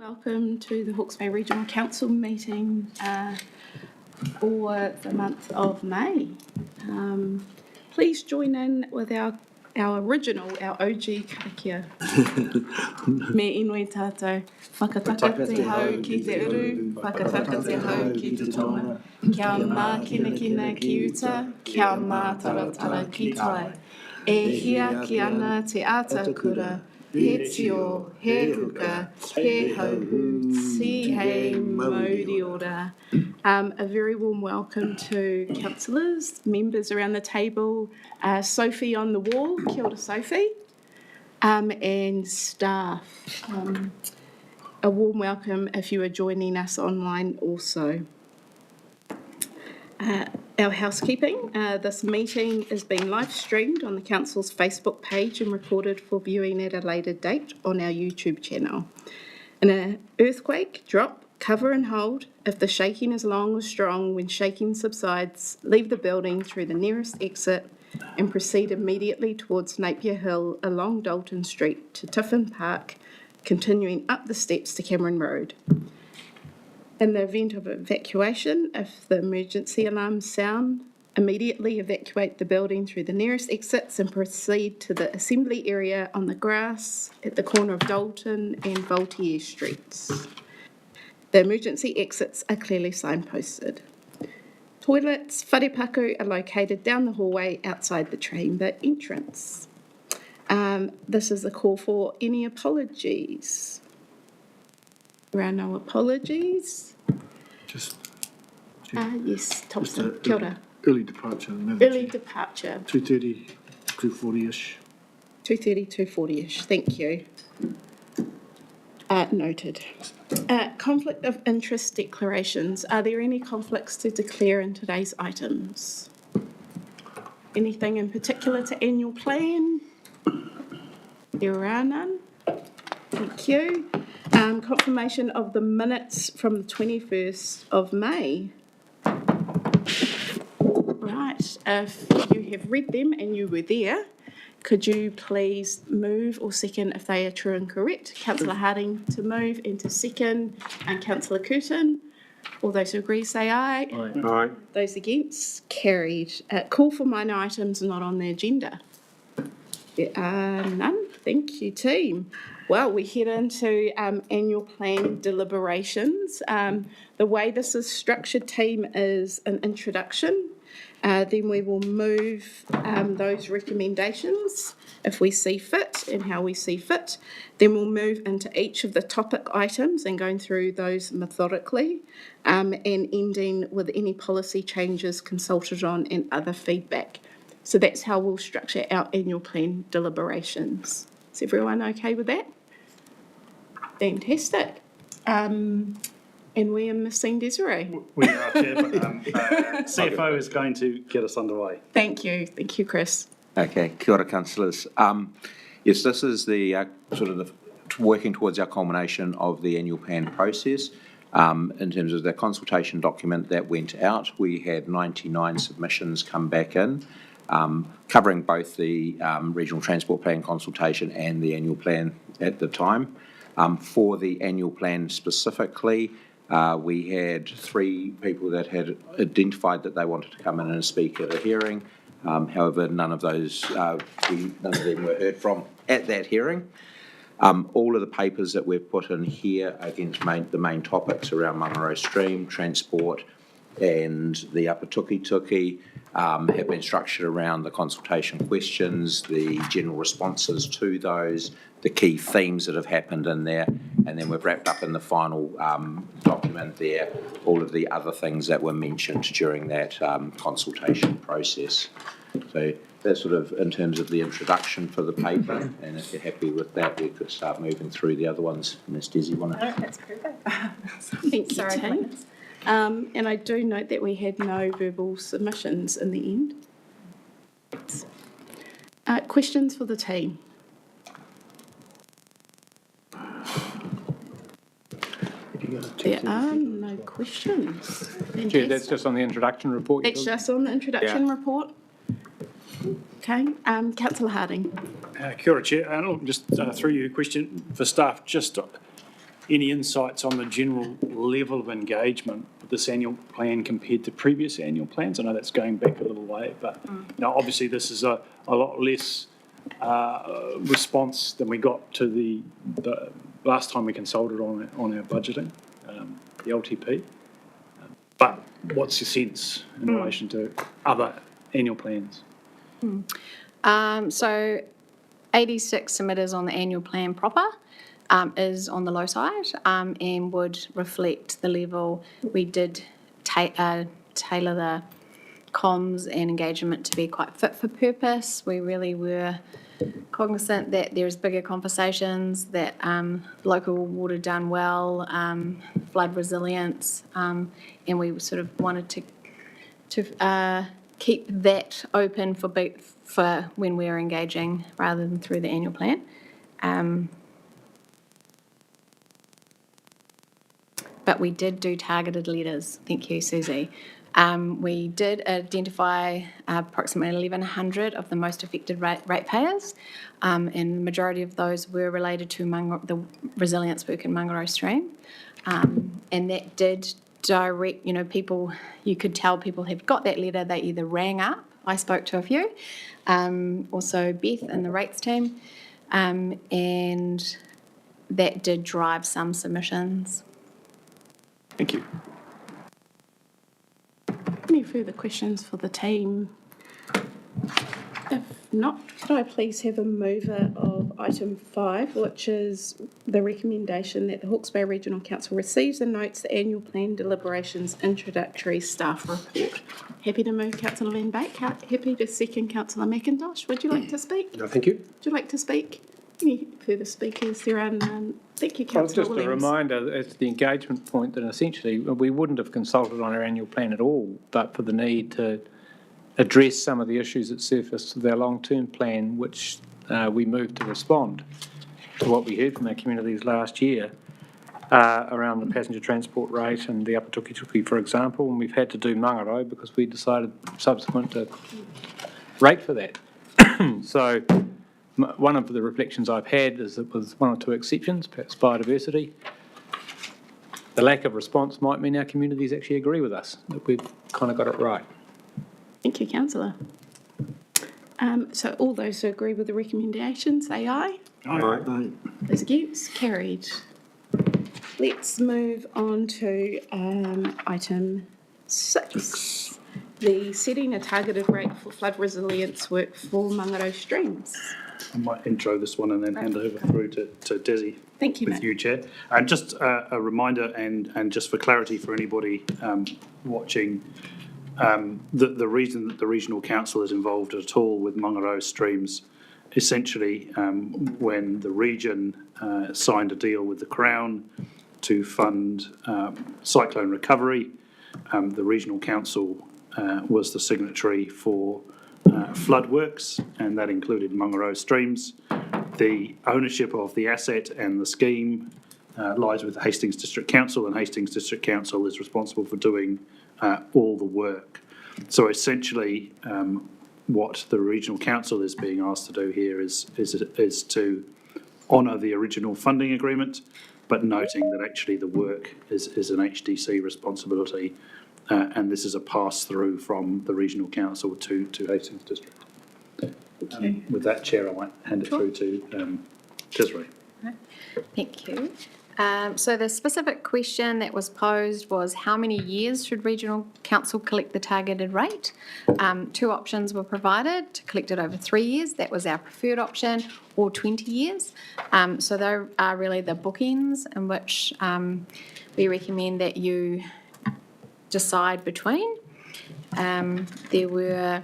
Welcome to the Hawke's Bay Regional Council meeting for the month of May. Please join in with our original, our OG karakia. Me inui tātou, whakataka te hau ki te uru, whakataka te hau ki te tonga. Kia mā kina ki uta, kia mā taratara ki tai. E hia ki ana te ata kura, he tio, he huka, he hauhu, si hei mauri ora. A very warm welcome to councillors, members around the table, Sophie on the wall, kia ora Sophie, and staff. A warm welcome if you are joining us online also. Our housekeeping, this meeting is being live streamed on the Council's Facebook page and recorded for viewing at a later date on our YouTube channel. In an earthquake, drop, cover and hold. If the shaking is long or strong, when shaking subsides, leave the building through the nearest exit and proceed immediately towards Napier Hill along Dalton Street to Tiffin Park, continuing up the steps to Cameron Road. In the event of evacuation, if the emergency alarms sound, immediately evacuate the building through the nearest exits and proceed to the assembly area on the grass at the corner of Dalton and Voltaire Streets. The emergency exits are clearly signposted. Toilets, wharepaku, are located down the hallway outside the chamber entrance. This is a call for any apologies. There are no apologies. Yes, Thompson, kia ora. Early departure. Early departure. 2:30, 2:40-ish. 2:30, 2:40-ish, thank you. Noted. Conflict of interest declarations. Are there any conflicts to declare in today's items? Anything in particular to annual plan? There are none. Thank you. Confirmation of the minutes from the 21st of May. Right, if you have read them and you were there, could you please move or second if they are true and correct? Councillor Harding to move and to second, and Councillor Curtin. All those who agree say aye. Aye. Aye. Those against, carried. Call for minor items not on the agenda. There are none. Thank you, team. Well, we head into annual plan deliberations. The way this is structured, team, is an introduction. Then we will move those recommendations if we see fit and how we see fit. Then we'll move into each of the topic items and going through those methodically and ending with any policy changes consulted on and other feedback. So that's how we'll structure our annual plan deliberations. Is everyone okay with that? Fantastic. And we are missing Desiree. We are, Chair, but CFO is going to get us underway. Thank you, Chris. Okay, kia ora, councillors. Yes, this is the working towards our culmination of the annual plan process. In terms of the consultation document that went out, we had 99 submissions come back in, covering both the regional transport plan consultation and the annual plan at the time. For the annual plan specifically, we had 3 people that had identified that they wanted to come in and speak at a hearing. However, none of them were heard from at that hearing. All of the papers that we've put in here against the main topics around Mangaro Stream, transport, and the Upper Tuki have been structured around the consultation questions, the general responses to those, the key themes that have happened in there, and then we've wrapped up in the final document there all of the other things that were mentioned during that consultation process. So that's sort of in terms of the introduction for the paper, and if you're happy with that, we could start moving through the other ones. Ms. Desi, want to? No, that's perfect. Thanks, sorry. And I do note that we had no verbal submissions in the end. Questions for the team? There are no questions. Chair, that's just on the introduction report. It's just on the introduction report. Okay, Councillor Harding. Kia ora, Chair. Just through you, a question for staff. Just any insights on the general level of engagement with this annual plan compared to previous annual plans? I know that's going back a little way, but obviously this is a lot less response than we got to the last time we consulted on our budgeting, the LTP. But what's your sense in relation to other annual plans? So 86 submitters on the annual plan proper is on the low side and would reflect the level. We did tailor the comms and engagement to be quite fit for purpose. We really were cognizant that there's bigger conversations, that local water done well, flood resilience, and we sort of wanted to keep that open for when we're engaging rather than through the annual plan. But we did do targeted letters. Thank you, Susie. We did identify approximately 1,100 of the most affected ratepayers, and the majority of those were related to the resilience work in Mangaro Stream. And that did direct, people, you could tell people had got that letter, they either rang up, I spoke to a few, also Beth and the rates team, and that did drive some submissions. Thank you. Any further questions for the team? If not, could I please have a mover of item 5, which is the recommendation that the Hawke's Bay Regional Council receives and notes the annual plan deliberations introductory staff report. Happy to move, Councillor Van Beek. Happy to second, Councillor McIntosh. Would you like to speak? No, thank you. Would you like to speak? Any further speakers? There are none. Thank you, Councillor Just Williams. a reminder, as to the engagement point, that essentially we wouldn't have consulted on our annual plan at all, but for the need to address some of the issues that surfaced with our long-term plan, which we moved to respond to what we heard from our communities last year around the passenger transport rate and the Upper Tukituki, for example, and we've had to do Mangaro because we decided subsequent to rate for that. So one of the reflections I've had is that with one or two exceptions, perhaps biodiversity, the lack of response might mean our communities actually agree with us, that we've kind of got it right. Thank you, Councillor. So all those who agree with the recommendation, say aye. Aye. Those against, carried. Let's move on to item 6, the setting a targeted rate for flood resilience work for Mangaro streams. I might intro this one and then hand over through to Desi. Thank you, With Matt. you, Chair. And just a reminder and just for clarity for anybody watching, the reason that the Regional Council is involved at all with Mangaro streams, essentially when the region signed a deal with the Crown to fund cyclone recovery, the Regional Council was the signatory for flood works, and that included Mangaro streams. The ownership of the asset and the scheme lies with the Hastings District Council, and Hastings District Council is responsible for doing all the work. So essentially, what the Regional Council is being asked to do here is to honour the original funding agreement, but noting that actually the work is an HDC responsibility, and this is a pass-through from the Regional Council to Hastings District. With that, Chair, I might hand it through to Desiree. Thank you. So the specific question that was posed was how many years should Regional Council collect the targeted rate? 2 options were provided: to collect it over 3 years, that was our preferred option, or 20 years. So there are really the bookends in which we recommend that you decide between. There were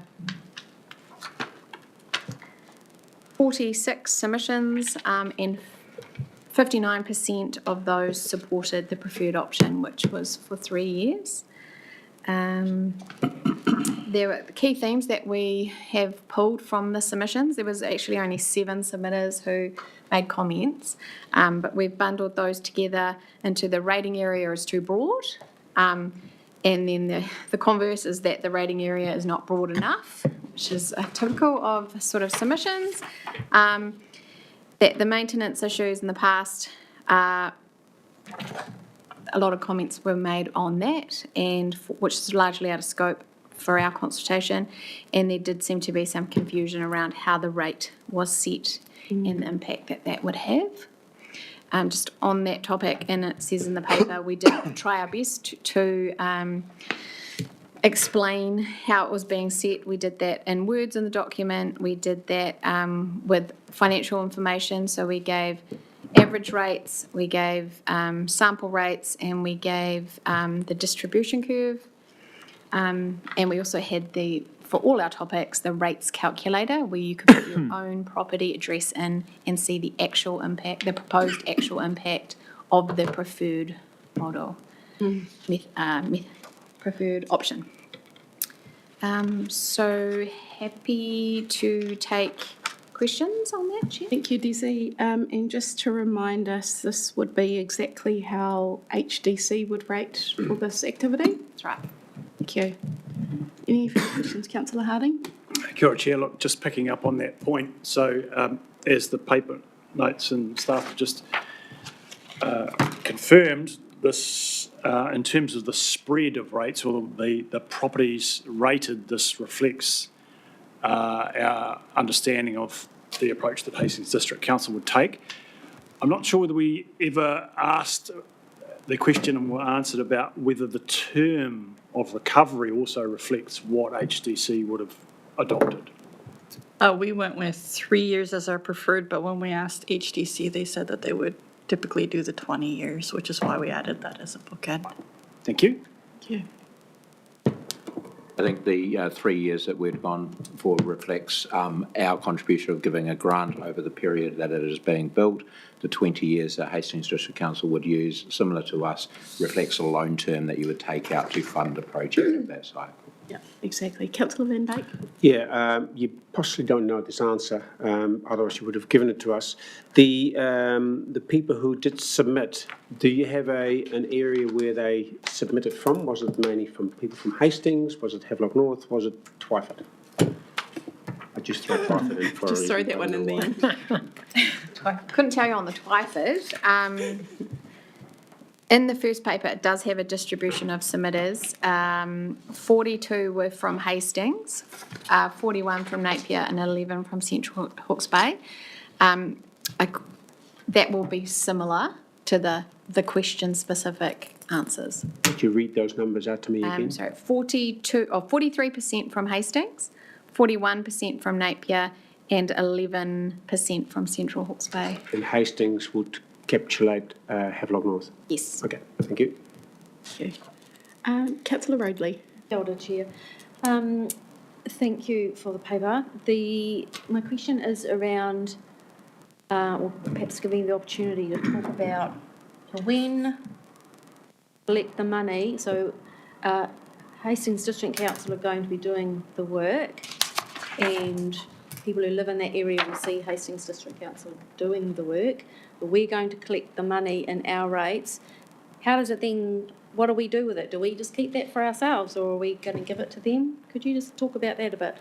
46 submissions and 59% of those supported the preferred option, which was for 3 years. There were key themes that we have pulled from the submissions. There was actually only 7 submitters who made comments, but we've bundled those together into the rating area is too broad, and then the converse is that the rating area is not broad enough, which is typical of sort of submissions. That the maintenance issues in the past a lot of comments were made on that, and which is largely out of scope for our consultation, and there did seem to be some confusion around how the rate was set and the impact that that would have. Just on that topic, and it says in the paper, we did try our best to explain how it was being set. We did that in words in the document. We did that with financial information. So we gave average rates, we gave sample rates, and we gave the distribution curve. And we also had for all our topics, the rates calculator, where you could put your own property address in and see the actual impact, the proposed actual impact of the preferred model, preferred option. So happy to take questions on that, Chair? Thank you, Desi. And just to remind us, this would be exactly how HDC would rate for this activity? That's right. Thank you. Any further questions, Councillor Harding? Kia ora, Chair. Look, just picking up on that point. So as the paper notes and staff have just confirmed, this, in terms of the spread of rates or the properties rated, this reflects our understanding of the approach that Hastings District Council would take. I'm not sure whether we ever asked the question and were answered about whether the term of recovery also reflects what HDC would have adopted. We went with 3 years as our preferred, but when we asked HDC, they said that they would typically do the 20 years, which is why we added that as a bookend. Thank you. Thank you. I think the 3 years that we've gone for reflects our contribution of giving a grant over the period that it is being built. The 20 years that Hastings District Council would use, similar to us, reflects a loan term that you would take out to fund a project of that site. Yeah, exactly. Councillor Van Dyke? Yeah, you possibly don't know this answer, otherwise you would have given it to us. The people who did submit, do you have an area where they submitted from? Was it mainly from people from Hastings? Was it Havelock North? Was it Twyford? I just throw Twyford in for a Just throw reason. that one in there. Couldn't tell you on the Twyford. In the first paper, it does have a distribution of submitters. 42 were from Hastings, 41 from Napier, and 11 from Central Hawke's Bay. That will be similar to the question-specific answers. Could you read those numbers out to me again? Sorry, 43% from Hastings, 41% from Napier, and 11% from Central Hawke's Bay. And Hastings would capitulate Havelock North? Yes. Okay, thank you. Thank you. Councillor Roadley? Kia ora, Chair. Thank you for the paper. My question is around, or perhaps giving the opportunity to talk about when collect the money. So Hastings District Council are going to be doing the work, and people who live in that area will see Hastings District Council doing the work. But we're going to collect the money in our rates. How does it then, what do we do with it? Do we just keep that for ourselves, or are we going to give it to them? Could you just talk about that a bit?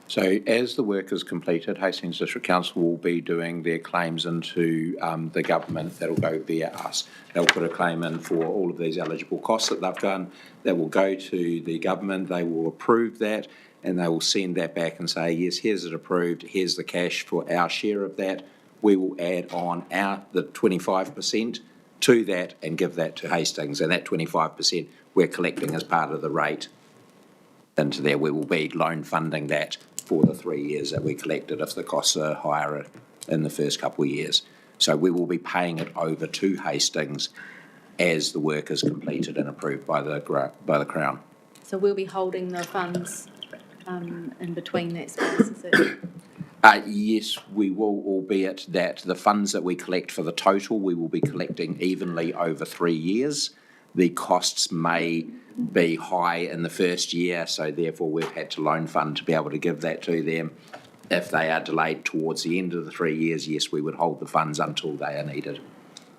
So as the work is completed, Hastings District Council will be doing their claims into the government. That'll go via us. They'll put a claim in for all of these eligible costs that they've done. That will go to the government. They will approve that, and they will send that back and say, yes, here's it approved. Here's the cash for our share of that. We will add on the 25% to that and give that to Hastings. And that 25% we're collecting as part of the rate into there. We will be loan funding that for the 3 years that we collected if the costs are higher in the first couple of years. So we will be paying it over to Hastings as the work is completed and approved by the Crown. So we'll be holding the funds in between that space, is it? Yes, we will, albeit that the funds that we collect for the total, we will be collecting evenly over 3 years. The costs may be high in the first year, so therefore we've had to loan fund to be able to give that to them. If they are delayed towards the end of the 3 years, yes, we would hold the funds until they are needed.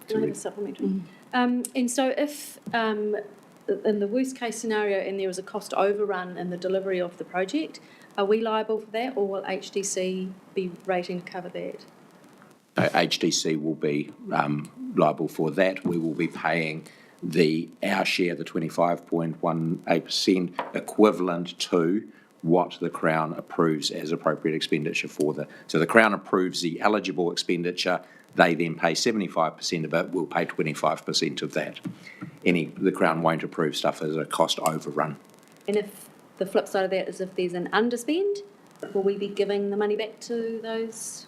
Can I have a supplementary? And so if, in the worst case scenario, and there was a cost overrun in the delivery of the project, are we liable for that, or will HDC be rating to cover that? HDC will be liable for that, we will be paying our share, the 25.18%, equivalent to what the Crown approves as appropriate expenditure so the Crown approves the eligible expenditure, they then pay 75% of it, we'll pay 25% of that. The Crown won't approve stuff as a cost overrun. And if the flip side of that is if there's an underspend, will we be giving the money back to those?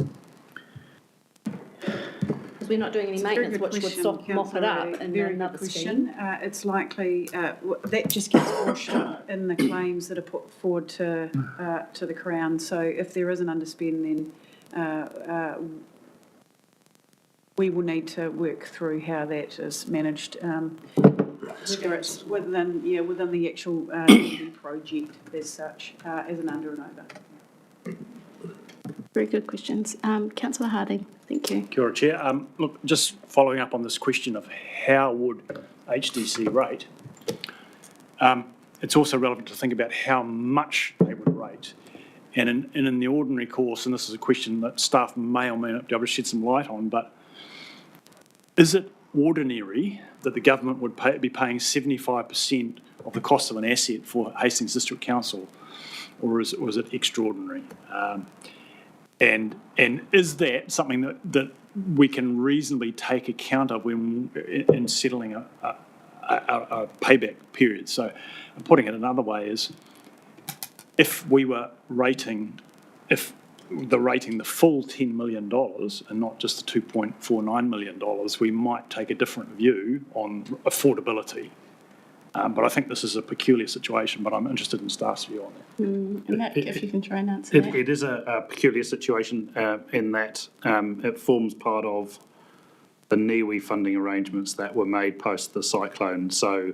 Because we're not doing any maintenance, which would mop it up in another scheme. It's likely, that just gets washed up in the claims that are put forward to the Crown. So if there is an underspend, then we will need to work through how that is managed, whether it's within the actual project as such, as an under and over. Very good questions. Councillor Harding, thank you. Kia ora, Chair. Look, just following up on this question of how would HDC rate, it's also relevant to think about how much they would rate. And in the ordinary course, and this is a question that staff may or may not be able to shed some light on, but is it ordinary that the government would be paying 75% of the cost of an asset for Hastings District Council, or is it extraordinary? And is that something that we can reasonably take account of when in settling a payback period? So putting it another way is, if we were rating the full $10 million and not just the $2.49 million, we might take a different view on affordability. But I think this is a peculiar situation, but I'm interested in staff's view on that. Matt, if you can try and answer that. It is a peculiar situation in that it forms part of the NIWI funding arrangements that were made post the cyclone. So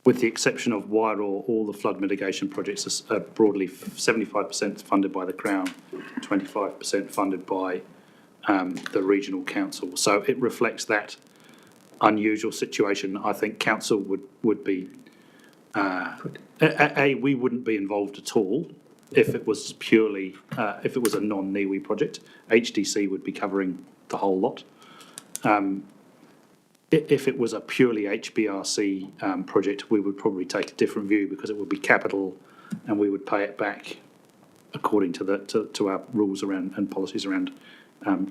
with the exception of Wairoa, all the flood mitigation projects are broadly 75% funded by the Crown, 25% funded by the regional council. So it reflects that unusual situation. I think council would be, we wouldn't be involved at all if it was purely, if it was a non-NIWI project. HDC would be covering the whole lot. If it was a purely HBRC project, we would probably take a different view because it would be capital and we would pay it back according to our rules around and policies around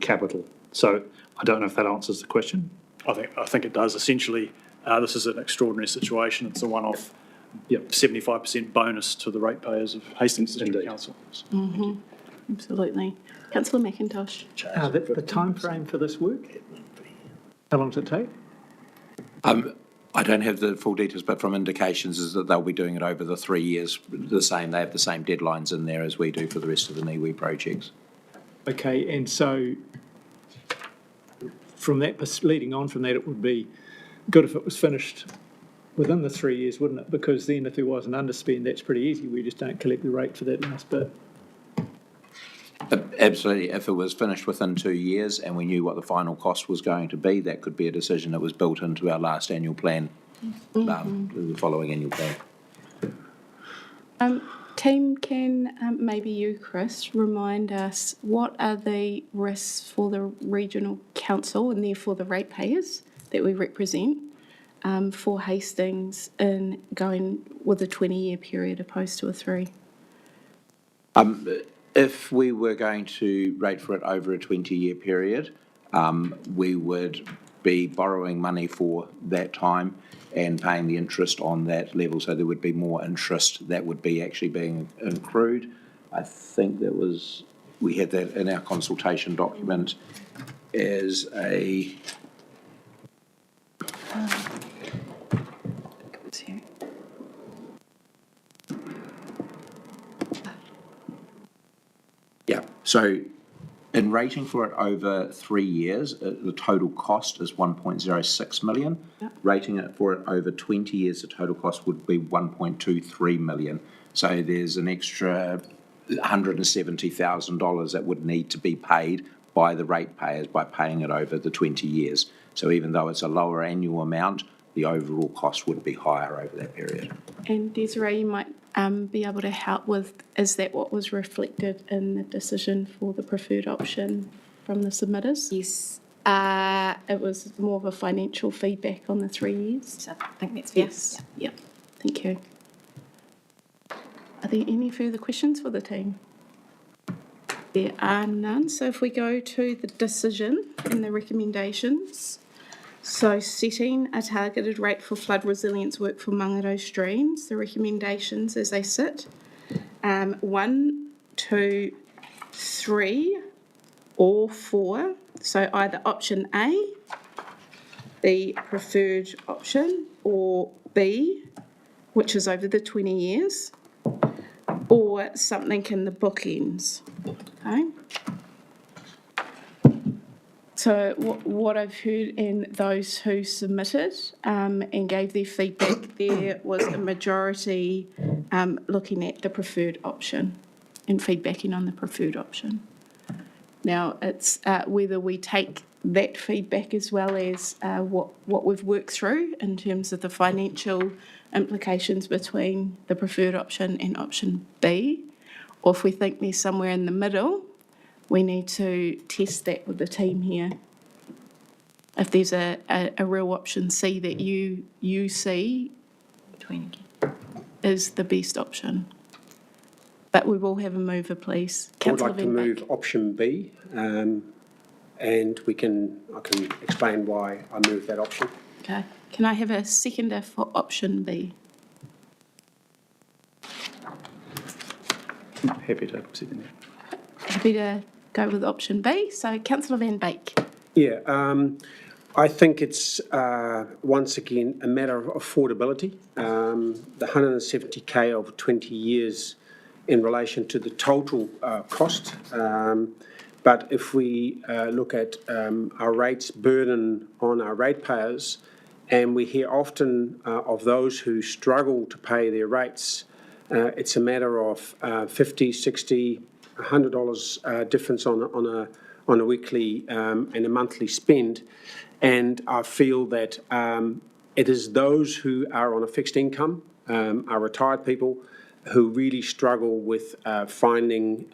capital. So I don't know if that answers the question. I think it does. Essentially, this is an extraordinary situation. It's a one-off 75% bonus to the ratepayers of Hastings District Council. Mm-hmm. Absolutely. Councillor McIntosh. The time frame for this work? How long does it take? I don't have the full details, but from indications is that they'll be doing it over the 3 years. They have the same deadlines in there as we do for the rest of the NIWI projects. Okay, and so from that, leading on from that, it would be good if it was finished within the 3 years, wouldn't it? Because then if there was an underspend, that's pretty easy. We just don't collect the rate for that last bit. Absolutely. If it was finished within 2 years and we knew what the final cost was going to be, that could be a decision that was built into our last annual plan, the following annual plan. Team, can maybe you, Chris, remind us what are the risks for the regional council and therefore the ratepayers that we represent for Hastings in going with a 20-year period opposed to a 3? If we were going to rate for it over a 20-year period, we would be borrowing money for that time and paying the interest on that level. So there would be more interest that would be actually being accrued. I think we had that in our consultation document as a... So in rating for it over 3 years, the total cost is 1.06 million. Yep. Rating it for it over 20 years, the total cost would be 1.23 million. So there's an extra $170,000 that would need to be paid by the ratepayers by paying it over the 20 years. So even though it's a lower annual amount, the overall cost would be higher over that period. And Desiree, you might be able to help with, is that what was reflected in the decision for the preferred option from the submitters? Yes, It was more of a financial feedback on the 3 years. So I think that's fair. Yes, yeah, thank you. Are there any further questions for the team? There are none, so if we go to the decision and the recommendations. So setting a targeted rate for flood resilience work for Mangaro streams, the recommendations as they sit, 1, 2, 3, or 4. So either option A, the preferred option, or B, which is over the 20 years, or something in the bookends. Okay. So what I've heard in those who submitted and gave their feedback, there was a majority looking at the preferred option and feedbacking on the preferred option. Now, it's whether we take that feedback as well as what we've worked through in terms of the financial implications between the preferred option and option B, or if we think there's somewhere in the middle, we need to test that with the team here. If there's a real option C that you see is the best option. But we will have a mover, please. I would Councillor like to Van move Beek. option B, and I can explain why I move that option. Okay. Can I have a seconder for option B? Happy to second that. Happy to go with option B. So Councillor Van Beek. Yeah, I think it's once again a matter of affordability. The 170K over 20 years in relation to the total cost. But if we look at our rates burden on our ratepayers, and we hear often of those who struggle to pay their rates, it's a matter of $50, $60, $100 difference on a weekly and a monthly spend. And I feel that it is those who are on a fixed income, our retired people, who really struggle with finding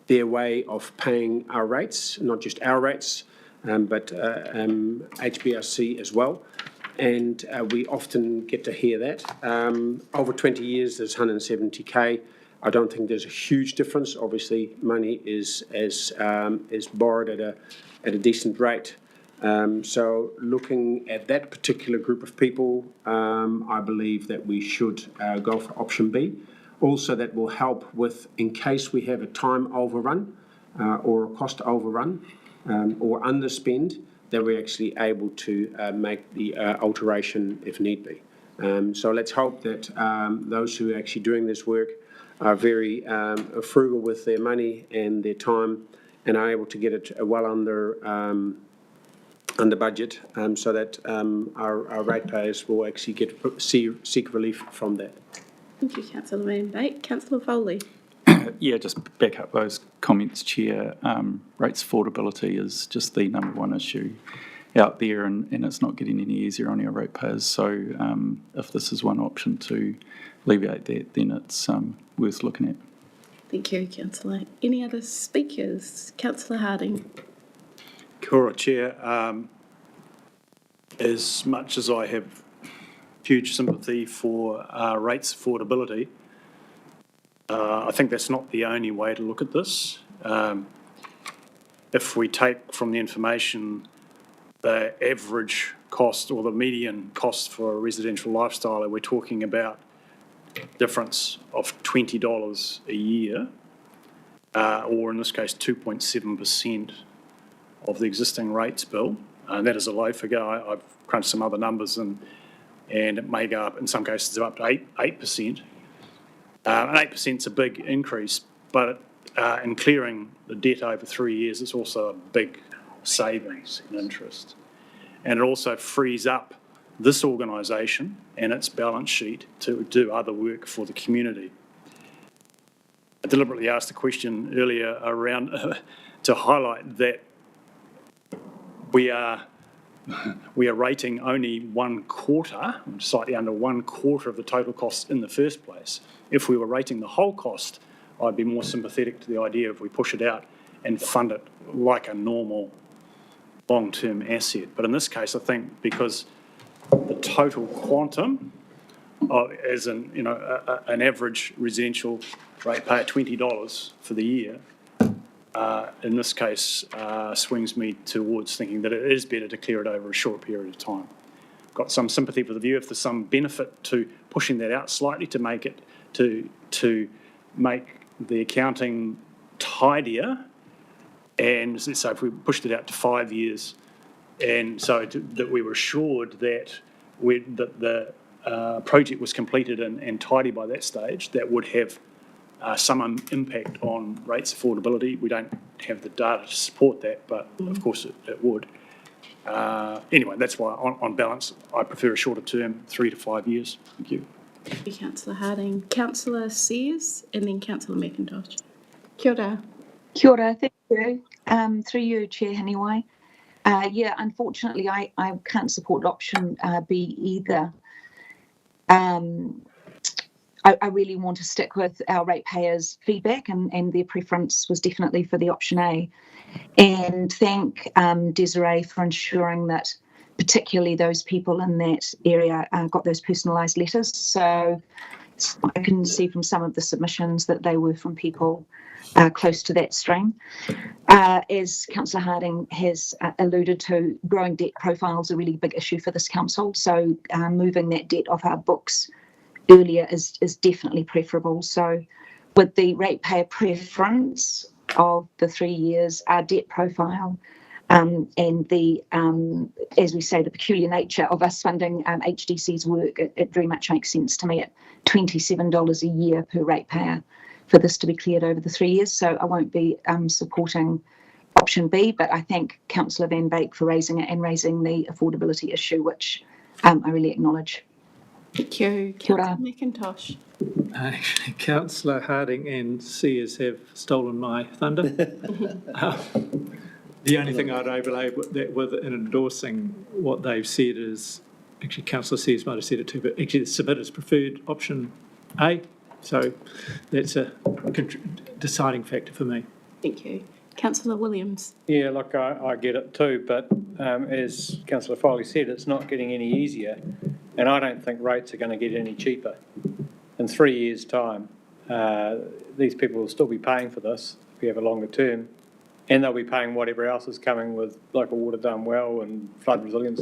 their way of paying our rates, not just our rates, but HBRC as well. And we often get to hear that. Over 20 years, there's 170K. I don't think there's a huge difference. Obviously, money is borrowed at a decent rate. So looking at that particular group of people, I believe that we should go for option B. Also, that will help with, in case we have a time overrun or a cost overrun or underspend, that we're actually able to make the alteration if need be. So let's hope that those who are actually doing this work are very frugal with their money and their time and are able to get it well under budget, so that our ratepayers will actually seek relief from that. Thank you, Councillor Van Beek. Councillor Foley. Yeah, just back up those comments, Chair. Rates affordability is just the number one issue out there, and it's not getting any easier on our ratepayers. So if this is one option to alleviate that, then it's worth looking at. Thank you, Councillor. Any other speakers? Councillor Harding. Kia ora, Chair. As much as I have huge sympathy for rates affordability, I think that's not the only way to look at this. If we take from the information the average cost or the median cost for a residential lifestyle, we're talking about difference of $20 a year, or in this case 2.7% of the existing rates bill. And that is a low figure. I've crunched some other numbers and it may go up, in some cases, up to 8%. And 8% is a big increase, but in clearing the debt over 3 years, it's also a big savings in interest. And it also frees up this organisation and its balance sheet to do other work for the community. I deliberately asked a question earlier around to highlight that we are rating only 1/4, slightly under 1/4 of the total cost in the first place. If we were rating the whole cost, I'd be more sympathetic to the idea if we push it out and fund it like a normal long-term asset. But in this case, I think because the total quantum, as in, an average residential ratepayer $20 for the year, in this case, swings me towards thinking that it is better to clear it over a short period of time. Got some sympathy for the view if there's some benefit to pushing that out slightly to make it to make the accounting tidier, and so if we pushed it out to 5 years, and so that we were assured that the project was completed and tidy by that stage, that would have some impact on rates affordability. We don't have the data to support that, but of course it would. Anyway, that's why on balance, I prefer a shorter term, 3 to 5 years. Thank you. Thank you, Councillor Harding. Councillor Sears and then Councillor McIntosh. Kia ora. Kia ora, thank you. Through you, Chair Haniwai. Yeah, unfortunately, I can't support option B either. I really want to stick with our ratepayers' feedback, and their preference was definitely for the option A. And thank Desiree for ensuring that particularly those people in that area got those personalised letters. So I can see from some of the submissions that they were from people close to that stream. As Councillor Harding has alluded to, growing debt profile is a really big issue for this council. So moving that debt off our books earlier is definitely preferable. So with the ratepayer preference of the 3 years, our debt profile, and the, as we say, the peculiar nature of us funding HDC's work, it very much makes sense to me at $27 a year per ratepayer for this to be cleared over the 3 years. So I won't be supporting option B, but I thank Councillor Van Beek for raising it and raising the affordability issue, which I really acknowledge. Thank you. Kia ora. Councillor McIntosh. Actually, Councillor Harding and Sears have stolen my thunder. The only thing I'd overlay with in endorsing what they've said is, actually Councillor Sears might have said it too, but actually the submitters preferred option A. So that's a deciding factor for me. Thank you. Councillor Williams. Yeah, look, I get it too, but as Councillor Foley said, it's not getting any easier, and I don't think rates are going to get any cheaper. In 3 years' time, these people will still be paying for this if we have a longer term, and they'll be paying whatever else is coming with local water done well and flood resilience.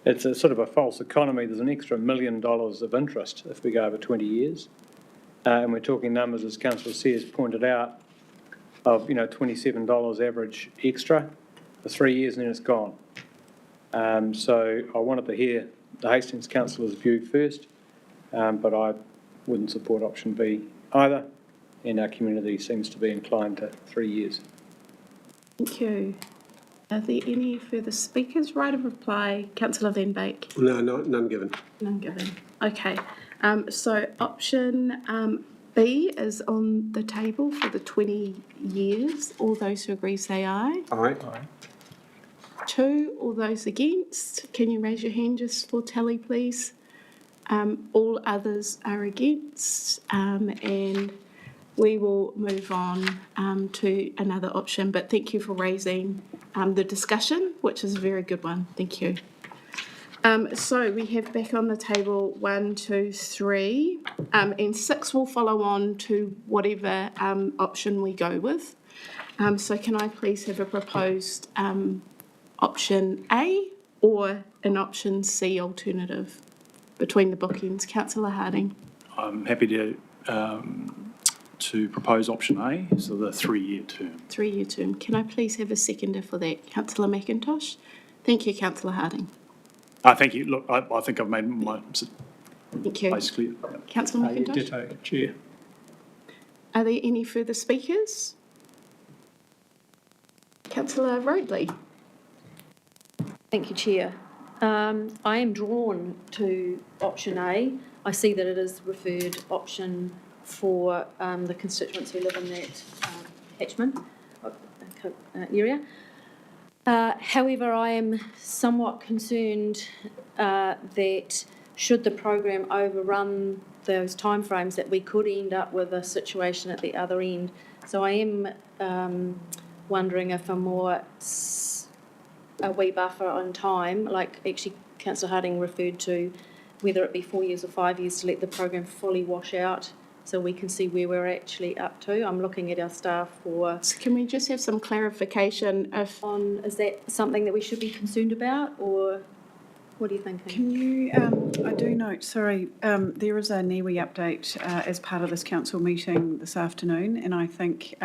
It's a sort of a false economy. There's an extra $1 million of interest if we go over 20 years. And we're talking numbers, as Councillor Sears pointed out, of $27 average extra for 3 years, and then it's gone. So I wanted to hear the Hastings Councillor's view first, but I wouldn't support option B either, and our community seems to be inclined to 3 years. Thank you. Are there any further speakers? Right of reply, Councillor Van Beek. No, none given. None given. Okay. So option B is on the table for the 20 years. All those who agree say aye. Aye. 2, all those against. Can you raise your hand just for tally, please? All others are against, and we will move on to another option. But thank you for raising the discussion, which is a very good one. Thank you. So we have back on the table 1, 2, 3, and 6 will follow on to whatever option we go with. So can I please have a proposed option A or an option C alternative between the bookends? Councillor Harding. I'm happy to propose option A, so the 3-year term. 3-year term. Can I please have a seconder for that? Councillor McIntosh. Thank you, Councillor Harding. Thank you. Look, I think I've made my Thank you. basically. Councillor McIntosh. Ditto, Chair. Are there any further speakers? Councillor Roadley. Thank you, Chair. I am drawn to option A. I see that it is referred option for the constituents who live in that catchment area. However, I am somewhat concerned that should the program overrun those timeframes, that we could end up with a situation at the other end. So I am wondering if a more a wee buffer on time, like actually Councillor Harding referred to, whether it be 4 years or 5 years, to let the program fully wash out so we can see where we're actually up to. I'm looking at our staff for... So can we just have some clarification is that something that we should be concerned about, or what are you thinking? Can you, I do note, sorry, there is a NIWI update as part of this council meeting this afternoon, and I think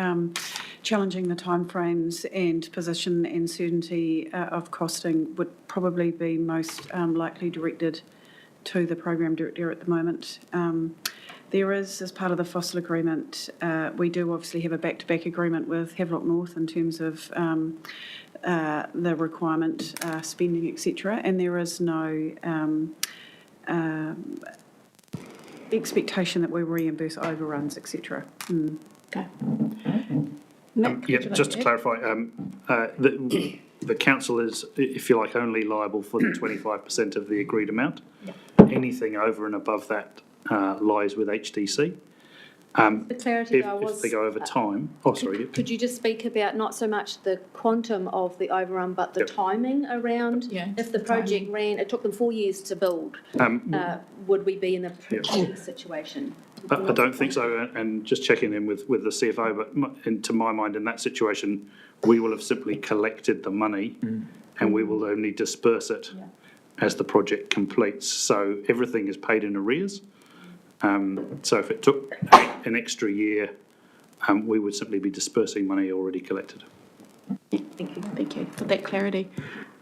challenging the timeframes and position and certainty of costing would probably be most likely directed to the program director at the moment. There is, as part of the fossil agreement, we do obviously have a back-to-back agreement with Havelock North in terms of the requirement, spending, etc., and there is no expectation that we reimburse overruns, etc. Okay. Nick, Yeah, just to clarify, the council is, if you like, only liable for the 25% of the agreed amount. Anything over and above that lies with HDC. The clarity If they go over time, Could you just speak about not so much the quantum of the overrun, but the timing around? If the project it took them 4 years to build, would we be in a particular situation? I don't think so, and just checking in with the CFO, but to my mind, in that situation, we will have simply collected the money and we will only disperse it as the project completes. So everything is paid in arrears. So if it took an extra year, we would simply be dispersing money already collected. Thank you for that clarity.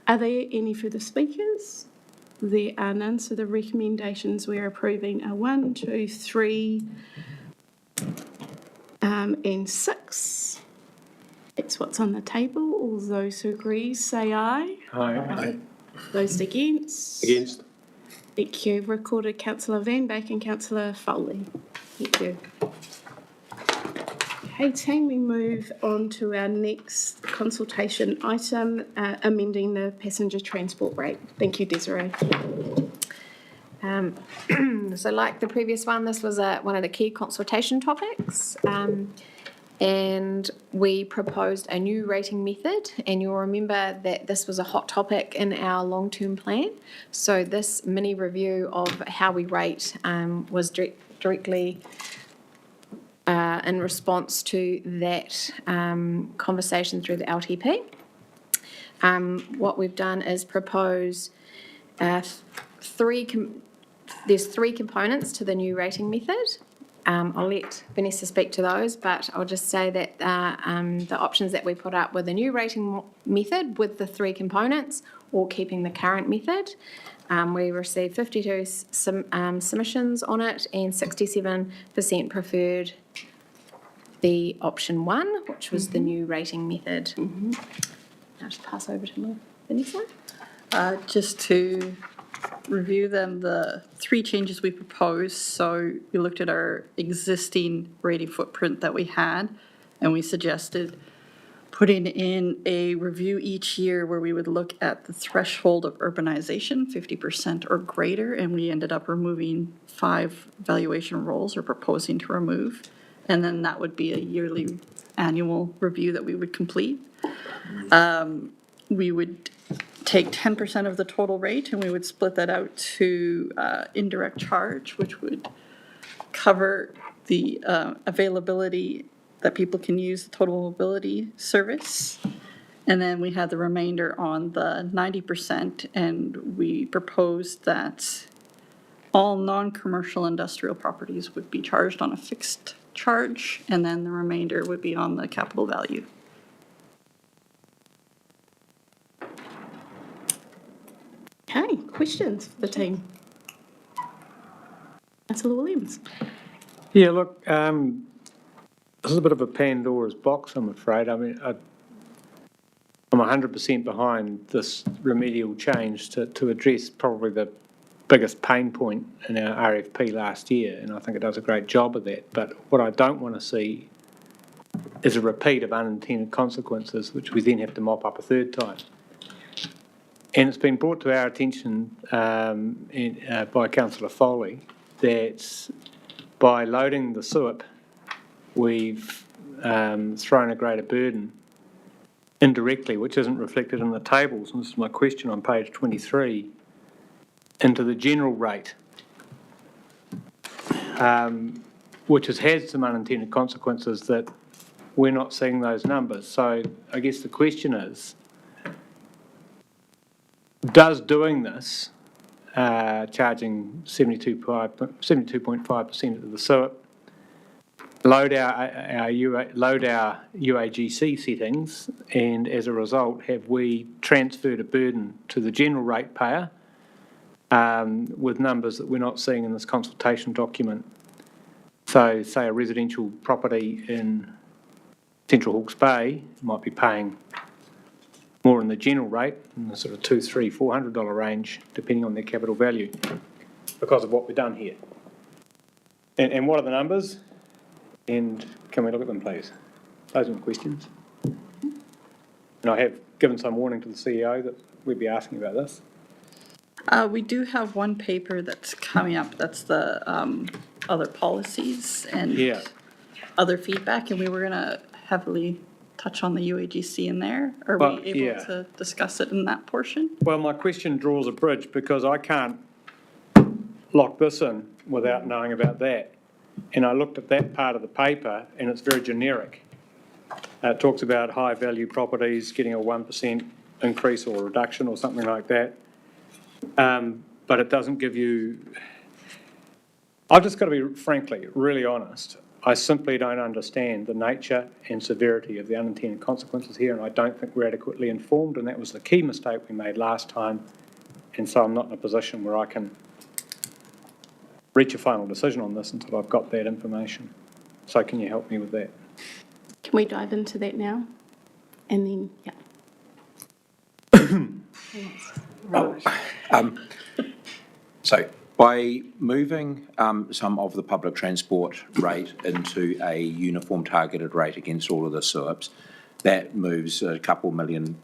Are there any further speakers? There are none, so the recommendations we're approving are 1, 2, 3, and 6. That's what's on the table. All those who agree say aye. Aye. Those against? Against? Thank you. Recorded Councillor Van Beek and Councillor Foley. Thank you. Okay, team, we move on to our next consultation item, amending the passenger transport rate. Thank you, Desiree. So like the previous one, this was one of the key consultation topics. And we proposed a new rating method, and you'll remember that this was a hot topic in our long-term plan. So this mini review of how we rate was directly in response to that conversation through the LTP. What we've done is propose there's three components to the new rating method. I'll let Vanessa speak to those, but I'll just say that the options that we put up were the new rating method with the 3 components, or keeping the current method. We received 52 submissions on it, and 67% preferred the option 1, which was the new rating method. I'll just pass over to Vanessa. Just to review them, the 3 changes we proposed. So we looked at our existing rating footprint that we had, and we suggested putting in a review each year where we would look at the threshold of urbanization, 50% or greater, and we ended up removing 5 valuation roles, or proposing to remove. And then that would be a yearly annual review that we would complete. We would take 10% of the total rate, and we would split that out to indirect charge, which would cover the availability that people can use the total mobility service. And then we had the remainder on the 90%, and we proposed that all non-commercial industrial properties would be charged on a fixed charge, and then the remainder would be on the capital value. Okay, questions for the team? Councillor Williams. Yeah, look, this is a bit of a Pandora's box, I'm afraid. I mean, I'm 100% behind this remedial change to address probably the biggest pain point in our RFP last year, and I think it does a great job of that. But what I don't want to see is a repeat of unintended consequences, which we then have to mop up a third time. And it's been brought to our attention by Councillor Foley that by loading the SUIP, we've thrown a greater burden indirectly, which isn't reflected in the tables, and this is my question on page 23, into the general rate, which has had some unintended consequences that we're not seeing those numbers. So I guess the question is, does doing this, charging 72.5% of the SUIP, load our UAGC settings, and as a result, have we transferred a burden to the general ratepayer with numbers that we're not seeing in this consultation document? So, say a residential property in Central Hawke's Bay might be paying more in the general rate, in the sort of $200, $300, $400 range, depending on their capital value, because of what we've done here. And what are the numbers? And can we look at them, please? Those are my questions. And I have given some warning to the CEO that we'd be asking about this. We do have one paper that's coming up, that's the other policies and other feedback, and we were going to heavily touch on the UAGC in there. Are we able to discuss it in that portion? Well, my question draws a bridge because I can't lock this in without knowing about that. And I looked at that part of the paper and it's very generic. It talks about high value properties getting a 1% increase or reduction or something like that. But it doesn't give you... I've just got to be, frankly, really honest. I simply don't understand the nature and severity of the unintended consequences here, and I don't think we're adequately informed, and that was the key mistake we made last time. And so I'm not in a position where I can reach a final decision on this until I've got that information. So can you help me with that? Can we dive into that now? And then, So by moving some of the public transport rate into a uniform targeted rate against all of the SUIPs, that moves a couple $1 million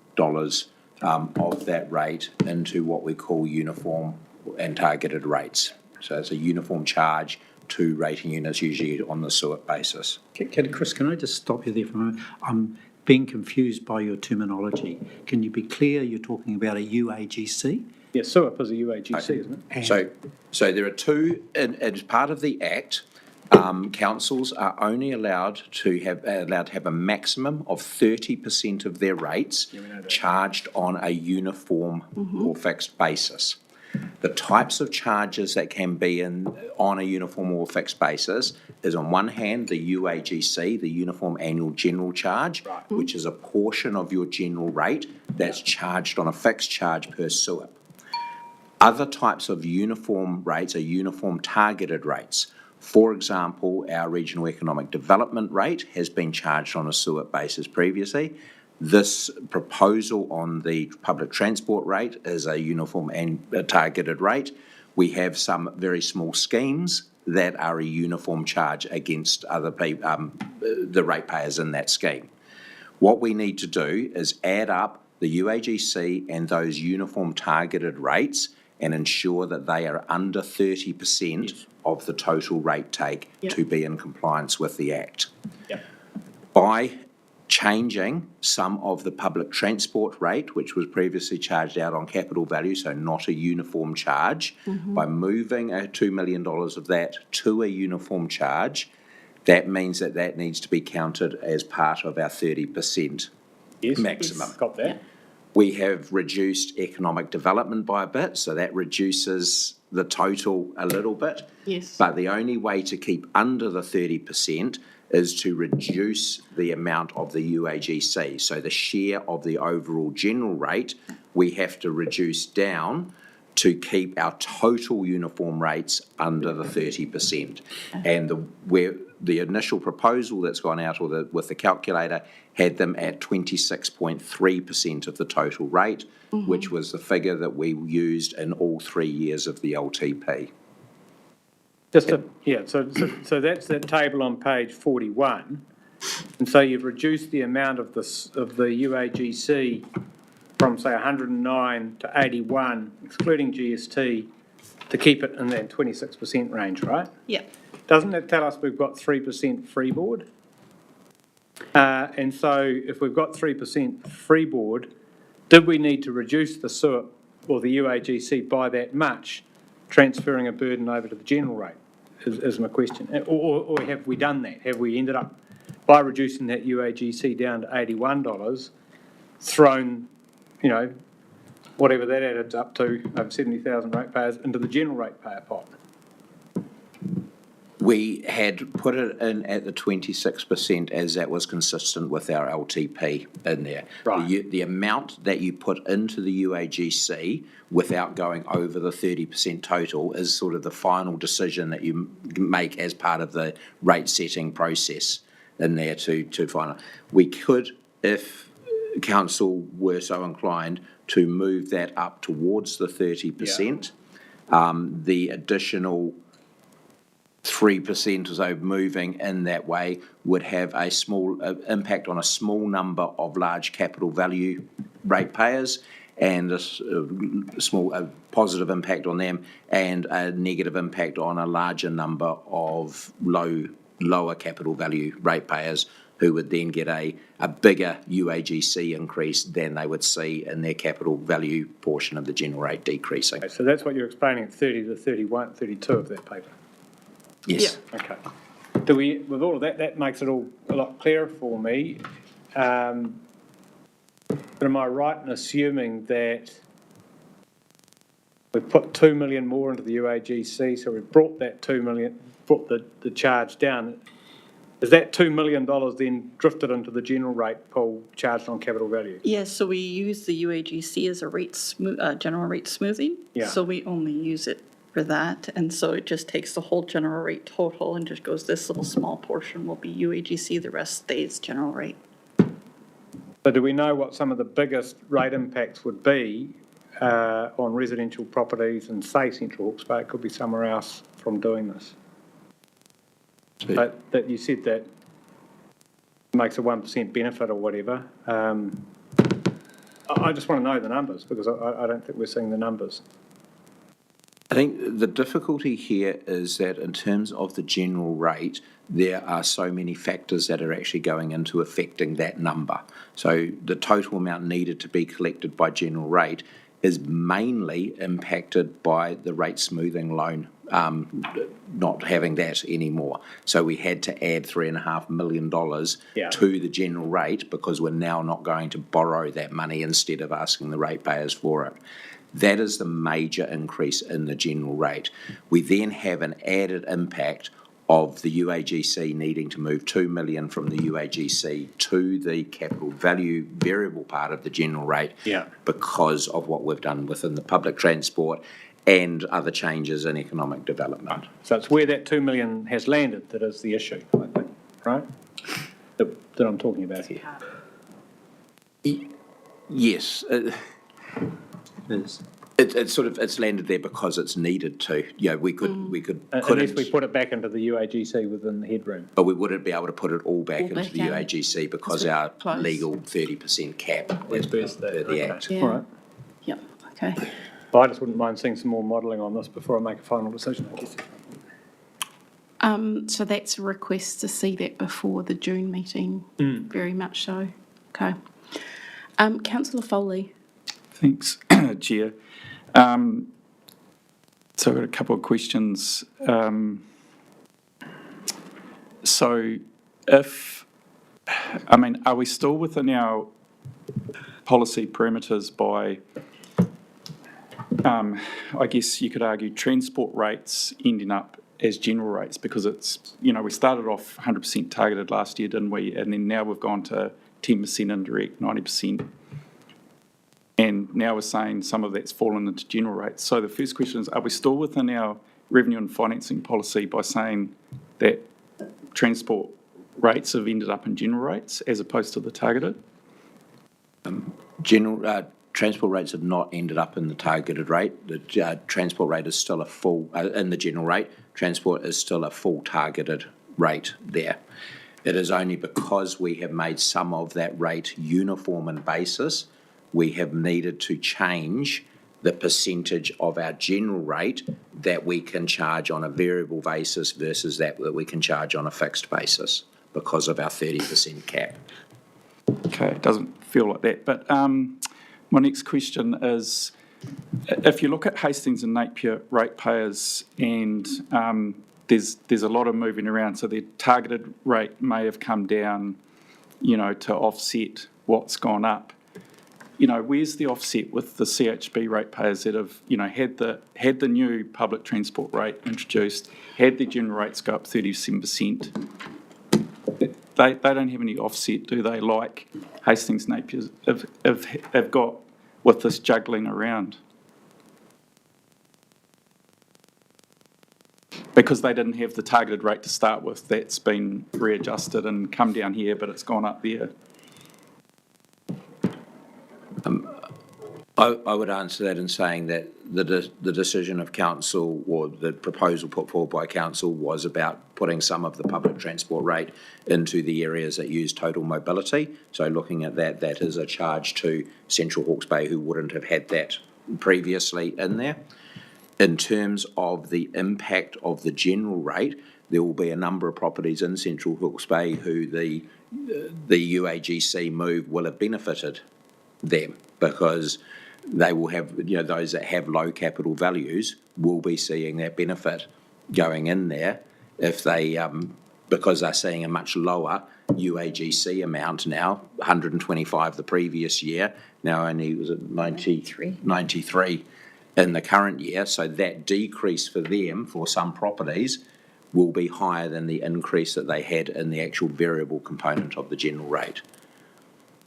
of that rate into what we call uniform and targeted rates. So it's a uniform charge to rating units, usually on the SUIP basis. Chris, can I just stop you there for a moment? I'm being confused by your terminology. Can you be clear you're talking about a UAGC? Yes, SUIP is a UAGC, isn't it? So there are two, as part of the Act, councils are only allowed to have a maximum of 30% of their rates charged on a uniform or fixed basis. The types of charges that can be on a uniform or fixed basis is, on one hand, the UAGC, the Uniform Annual General Charge, which is a portion of your general rate that's charged on a fixed charge per SUIP. Other types of uniform rates are uniform targeted rates. For example, our Regional Economic Development rate has been charged on a SUIP basis previously. This proposal on the public transport rate is a uniform and targeted rate. We have some very small schemes that are a uniform charge against other the ratepayers in that scheme. What we need to do is add up the UAGC and those uniform targeted rates and ensure that they are under 30% of the total rate take to be in compliance with the Act. By changing some of the public transport rate, which was previously charged out on capital value, so not a uniform charge, by moving $2 million of that to a uniform charge, that means that that needs to be counted as part of our 30% maximum. Yes, got that. We have reduced economic development by a bit, so that reduces the total a little bit. Yes. But the only way to keep under the 30% is to reduce the amount of the UAGC. So the share of the overall general rate, we have to reduce down to keep our total uniform rates under the 30%. And the initial proposal that's gone out with the calculator had them at 26.3% of the total rate, which was the figure that we used in all 3 years of the LTP. So that's that table on page 41. And so you've reduced the amount of the UAGC from, say, 109 to 81, excluding GST, to keep it in that 26% range, right? Yeah. Doesn't that tell us we've got 3% freeboard? And so if we've got 3% freeboard, did we need to reduce the sewer or the UAGC by that much, transferring a burden over to the general rate, is my question. Or have we done that? Have we ended up, by reducing that UAGC down to $81, thrown, whatever that added up to, over 70,000 ratepayers, into the general ratepayer pot? We had put it in at the 26% as that was consistent with our LTP in there. Right. The amount that you put into the UAGC without going over the 30% total is sort of the final decision that you make as part of the rate setting process in there to final. We could, if council were so inclined, to move that up towards the 30%. The additional 3% or so moving in that way would have a small impact on a small number of large capital value ratepayers, and a small positive impact on them, and a negative impact on a larger number of lower capital value ratepayers who would then get a bigger UAGC increase than they would see in their capital value portion of the general rate decreasing. Okay, so that's what you're explaining at 30 to 31, 32 of that paper? Yes. Okay. With all of that, that makes it all a lot clearer for me. But am I right in assuming that we put 2 million more into the UAGC, so we brought that 2 million, brought the charge down? Is that $2 million then drifted into the general rate pool charged on capital value? Yes, so we use the UAGC as a general rate smoothing. Yeah. So we only use it for that, and so it just takes the whole general rate total and just goes, this little small portion will be UAGC, the rest stays general rate. So do we know what some of the biggest rate impacts would be on residential properties in, say, Central Hawke's Bay? It could be somewhere else from doing this. But that you said that makes a 1% benefit or whatever. I just want to know the numbers, because I don't think we're seeing the numbers. I think the difficulty here is that in terms of the general rate, there are so many factors that are actually going into affecting that number. So the total amount needed to be collected by general rate is mainly impacted by the rate smoothing loan not having that anymore. So we had to add $3.5 million to the general rate, because we're now not going to borrow that money instead of asking the ratepayers for it. That is the major increase in the general rate. We then have an added impact of the UAGC needing to move $2 million from the UAGC to the capital value variable part of the general rate, because of what we've done within the public transport and other changes in economic development. So it's where that $2 million has landed that is the issue, I think, right? That I'm talking about here. Yes. It's landed there because it's needed to. We could put unless we put it back into the UAGC within the headroom. But we wouldn't be able to put it all back into the UAGC because our legal 30% cap is per the Act. Yeah. All right. Yep, okay. Well, I just wouldn't mind seeing some more modelling on this before I make a final decision, I guess. So that's a request to see that before the June meeting, very much so. Okay. Councillor Foley. Thanks, Chair. So I've got a couple of questions. Are we still within our policy parameters by, I guess you could argue, transport rates ending up as general rates? Because it's, we started off 100% targeted last year, didn't we? And then now we've gone to 10% indirect, 90%. And now we're saying some of that's fallen into general rates. So the first question is, are we still within our revenue and financing policy by saying that transport rates have ended up in general rates as opposed to the targeted? Transport rates have not ended up in the targeted rate. The transport rate is still a full, in the general rate, transport is still a full targeted rate there. It is only because we have made some of that rate uniform in basis, we have needed to change the percentage of our general rate that we can charge on a variable basis versus that we can charge on a fixed basis. because of our 30% cap. Okay, it doesn't feel like that. But my next question is, if you look at Hastings and Napier ratepayers, and there's a lot of moving around, so their targeted rate may have come down, to offset what's gone up. Where's the offset with the CHB ratepayers that have, had the new public transport rate introduced, had their general rates go up 37%? They don't have any offset, do they, like Hastings Napier have got with this juggling around? Because they didn't have the targeted rate to start with, that's been readjusted and come down here, but it's gone up there. I would answer that in saying that the decision of council, or the proposal put forward by council, was about putting some of the public transport rate into the areas that use total mobility. So looking at that is a charge to Central Hawke's Bay, who wouldn't have had that previously in there. In terms of the impact of the general rate, there will be a number of properties in Central Hawke's Bay who the UAGC move will have benefited them, because they will have, those that have low capital values will be seeing that benefit going in there if they, because they're seeing a much lower UAGC amount now, 125 the previous year, now only, was it 93 in the current year. So that decrease for them, for some properties, will be higher than the increase that they had in the actual variable component of the general rate.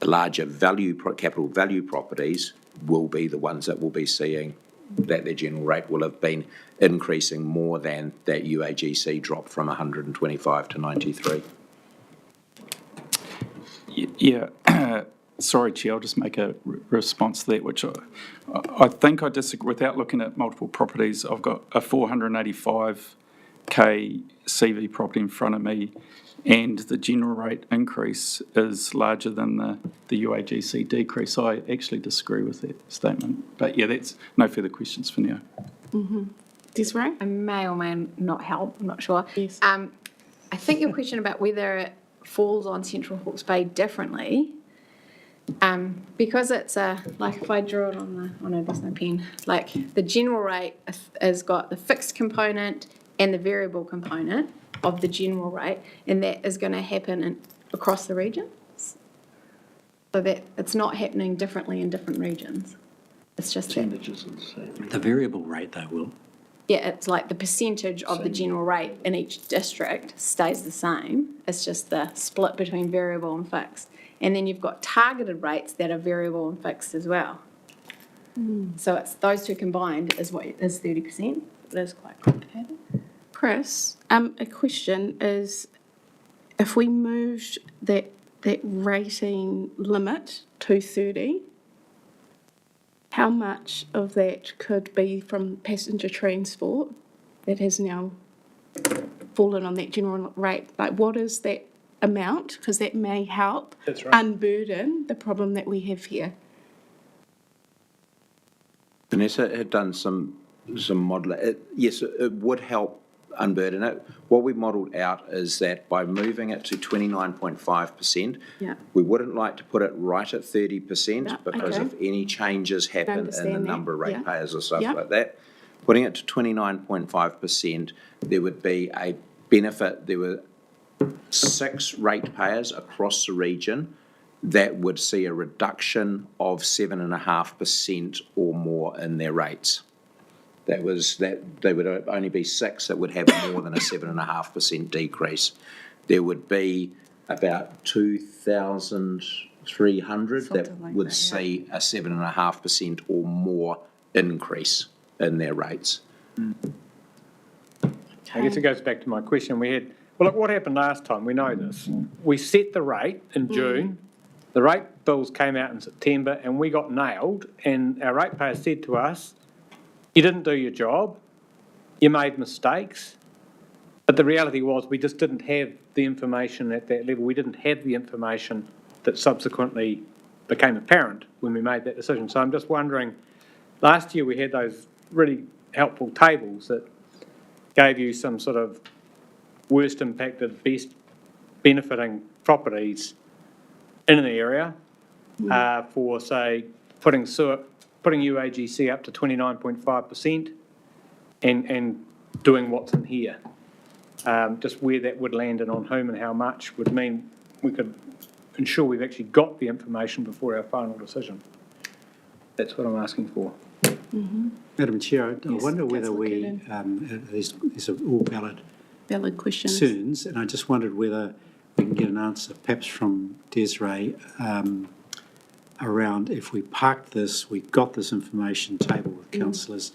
The larger capital value properties will be the ones that will be seeing that their general rate will have been increasing more than that UAGC drop from 125 to 93. Yeah, sorry, Chair, I'll just make a response to that, which I think I disagree. Without looking at multiple properties, I've got a 485k CV property in front of me, and the general rate increase is larger than the UAGC decrease. I actually disagree with that statement. But yeah, that's no further questions for now. Desiree? I may or may not help, I'm not sure. Yes. I think your question about whether it falls on Central Hawke's Bay differently, because it's like if I draw it on the, oh no, there's no pen, like the general rate has got the fixed component and the variable component of the general rate, and that is going to happen across the regions. So that it's not happening differently in different regions. It's just Percentages and so. The variable rate, though, will. Yeah, it's like the percentage of the general rate in each district stays the same. It's just the split between variable and fixed. And then you've got targeted rates that are variable and fixed as well. So it's those two combined is what is 30%. It is quite complicated. Chris, a question is, if we moved that rating limit to 30, how much of that could be from passenger transport that has now fallen on that general rate? Like, what is that amount? Because that may help unburden the problem that we have here. Vanessa had done some modelling. Yes, it would help unburden it. What we modelled out is that by moving it to 29.5%, we wouldn't like to put it right at 30% because if any changes happen in the number of ratepayers or stuff like that, putting it to 29.5%, there would be a benefit. There were 6 ratepayers across the region that would see a reduction of 7.5% or more in their rates. There would only be 6 that would have more than a 7.5% decrease. There would be about 2,300 that would see a 7.5% or more increase in their rates. I guess it goes back to my question. Well, look, what happened last time? We know this. We set the rate in June. The rate bills came out in September, and we got nailed. And our ratepayers said to us, "You didn't do your job. You made mistakes." But the reality was we just didn't have the information at that level. We didn't have the information that subsequently became apparent when we made that decision. So I'm just wondering, last year we had those really helpful tables that gave you some sort of worst impacted, best benefiting properties in an area for, say, putting UAGC up to 29.5% and doing what's in here. Just where that would land and on whom and how much would mean we could ensure we've actually got the information before our final decision. That's what I'm asking for. Madam Chair, I Yes, wonder whether Councillor these are all valid questions. concerns, and I just wondered whether we can get an answer perhaps from Desiree around if we parked this, we got this information table with councillors,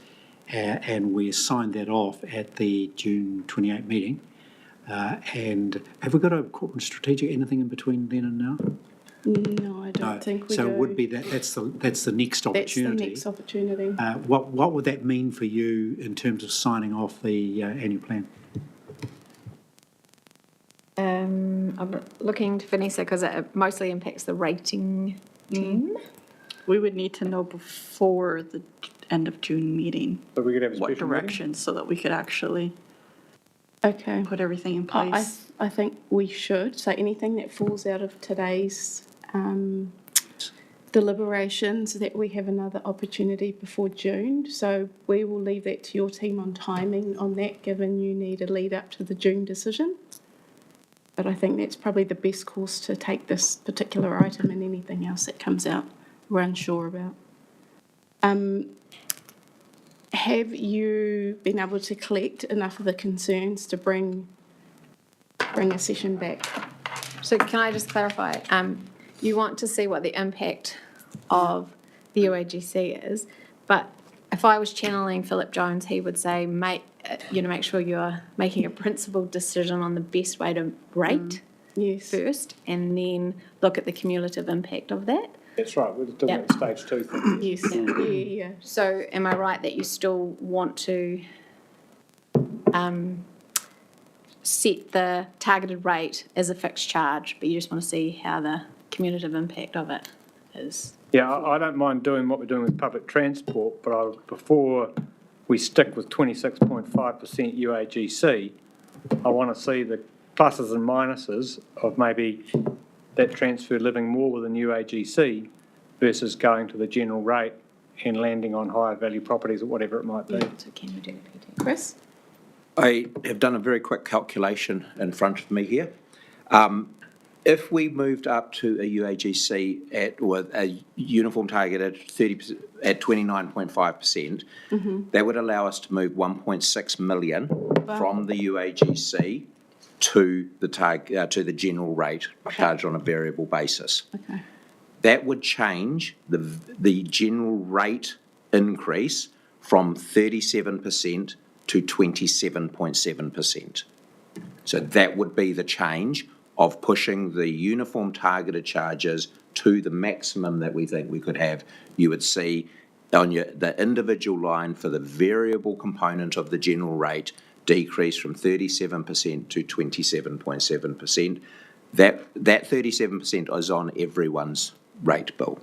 and we signed that off at the June 28 meeting. And have we got a corporate strategic, anything in between then and now? No, I don't think we do. So it would be that's the next opportunity. That's the next opportunity. What would that mean for you in terms of signing off the annual plan? I'm looking to Vanessa because it mostly impacts the rating team. We would need to know before the end of June meeting But we could have a what special meeting? direction so that we could actually Okay. put everything in place. I think we should. So anything that falls out of today's deliberations, that we have another opportunity before June. So we will leave that to your team on timing on that, given you need a lead up to the June decision. But I think that's probably the best course to take this particular item and anything else that comes out we're unsure about. Have you been able to collect enough of the concerns to bring a session back? So can I just clarify? You want to see what the impact of the UAGC is, but if I was channeling Philip Jones, he would say, make sure you're making a principled decision on the best way to rate Yes. first, and then look at the cumulative impact of that. That's right, we're doing Yep. that stage 2 thing. Yes. Yeah. So am I right that you still want to set the targeted rate as a fixed charge, but you just want to see how the cumulative impact of it is? Yeah, I don't mind doing what we're doing with public transport, but before we stick with 26.5% UAGC, I want to see the pluses and minuses of maybe that transfer living more within UAGC versus going to the general rate and landing on higher value properties or whatever it might be. So can we do the PT? Chris? I have done a very quick calculation in front of me here. If we moved up to a UAGC with a uniform target at 30%, at 29.5%, that would allow us to move 1.6 million from the UAGC to the general rate charged on a variable basis. Okay. That would change the general rate increase from 37% to 27.7%. So that would be the change of pushing the uniform targeted charges to the maximum that we think we could have. You would see on the individual line for the variable component of the general rate decrease from 37% to 27.7%. That 37% is on everyone's rate bill.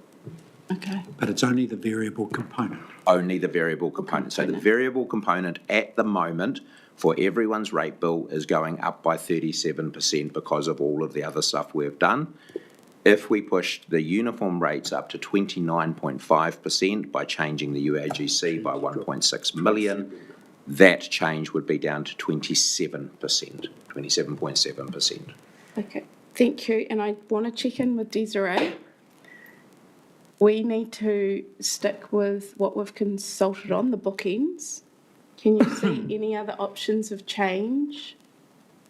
Okay. But it's only the variable component. Only the variable component. So the variable component at the moment for everyone's rate bill is going up by 37% because of all of the other stuff we've done. If we pushed the uniform rates up to 29.5% by changing the UAGC by 1.6 million, that change would be down to 27.7%. Okay, thank you. And I want to check in with Desiree. We need to stick with what we've consulted on, the bookends. Can you see any other options of change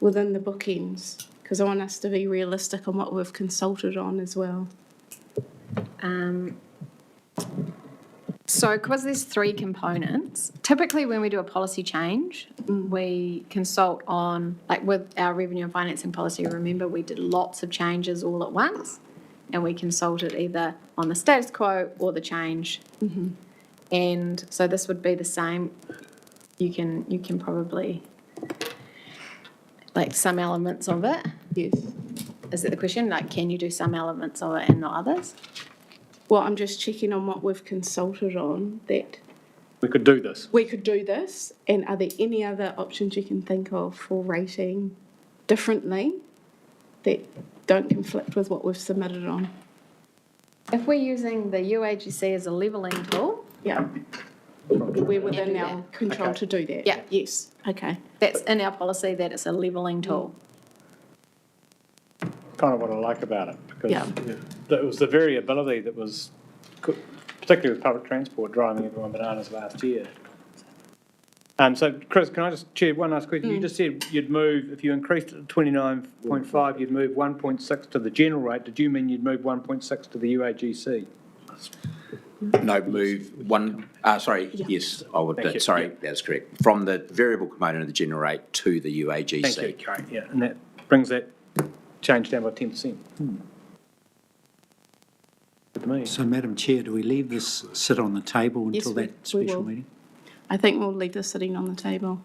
within the bookends? Because I want us to be realistic on what we've consulted on as well. So because there's three components, typically when we do a policy change, we consult on, like with our revenue and financing policy, remember we did lots of changes all at once, and we consulted either on the status quo or the change. And so this would be the same. You can probably, like some elements of it. Yes. Is that the question? Like, can you do some elements of it and not others? Well, I'm just checking on what we've consulted on, that We could do this. we could do this, and are there any other options you can think of for rating differently that don't conflict with what we've submitted on. If we're using the UAGC as a levelling tool, Yeah. We're Can do within our that. control to do that? Yeah. Yes, okay. that's in our policy that it's a levelling tool. Kind of what I like about it, because Yeah. it was the variability that was, particularly with public transport, driving everyone bananas last year. So, Chris, can I just share one last question? You just said you'd move, if you increased it to 29.5, you'd move 1.6 to the general rate. Did you mean you'd move 1.6 to the UAGC? No, move one, yes, I would, Thank you. sorry, that's correct. From the variable component of the general rate to the UAGC. Thank you, great, yeah, and that brings that change down by 10%. Good to me. So, Madam Chair, do we leave this sit on the table Yes, until we- that we special will. meeting? I think we'll leave this sitting on the table.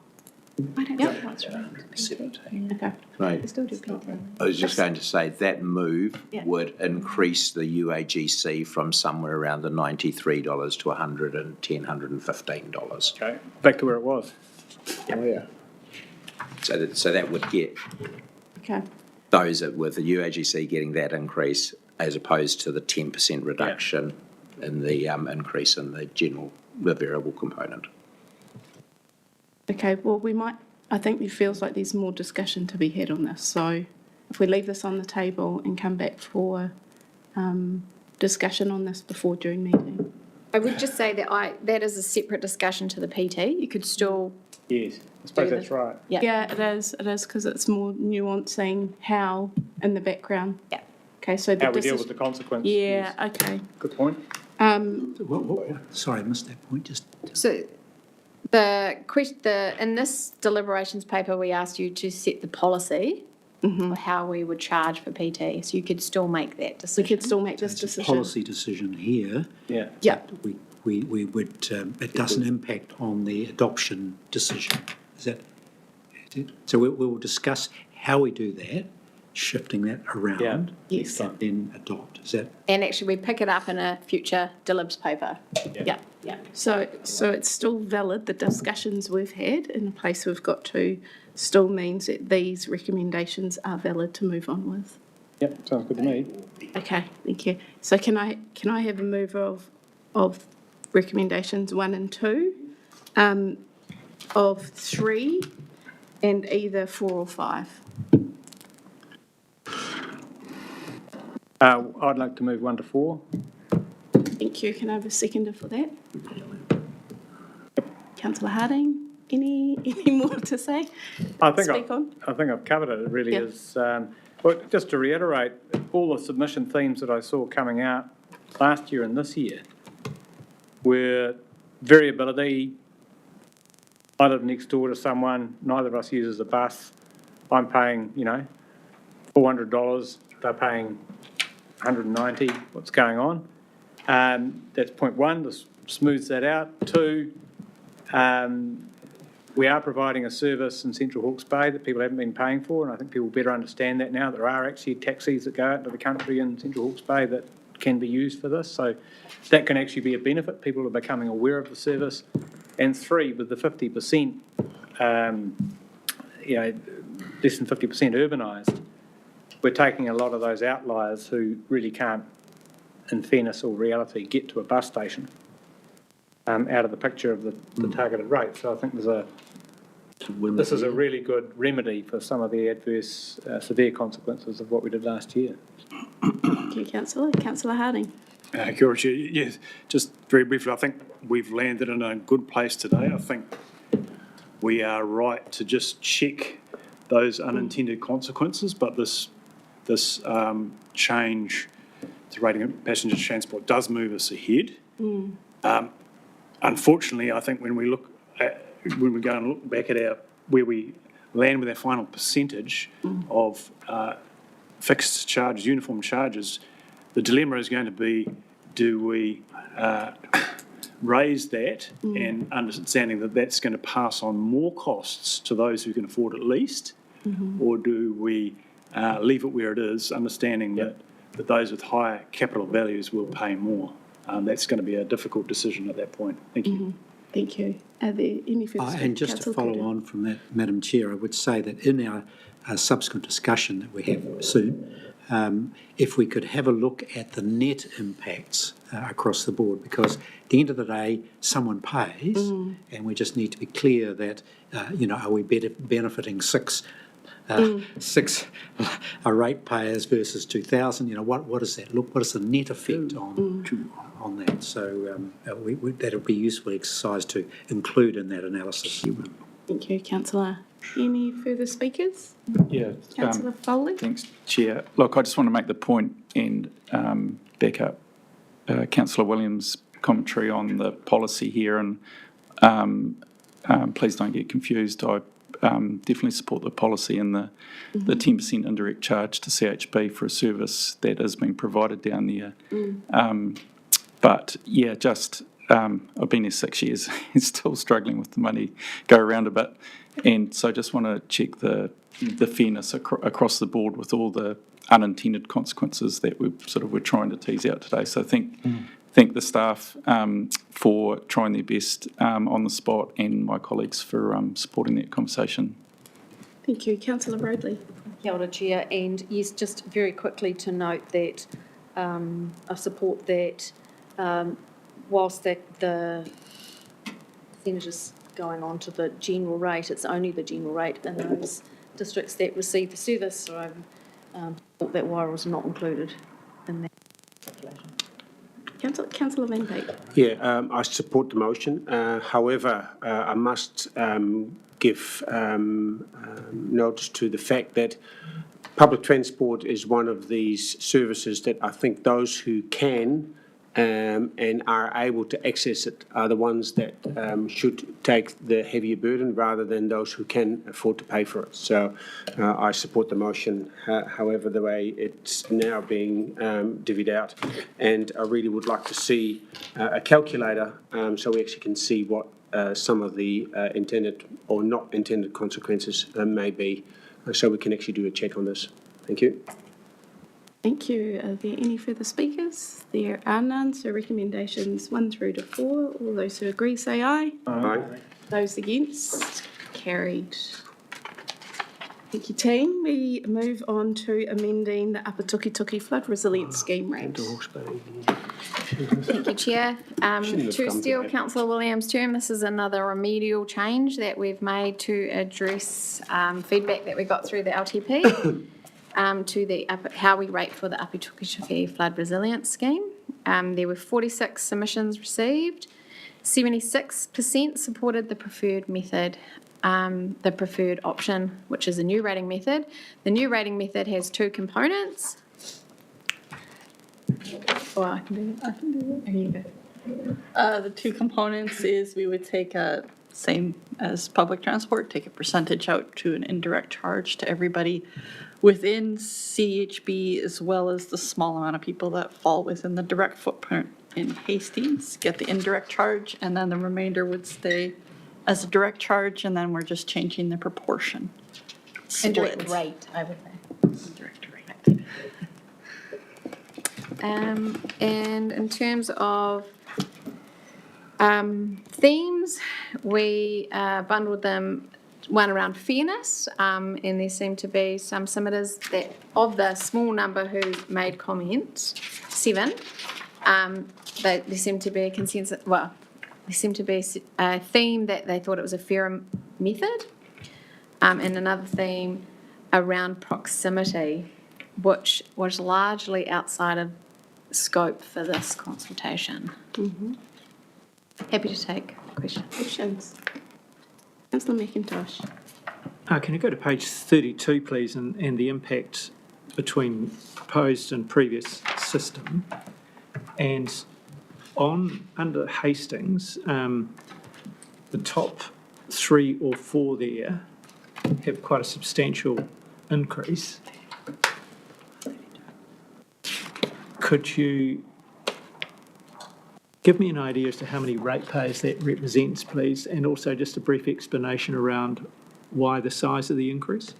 I don't Yep. think that's right. Okay. Right. Still do PT. I was just going to say that move Yeah. would increase the UAGC from somewhere around the $93 to $110, $115. Okay, back to where it was. Oh, yeah. So that would get Okay. those with the UAGC getting that increase as opposed to the 10% reduction in the increase in the variable component. Okay, well, I think it feels like there's more discussion to be had on this. So if we leave this on the table and come back for discussion on this before June meeting. I would just say that is a separate discussion to the PT. You could still, Yes, I suppose Do that's the- right. Yeah, it is, because it's more nuancing how in the background. Yeah. Okay, so the How we deal with decision. the consequence. Yeah, yes. okay. Good point. Sorry, I missed that point, just. so in this deliberations paper, we asked you to set the policy for how we would charge for PT, so you could still make that We decision. could still make this It's a decision. policy decision here. Yeah. Yeah, We would, it doesn't impact on the adoption decision. Is that? So we will discuss how we do that, shifting that around. Yes. And then adopt. Is that? And actually, we pick it up in a future delibs paper. yeah. So it's still valid, the discussions we've had and the place we've got to still means that these recommendations are valid to move on with. Yep, sounds good to me. Okay, thank you. So can I have a move of recommendations 1 and 2, of 3, and either 4 or 5? I'd like to move 1 to 4. Thank you. Can I have a seconder for that? Councillor Harding, any more to say? I think Speak on. I've covered it. It really Yeah. is. Well, just to reiterate, all the submission themes that I saw coming out last year and this year were variability. I live next door to someone, neither of us uses a bus. I'm paying, $400. They're paying $190. What's going on? That's point 1. This smooths that out. 2, we are providing a service in Central Hawke's Bay that people haven't been paying for, and I think people better understand that now. There are actually taxis that go out into the country in Central Hawke's Bay that can be used for this, so that can actually be a benefit. People are becoming aware of the service. And 3, with the 50%, less than 50% urbanised, we're taking a lot of those outliers who really can't, in fairness or reality, get to a bus station out of the picture of the targeted rate. So I think this is a really good remedy for some of the adverse, severe consequences of what we did last year. Thank you, Councillor. Councillor Harding. Kia ora, Chair. Yes, just very briefly, I think we've landed in a good place today. I think we are right to just check those unintended consequences, but this change to rating of passenger transport does move us ahead. Unfortunately, I think when we go and look back at where we land with our final percentage of fixed charges, uniform charges, the dilemma is going to be, do we raise that and understanding that that's going to pass on more costs to those who can afford it least, or do we leave it where it is, understanding that those with higher capital values will pay more? That's going to be a difficult decision at that point. Thank you. Thank you. Are there any further And just to Councillor follow Corden? on from that, Madam Chair, I would say that in our subsequent discussion that we have soon, if we could have a look at the net impacts across the board, because at the end of the day, someone pays, and we just need to be clear that, are we benefiting six ratepayers versus 2,000? What does that look? What is the net effect on that? So that'll be a useful exercise to include in that analysis. Thank you, Councillor. Any further speakers? Yeah. Councillor Foley? Thanks, Chair. Look, I just want to make the point and back up Councillor Williams' commentary on the policy here, and please don't get confused. I definitely support the policy and the 10% indirect charge to CHB for a service that is being provided down there. But yeah, just I've been here 6 years, still struggling with the money go around a bit, and so I just want to check the fairness across the board with all the unintended consequences that we're trying to tease out today. So thank the staff for trying their best on the spot, and my colleagues for supporting that conversation. Thank you, Councillor Roadley. Kia ora, Chair, and yes, just very quickly to note that I support that whilst the percentage is going on to the general rate, it's only the general rate in those districts that receive the service, so I thought that Waira was not included in that calculation. Councillor Van Dyke. Yeah, I support the motion. However, I must give notice to the fact that public transport is one of these services that I think those who can and are able to access it are the ones that should take the heavier burden rather than those who can afford to pay for it. So I support the motion, however, the way it's now being divvied out. And I really would like to see a calculator so we actually can see what some of the intended or not intended consequences may be, so we can actually do a check on this. Thank you. Thank you. Are there any further speakers? There are none, so recommendations 1 through to 4. All those who agree say aye. Aye. Those against? Carried. Thank you, team. We move on to amending the Upper Tukituki Flood Resilience Scheme rates. Thank you, Chair. To steal Councillor Williams' term, this is another remedial change that we've made to address feedback that we got through the LTP. To the how we rate for the Upper Tukituki Flood Resilience Scheme. There were 46 submissions received. 76% supported the preferred method, the preferred option, which is a new rating method. The new rating method has 2 components. Oh, I can do it. Here you go. The 2 components is we would take same as public transport, take a percentage out to an indirect charge to everybody within CHB, as well as the small amount of people that fall within the direct footprint in Hastings, get the indirect charge, and then the remainder would stay as a direct charge, and then we're just changing the proportion. Indirect split. rate, I would say. Indirect rate. And in terms of themes, we bundled them, one around fairness, and there seemed to be some submitters that, of the small number who made comments, 7, there seemed to be a consensus, well, there seemed to be a theme that they thought it was a fairer method, and another theme around proximity, which was largely outside of scope for this consultation. Happy to take questions. Questions? Councillor McIntosh. Can you go to page 32, please, and the impact between proposed and previous system? And under Hastings, the top 3 or 4 there have quite a substantial increase. Could you give me an idea as to how many ratepayers that represents, please, and also just a brief explanation around why the size of the increase?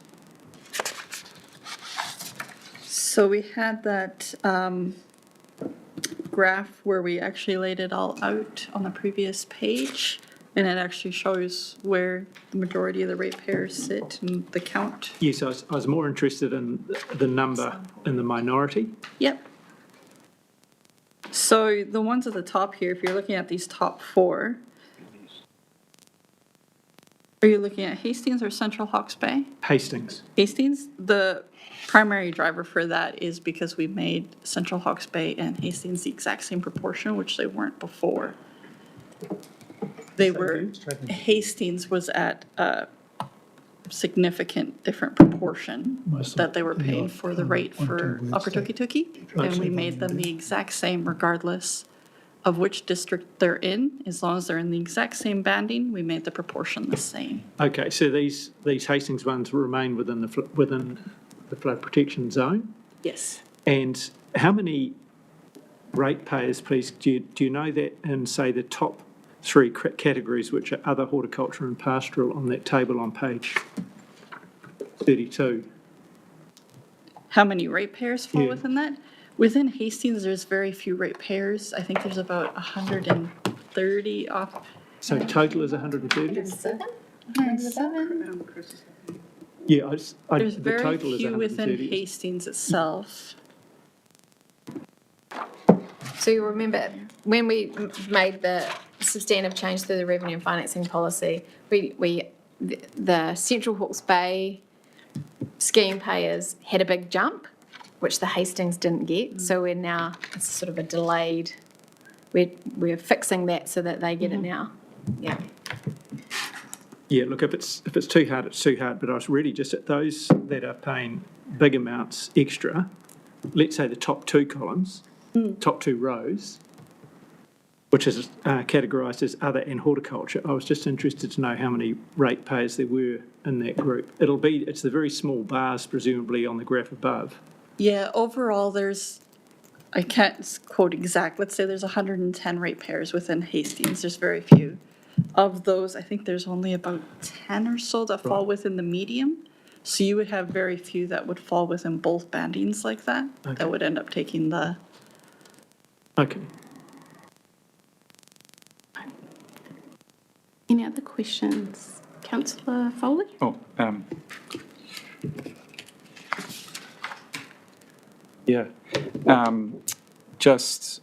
So we had that graph where we actually laid it all out on the previous page. And it actually shows where the majority of the ratepayers sit and the count. Yes, I was more interested in the number in the minority. Yep. So the ones at the top here, if you're looking at these top 4, are you looking at Hastings or Central Hawke's Bay? Hastings. Hastings, the primary driver for that is because we made Central Hawke's Bay and Hastings the exact same proportion, which they weren't before. Hastings was at a significant different proportion that they were paying for the rate for Upper Tukituki. And we made them the exact same regardless of which district they're in. As long as they're in the exact same banding, we made the proportion the same. Okay, so these Hastings ones remain within the flood protection zone? Yes. And how many ratepayers, please, do you know that in, say, the top 3 categories, which are other, horticulture and pastoral, on that table on page 32? How many ratepayers fall within that? Within Hastings, there's very few ratepayers. I think there's about 130 off. So total is 130? 107. Yeah, There's the very total is few within 130. Hastings itself. So you remember when we made the substantive change to the revenue and financing policy, the Central Hawke's Bay scheme payers had a big jump, which the Hastings didn't get. So we're now, it's sort of a delayed, we're fixing that so that they get it now. Yeah. Yeah, look, if it's too hard, it's too hard, but I was really just at those that are paying big amounts extra, let's say the top 2 columns, top 2 rows, which is categorised as other and horticulture. I was just interested to know how many ratepayers there were in that group. It's the very small bars presumably on the graph above. Yeah, overall, I can't quote exact, let's say there's 110 ratepayers within Hastings. There's very few. Of those, I think there's only about 10 or so that fall within the medium. So you would have very few that would fall within both bandings like that, that would end up taking the. Okay. Any other questions? Councillor Foley? Yeah. Just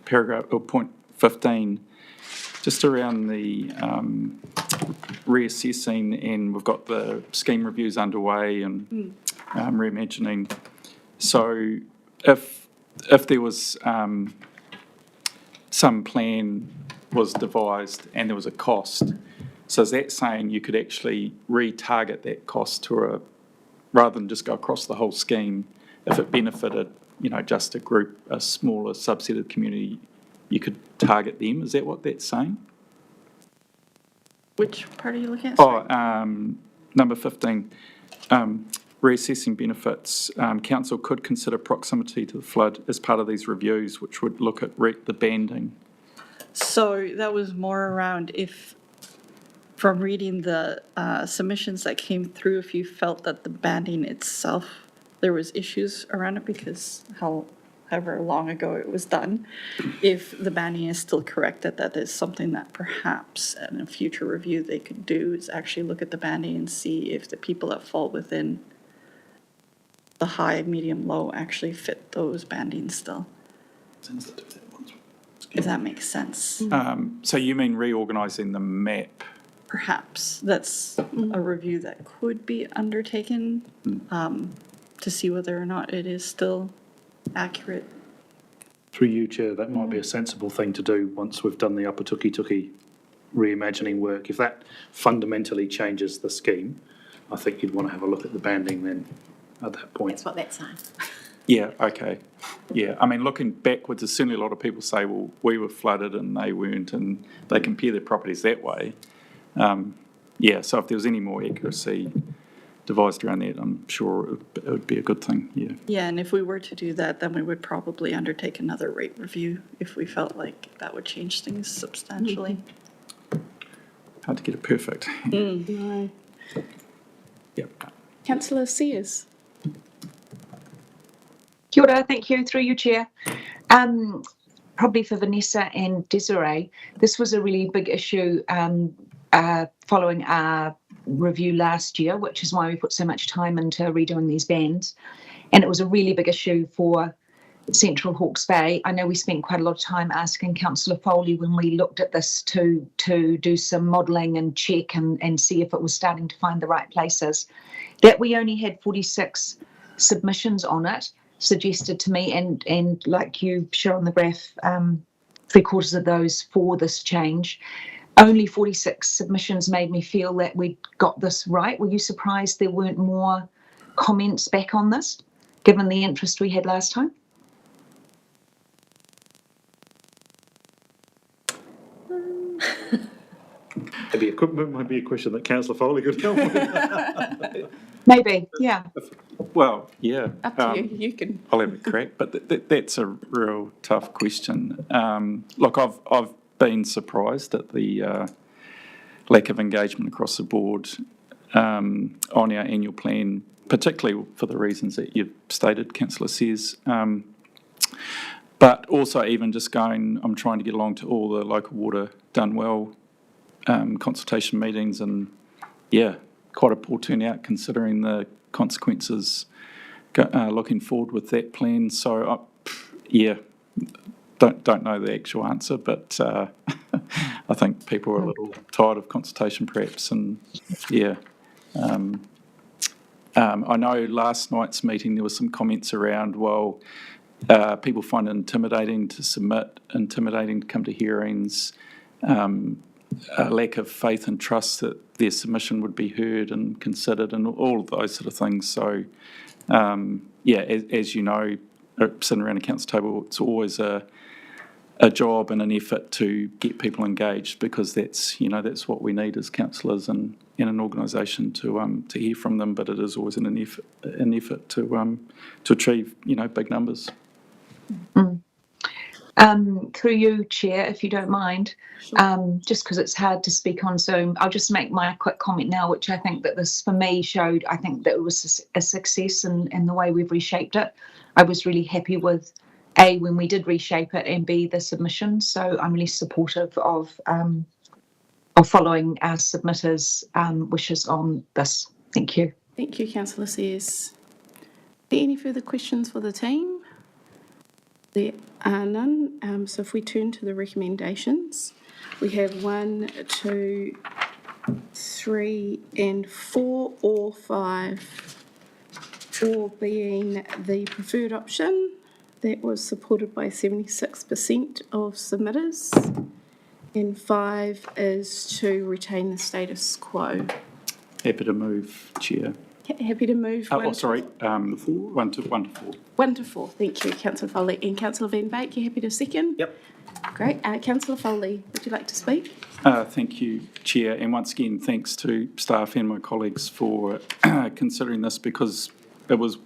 paragraph or point 15, just around the reassessing, and we've got the scheme reviews underway and reimagining. So if there was some plan was devised and there was a cost, so is that saying you could actually retarget that cost to rather than just go across the whole scheme, if it benefited, just a smaller subset of the community, you could target them? Is that what that's saying? Which part are you looking at? Number 15, reassessing benefits. Council could consider proximity to the flood as part of these reviews, which would look at the banding. So that was more around from reading the submissions that came through, if you felt that the banding itself, there was issues around it because however long ago it was done, if the banding is still correct, that is something that perhaps in a future review they could do, is actually look at the banding and see if the people that fall within the high, medium, low actually fit those bandings still. If that makes sense. So you mean reorganising the map? Perhaps that's a review that could be undertaken to see whether or not it is still accurate. Through you, Chair, that might be a sensible thing to do once we've done the Upper Tukituki reimagining work. If that fundamentally changes the scheme, I think you'd want to have a look at the banding then at that point. That's what that's saying. Yeah, okay. Yeah, I mean, looking backwards, there's certainly a lot of people say, well, we were flooded and they weren't, and they compare their properties that way. So if there was any more accuracy devised around that, I'm sure it would be a good thing, yeah. Yeah, and if we were to do that, then we would probably undertake another rate review if we felt like that would change things substantially. Hard to get it perfect. No. Yep. Councillor Sears? Kia ora, thank you, through you, Chair. probably for Vanessa and Desiree, this was a really big issue following our review last year, which is why we put so much time into redoing these bands. And it was a really big issue for Central Hawke's Bay. I know we spent quite a lot of time asking Councillor Foley when we looked at this to do some modelling and check and see if it was starting to find the right places. That we only had 46 submissions on it suggested to me, and like you show on the graph, 3/4 of those for this change. Only 46 submissions made me feel that we'd got this right. Were you surprised there weren't more comments back on this, given the interest we had last time? Might be a question that Councillor Foley could help with. Maybe, yeah. Well, yeah. Up to you, you can. I'll have a crack, but that's a real tough question. Look, I've been surprised at the lack of engagement across the board on our annual plan, particularly for the reasons that you've stated, Councillor Sears. But also even just going, I'm trying to get along to all the local water done well consultation meetings, and yeah, quite a poor turnout considering the consequences looking forward with that plan. So yeah, don't know the actual answer, but I think people are a little tired of consultation perhaps, and yeah. I know last night's meeting there were some comments around, well, people find it intimidating to submit, intimidating to come to hearings, a lack of faith and trust that their submission would be heard and considered, and all of those sort of things. So, yeah, as you know, sitting around a council table, it's always a job and an effort to get people engaged, because that's what we need as councillors and in an organisation to hear from them. But it is always an effort to achieve big numbers. Mm. Through you, Chair, if you don't mind, sure. Just because it's hard to speak on Zoom, I'll just make my quick comment now, which I think that this, for me, showed, I think that it was a success in the way we've reshaped it. I was really happy with, A, when we did reshape it, and B, the submission. So I'm really supportive of following our submitters' wishes on this. Thank you. Thank you, Councillor Sears. Are there any further questions for the team? There are none. So if we turn to the recommendations, we have 1, 2, 3 and 4 or 5. 4 being the preferred option. That was supported by 76% of submitters. And 5 is to retain the status quo. Happy to move, Chair. Happy to move. 1 to 4. 1 to 4. Thank you, Councillor Foley. And Councillor Van Beek, you happy to second? Yep. Great. Councillor Foley, would you like to speak? Thank you, Chair. And once again, thanks to staff and my colleagues for considering this, because it was,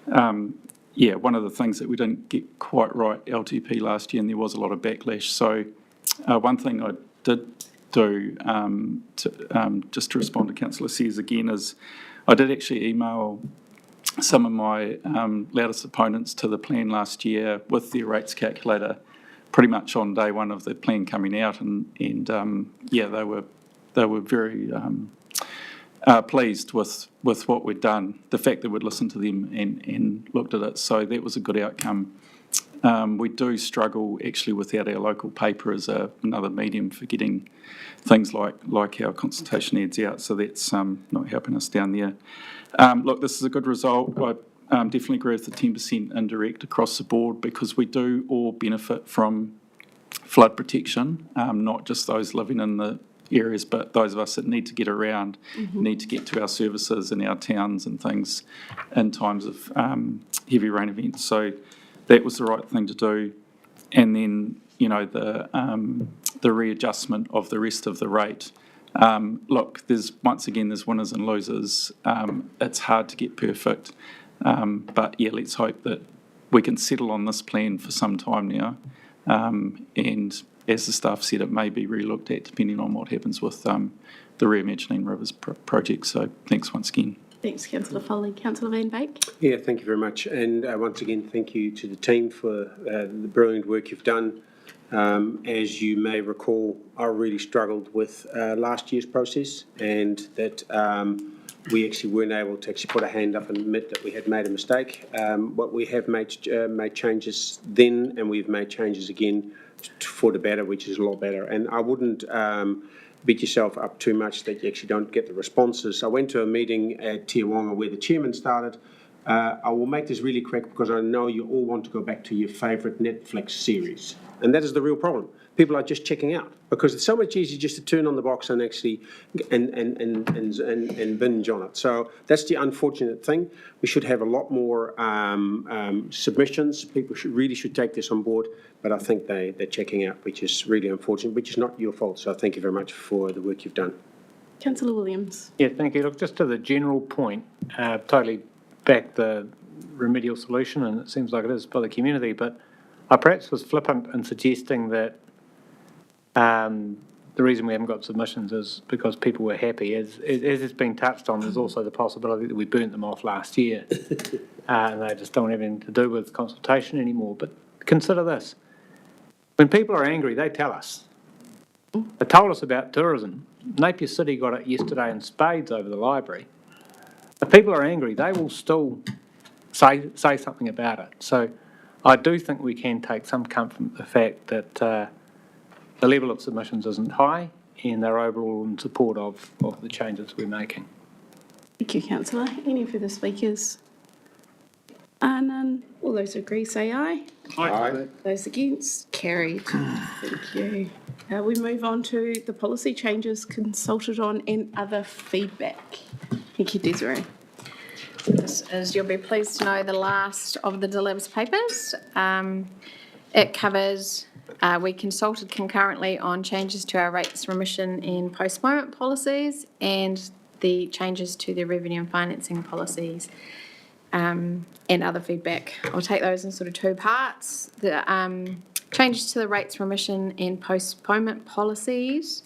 one of the things that we didn't get quite right LTP last year, and there was a lot of backlash. So one thing I did do, just to respond to Councillor Sears again, is I did actually email some of my loudest opponents to the plan last year with their rates calculator pretty much on day one of the plan coming out, and they were very pleased with what we'd done, the fact that we'd listened to them and looked at it. So that was a good outcome. We do struggle actually without our local paper as another medium for getting things like our consultation ads out, so that's not helping us down there. Look, this is a good result. I definitely agree with the 10% indirect across the board, because we do all benefit from flood protection, not just those living in the areas, but those of us that need to get around, need to get to our services in our towns and things in times of heavy rain events. So that was the right thing to do. And then, the readjustment of the rest of the rate. Look, there's winners and losers. It's hard to get perfect. But yeah, let's hope that we can settle on this plan for some time now. And as the staff said, it may be re-looked at depending on what happens with the Reimagining Rivers project. So thanks once again. Thanks, Councillor Foley. Councillor Van Beek. Yeah, thank you very much. And once again, thank you to the team for the brilliant work you've done. As you may recall, I really struggled with last year's process, and that we actually weren't able to actually put a hand up and admit that we had made a mistake. But we have made changes then, and we've made changes again for the better, which is a lot better. And I wouldn't beat yourself up too much that you actually don't get the responses. I went to a meeting at Te Wonga where the chairman started. I will make this really quick because I know you all want to go back to your favourite Netflix series. And that is the real problem. People are just checking out because it's so much easier just to turn on the box and actually and binge on it. So that's the unfortunate thing. We should have a lot more submissions. People really should take this on board, but I think they're checking out, which is really unfortunate, which is not your fault. So thank you very much for the work you've done. Councillor Williams. Yeah, thank you. Look, just to the general point, totally back the remedial solution, and it seems like it is by the community, but I perhaps was flippant in suggesting that the reason we haven't got submissions is because people were happy. As it's been touched on, there's also the possibility that we burnt them off last year and they just don't have anything to do with consultation anymore. But consider this. When people are angry, they tell us. They told us about tourism. Napier City got it yesterday in spades over the library. If people are angry, they will still say something about it. So I do think we can take some comfort from the fact that the level of submissions isn't high and they're overall in support of the changes we're making. Thank you, Councillor. Any further speakers? None. All those who agree say aye. Aye. Those against, carried. Thank you. We move on to the policy changes consulted on and other feedback. Thank you, Desiree. This is, you'll be pleased to know, the last of the delibs papers. It covers, we consulted concurrently on changes to our rates remission and postponement policies and the changes to the revenue and financing policies and other feedback. I'll take those in sort of two parts. The changes to the rates remission and postponement policies,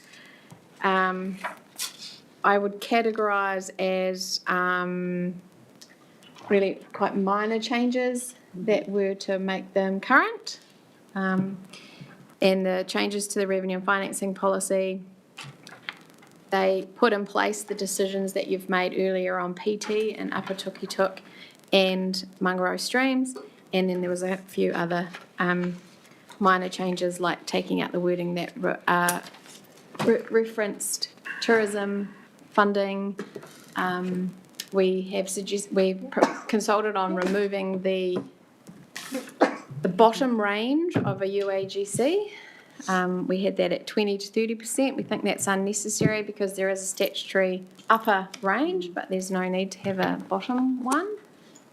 I would categorise as really quite minor changes that were to make them current. And the changes to the revenue and financing policy, they put in place the decisions that you've made earlier on PT and Upper Tukituk and Mangaro streams. And then there was a few other minor changes like taking out the wording that referenced tourism funding. We've consulted on removing the bottom range of a UAGC. We had that at 20 to 30%. We think that's unnecessary because there is a statutory upper range, but there's no need to have a bottom one.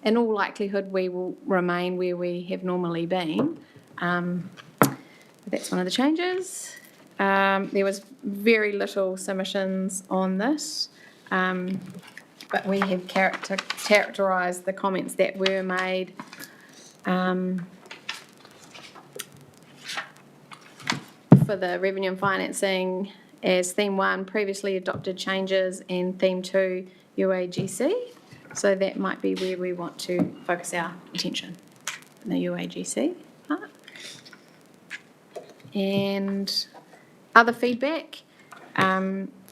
In all likelihood, we will remain where we have normally been. That's one of the changes. There was very little submissions on this, but we have characterised the comments that were made for the revenue and financing as theme 1, previously adopted changes, and theme 2, UAGC. So that might be where we want to focus our attention, in the UAGC part. And other feedback,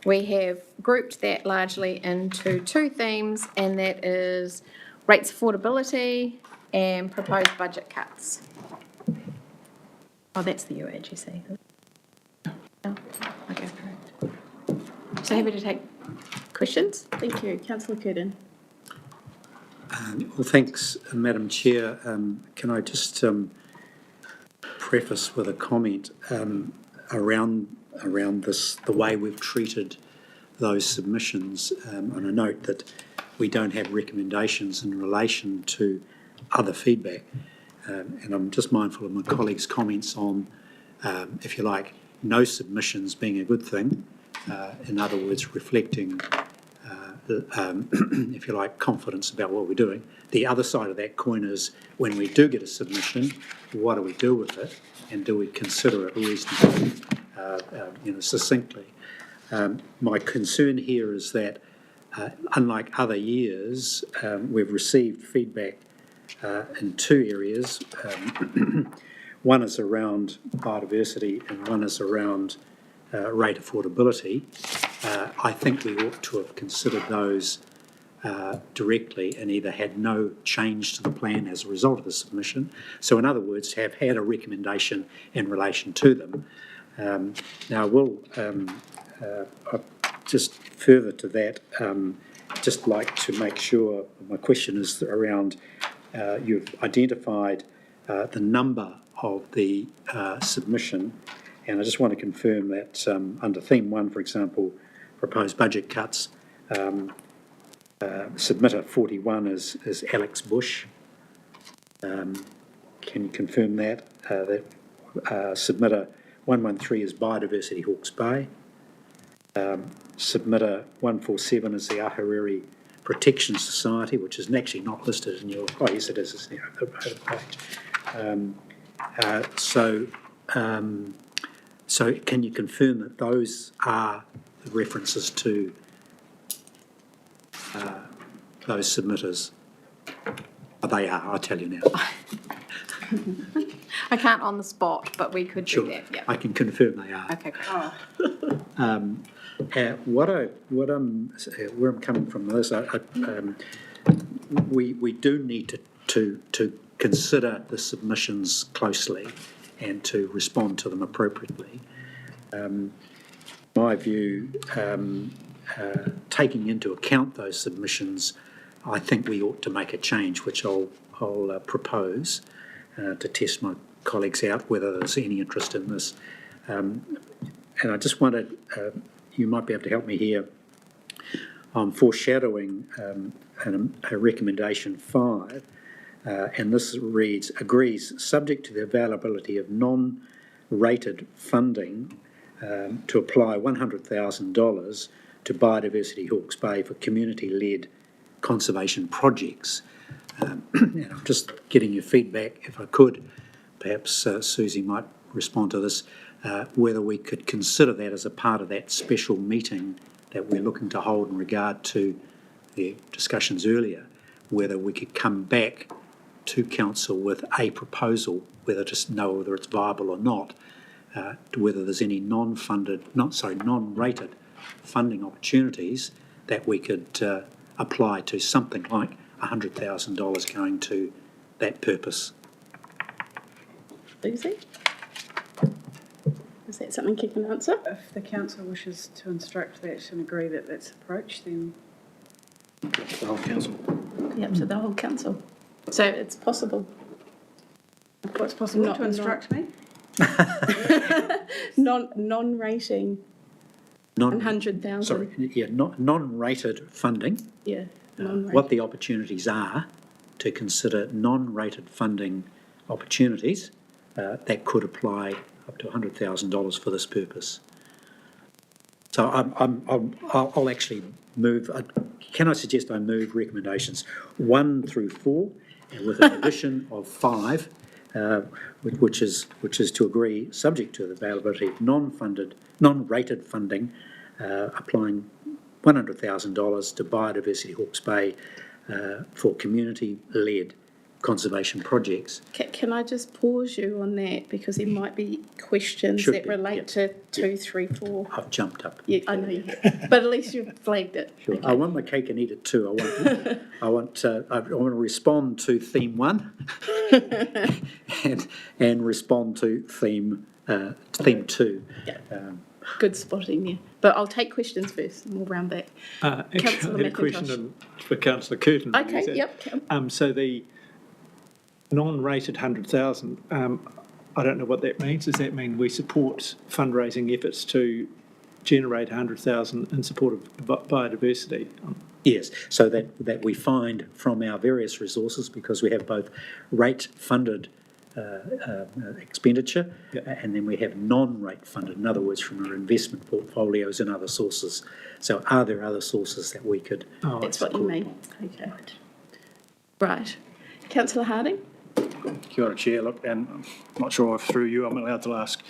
we have grouped that largely into two themes, and that is rates affordability and proposed budget cuts. Oh, that's the UAGC. Oh, okay, correct. So happy to take questions. Thank you. Councillor Curtin. Well, thanks, Madam Chair. Can I just preface with a comment around this, the way we've treated those submissions, and a note that we don't have recommendations in relation to other feedback. And I'm just mindful of my colleagues' comments on, if you like, no submissions being a good thing. In other words, reflecting, if you like, confidence about what we're doing. The other side of that coin is when we do get a submission, what do we do with it, and do we consider it reasonably, succinctly? My concern here is that unlike other years, we've received feedback in two areas. One is around biodiversity and one is around rate affordability. I think we ought to have considered those directly and either had no change to the plan as a result of the submission. So in other words, have had a recommendation in relation to them. Now, I will just further to that, just like to make sure, my question is around, you've identified the number of the submission, and I just want to confirm that under theme 1, for example, proposed budget cuts, submitter 41 is Alex Bush. Can you confirm that? That submitter 113 is Biodiversity Hawke's Bay. Submitter 147 is the Ahuriri Protection Society, which is actually not listed in your, oh yes it is, it's there, so can you confirm that those are the references to those submitters? Oh, they are, I'll tell you now. I can't on the spot, but we could Sure, do that, yeah. I can confirm they are. Okay, Where I'm coming from with this, we do need to consider the submissions closely and to respond to them appropriately. My view, taking into account those submissions, I think we ought to make a change, which I'll propose to test my colleagues out whether there's any interest in this. And I just wanted, you might be able to help me here. I'm foreshadowing a recommendation 5, and this reads, agrees, subject to the availability of non-rated funding, to apply $100,000 to Biodiversity Hawke's Bay for community-led conservation projects. And I'm just getting your feedback, if I could, perhaps Susie might respond to this, whether we could consider that as a part of that special meeting that we're looking to hold in regard to the discussions earlier, whether we could come back to council with a proposal, whether to know whether it's viable or not, to whether there's any non-rated funding opportunities that we could apply to something like $100,000 going to that purpose. Lucy? Is that something you can answer? If the council wishes to instruct that and agree that that's approach, then The whole council. Yep, to the whole council. So it's possible. what's possible to instruct me? Non-rating $100,000. Sorry, yeah, non-rated funding. Yeah, non-rated. What the opportunities are to consider non-rated funding opportunities that could apply up to $100,000 for this purpose. So I'll actually move. Can I suggest I move recommendations 1 through 4, and with an addition of 5, which is to agree, subject to the availability of non-rated funding, applying $100,000 to Biodiversity Hawke's Bay for community-led conservation projects. Can I just pause you on that, because there might be questions Should that be, relate yeah. to 2, 3, 4. I've jumped up. Yeah, I know you have, but at least you've flagged it. Sure. Okay. I want my cake and eat it too. I want to respond to theme 1 and respond to theme 2. Yeah. Good spotting there. But I'll take questions first and we'll round back. Actually, Councillor I had a question for Councillor Curtin. Okay, yep. So the non-rated 100,000, I don't know what that means. Does that mean we support fundraising efforts to generate 100,000 in support of biodiversity? Yes, so that we find from our various resources, because we have both rate-funded expenditure, and then we have non-rate funded, in other words, from our investment portfolios and other sources. So are there other sources that we could That's what you mean. Okay. Right. Councillor Harding? Kia ora, Chair. Look, and I'm not sure if through you I'm allowed to ask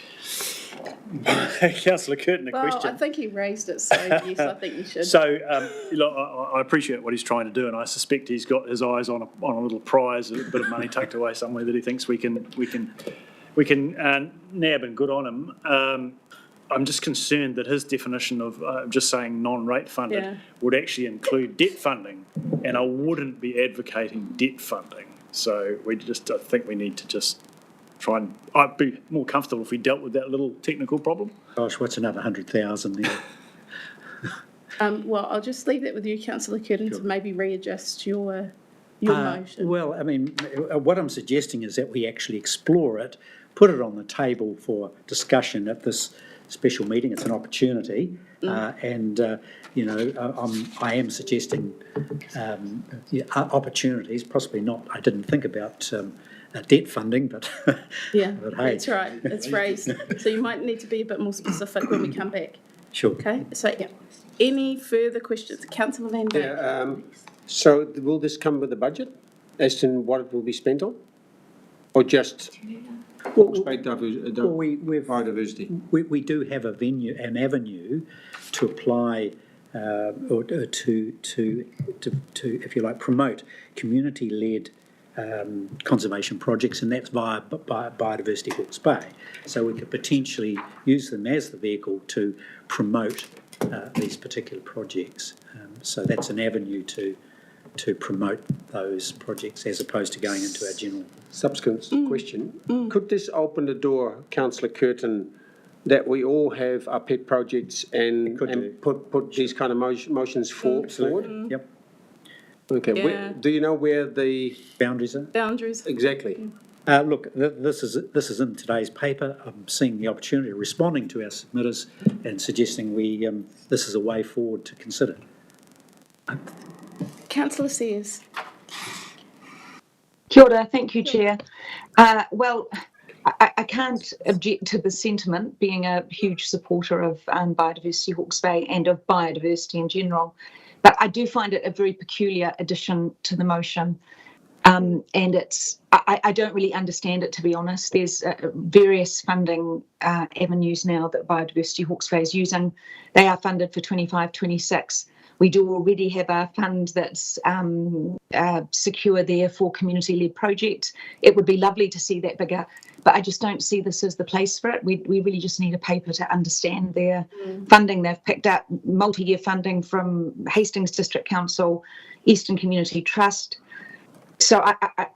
Councillor Curtin, a Well, question. I think he raised it, so yes, I think you should. So, look, I appreciate what he's trying to do, and I suspect he's got his eyes on a little prize, a bit of money tucked away somewhere that he thinks we can nab, and good on him. I'm just concerned that his definition of just saying non-rate funded would actually include debt funding, and I wouldn't be advocating debt funding. So I think we need to just try and, I'd be more comfortable if we dealt with that little technical problem. Gosh, what's another 100,000 there? Well, I'll just leave that with you, councillor Curtin, to maybe readjust your motion. Well, I mean, what I'm suggesting is that we actually explore it, put it on the table for discussion at this special meeting. It's an opportunity, and I am suggesting opportunities. Possibly not. I didn't think about debt funding, but Yeah, but hey. that's right. It's raised. So you might need to be a bit more specific when we come back. Sure. Okay. So any further questions, councillor Van Dyk? Yeah, so will this come with a budget as to what it will be spent on? Or just biodiversity? We do have an avenue to apply or to if you like promote community-led conservation projects, and that's via Biodiversity Hawke's Bay. So we could potentially use them as the vehicle to promote these particular projects. So that's an avenue to promote those projects as opposed to going into our general. Subsequent question. Could this open the door, councillor Curtin, that we all have our pet projects and put these kind of motions forward? Yep. Okay. Yeah. Do you know where the boundaries are? Boundaries. Exactly. Look, this is in today's paper. I'm seeing the opportunity, responding to our submitters and suggesting this is a way forward to consider. Councillor Sears. Kia ora, thank you, Chair. Well, I can't object to the sentiment, being a huge supporter of Biodiversity Hawke's Bay and of biodiversity in general, but I do find it a very peculiar addition to the motion. And I don't really understand it, to be honest. There's various funding avenues now that Biodiversity Hawke's Bay is using. They are funded for 25-26. We do already have a fund that's secure there for community-led projects. It would be lovely to see that bigger, but I just don't see this as the place for it. We really just need a paper to understand their funding. They've picked up multi-year funding from Hastings District Council, Eastern Community Trust. So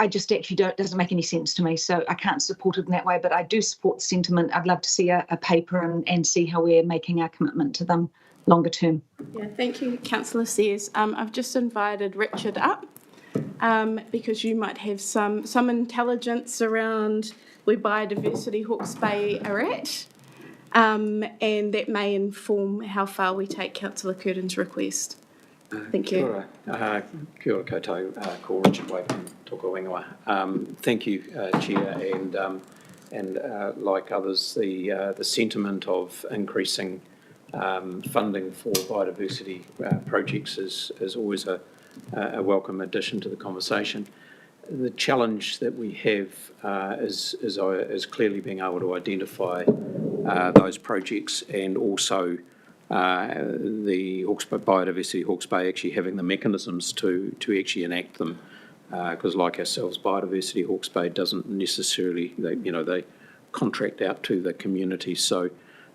I just actually doesn't make any sense to me. So I can't support it in that way, but I do support the sentiment. I'd love to see a paper and see how we're making our commitment to them longer term. Yeah, thank you, councillor Sears. I've just invited Richard up because you might have some intelligence around where Biodiversity Hawke's Bay are at, and that may inform how far we take councillor Curtin's request. Thank you. Kia ora koutou, ko Richard Wake from Tokowengawa. Thank you, Chair, and like others, the sentiment of increasing funding for biodiversity projects is always a welcome addition to the conversation. The challenge that we have is clearly being able to identify those projects, and also the Biodiversity Hawke's Bay actually having the mechanisms to actually enact them, because like ourselves, Biodiversity Hawke's Bay doesn't necessarily, they contract out to the community, so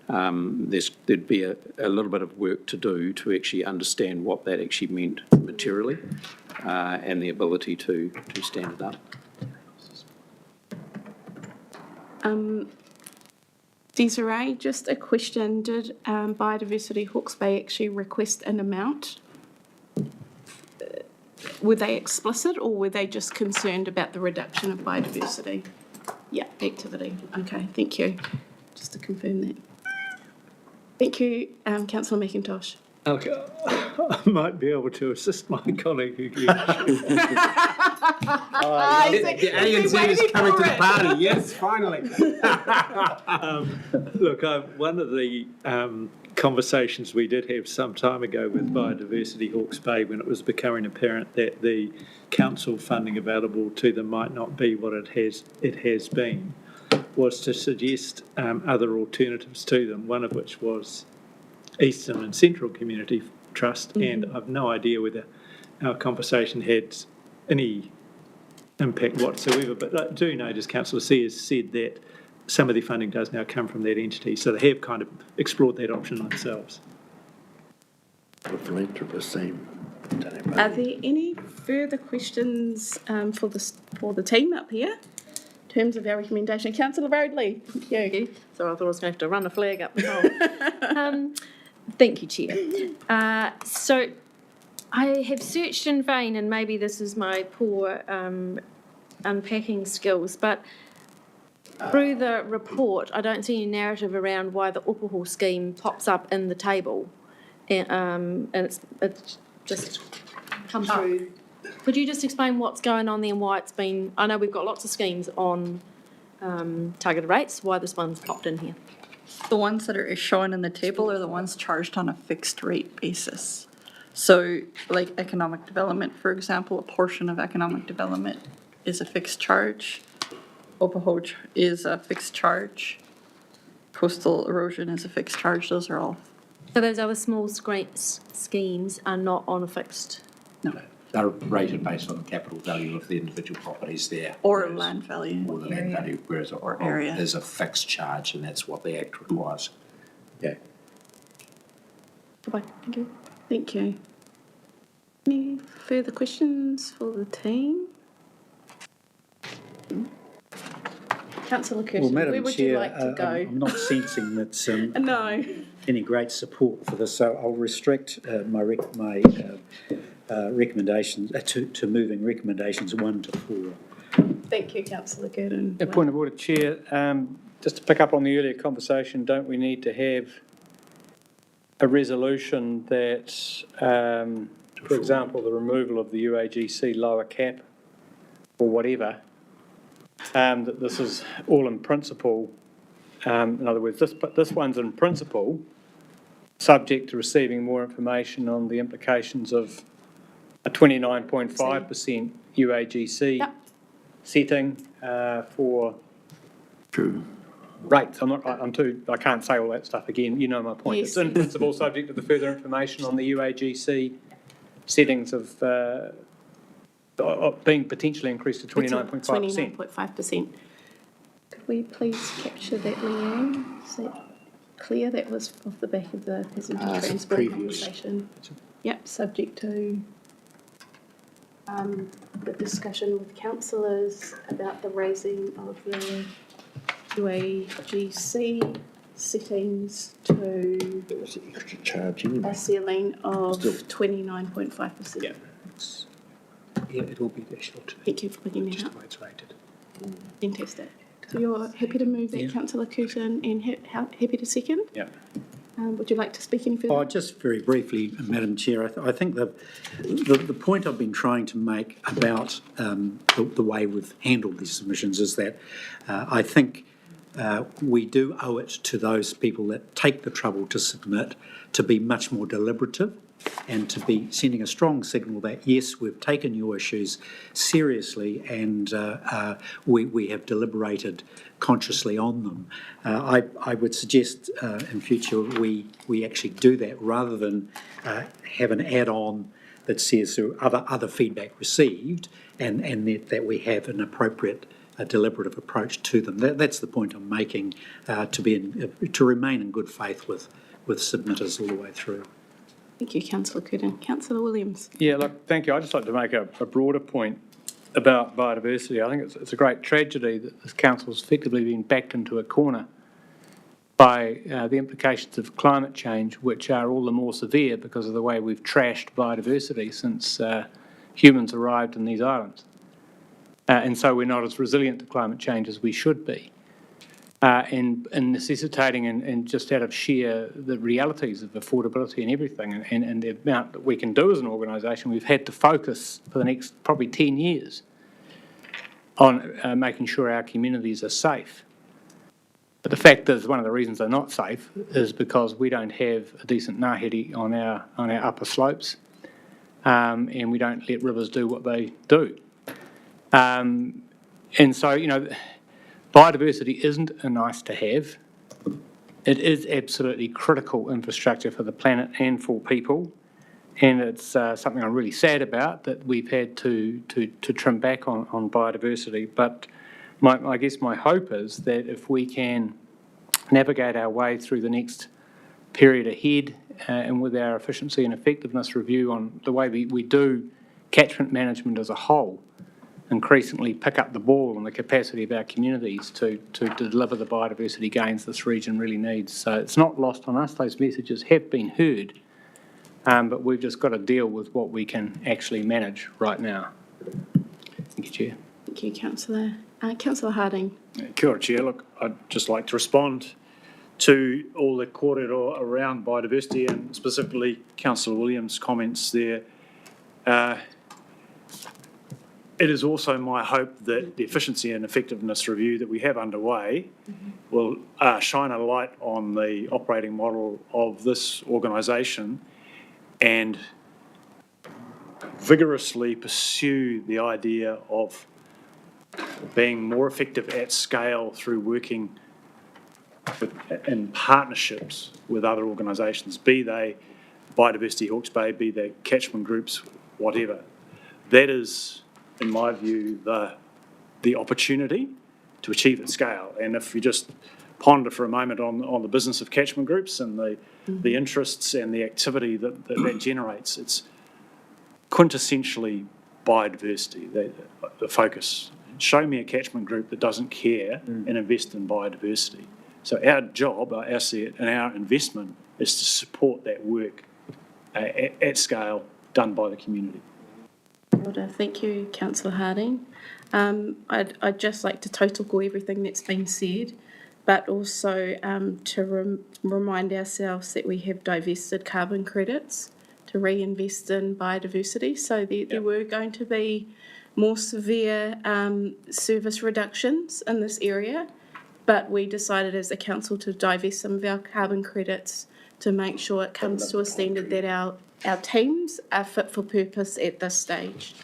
there'd be a little bit of work to do to actually understand what that actually meant materially, and the ability to stand it up. Desiree, just a question. Did Biodiversity Hawke's Bay actually request an amount? Were they explicit, or were they just concerned about the reduction of biodiversity? Yeah, activity. Okay, thank you. Just to confirm that. Thank you, councillor McIntosh. Okay, I might be able to assist my colleague again. The ANZ is coming to the party. Yes, finally. Look, one of the conversations we did have some time ago with Biodiversity Hawke's Bay, when it was becoming apparent that the council funding available to them might not be what it has been, was to suggest other alternatives to them, one of which was Eastern and Central Community Trust, and I've no idea whether our conversation had any impact whatsoever, but I do notice Councillor C has said that some of their funding does now come from that entity, so they have kind of explored that option themselves. Are there any further questions for the team up here in terms of our recommendation? Councillor Roadley, thank you. So I thought I was going to have to run a flag up the hole. Thank you, Chair. So I have searched in vain, and maybe this is my poor unpacking skills, but through the report, I don't see any narrative around why the Upahall scheme pops up in the table. And it's just come through. Could you just explain what's going on there and why it's been, I know we've got lots of schemes on targeted rates, why this one's popped in here? The ones that are shown in the table are the ones charged on a fixed rate basis. So like economic development, for example, a portion of economic development is a fixed charge. Upahall is a fixed charge. Coastal erosion is a fixed charge. Those are all. So those other small schemes are not on a fixed? No. They're rated based on the capital value of the individual properties there. Or land value. Or the land value, whereas area. there's a fixed charge, and that's what the Act requires. Yeah. Goodbye, thank you. Thank you. Any further questions for the team? Councillor Curtin, Well, Madam where would Chair, you like to go? I'm not sensing that No. any great support for this, so I'll restrict my recommendations to moving recommendations 1 to 4. Thank you, Councillor Curtin. A point of order, Chair. Just to pick up on the earlier conversation, don't we need to have a resolution that, for example, the removal of the UAGC lower cap or whatever, that this is all in principle, in other words, this one's in principle, subject to receiving more information on the implications of a 29.5% UAGC setting for rates. I can't say all that stuff again, you know my point. Yes. It's in principle subject to the further information on the UAGC settings of being potentially increased to 29.5%. 29.5%. Could we please capture that, Leanne? Is that clear? That was off the back of the passenger transport conversation. Yep, subject to the discussion with councillors about the raising of the UAGC settings to a ceiling of 29.5%. Yeah. Yeah, it will be additional to Thank you for putting that just out. the way it's rated. Fantastic. So you're happy to move that, Councillor Curtin, and happy to second? Yeah. Would you like to speak any further? Oh, just very briefly, Madam Chair, I think the point I've been trying to make about the way we've handled these submissions is that I think we do owe it to those people that take the trouble to submit to be much more deliberative and to be sending a strong signal that, yes, we've taken your issues seriously and we have deliberated consciously on them. I would suggest in future we actually do that rather than have an add-on that says there are other feedback received and that we have an appropriate deliberative approach to them. That's the point I'm making, to remain in good faith with submitters all the way through. Thank you, Councillor Curtin. Councillor Williams. Yeah, look, thank you. I'd just like to make a broader point about biodiversity. I think it's a great tragedy that this council's effectively been backed into a corner by the implications of climate change, which are all the more severe because of the way we've trashed biodiversity since humans arrived in these islands. And so we're not as resilient to climate change as we should be. And necessitating and just out of sheer the realities of affordability and everything and the amount that we can do as an organisation, we've had to focus for the next probably 10 years on making sure our communities are safe. But the fact is, one of the reasons they're not safe is because we don't have a decent ngāhere on our upper slopes, and we don't let rivers do what they do. And so, you know, biodiversity isn't a nice to have. It is absolutely critical infrastructure for the planet and for people. And it's something I'm really sad about, that we've had to trim back on biodiversity. But I guess my hope is that if we can navigate our way through the next period ahead and with our efficiency and effectiveness review on the way we do catchment management as a whole, increasingly pick up the ball on the capacity of our communities to deliver the biodiversity gains this region really needs. So it's not lost on us. Those messages have been heard, but we've just got to deal with what we can actually manage right now. Thank you, Chair. Thank you, Councillor. Councillor Harding. Kia ora, Chair. Look, I'd just like to respond to all the kōrero around biodiversity and specifically Councillor Williams' comments there. It is also my hope that the efficiency and effectiveness review that we have underway will shine a light on the operating model of this organisation and vigorously pursue the idea of being more effective at scale through working in partnerships with other organisations, be they Biodiversity Hawke's Bay, be they catchment groups, whatever. That is, in my view, the opportunity to achieve at scale. And if you just ponder for a moment on the business of catchment groups and the interests and the activity that generates, it's quintessentially biodiversity, the focus. Show me a catchment group that doesn't care and invest in biodiversity. So our job, I see it, and our investment is to support that work at scale done by the community. Thank you, Councillor Harding. I'd just like to tautoko everything that's been said, but also to remind ourselves that we have divested carbon credits to reinvest in biodiversity. So there were going to be more severe service reductions in this area, but we decided as a council to divest some of our carbon credits to make sure it comes to a standard that our teams are fit for purpose at this stage.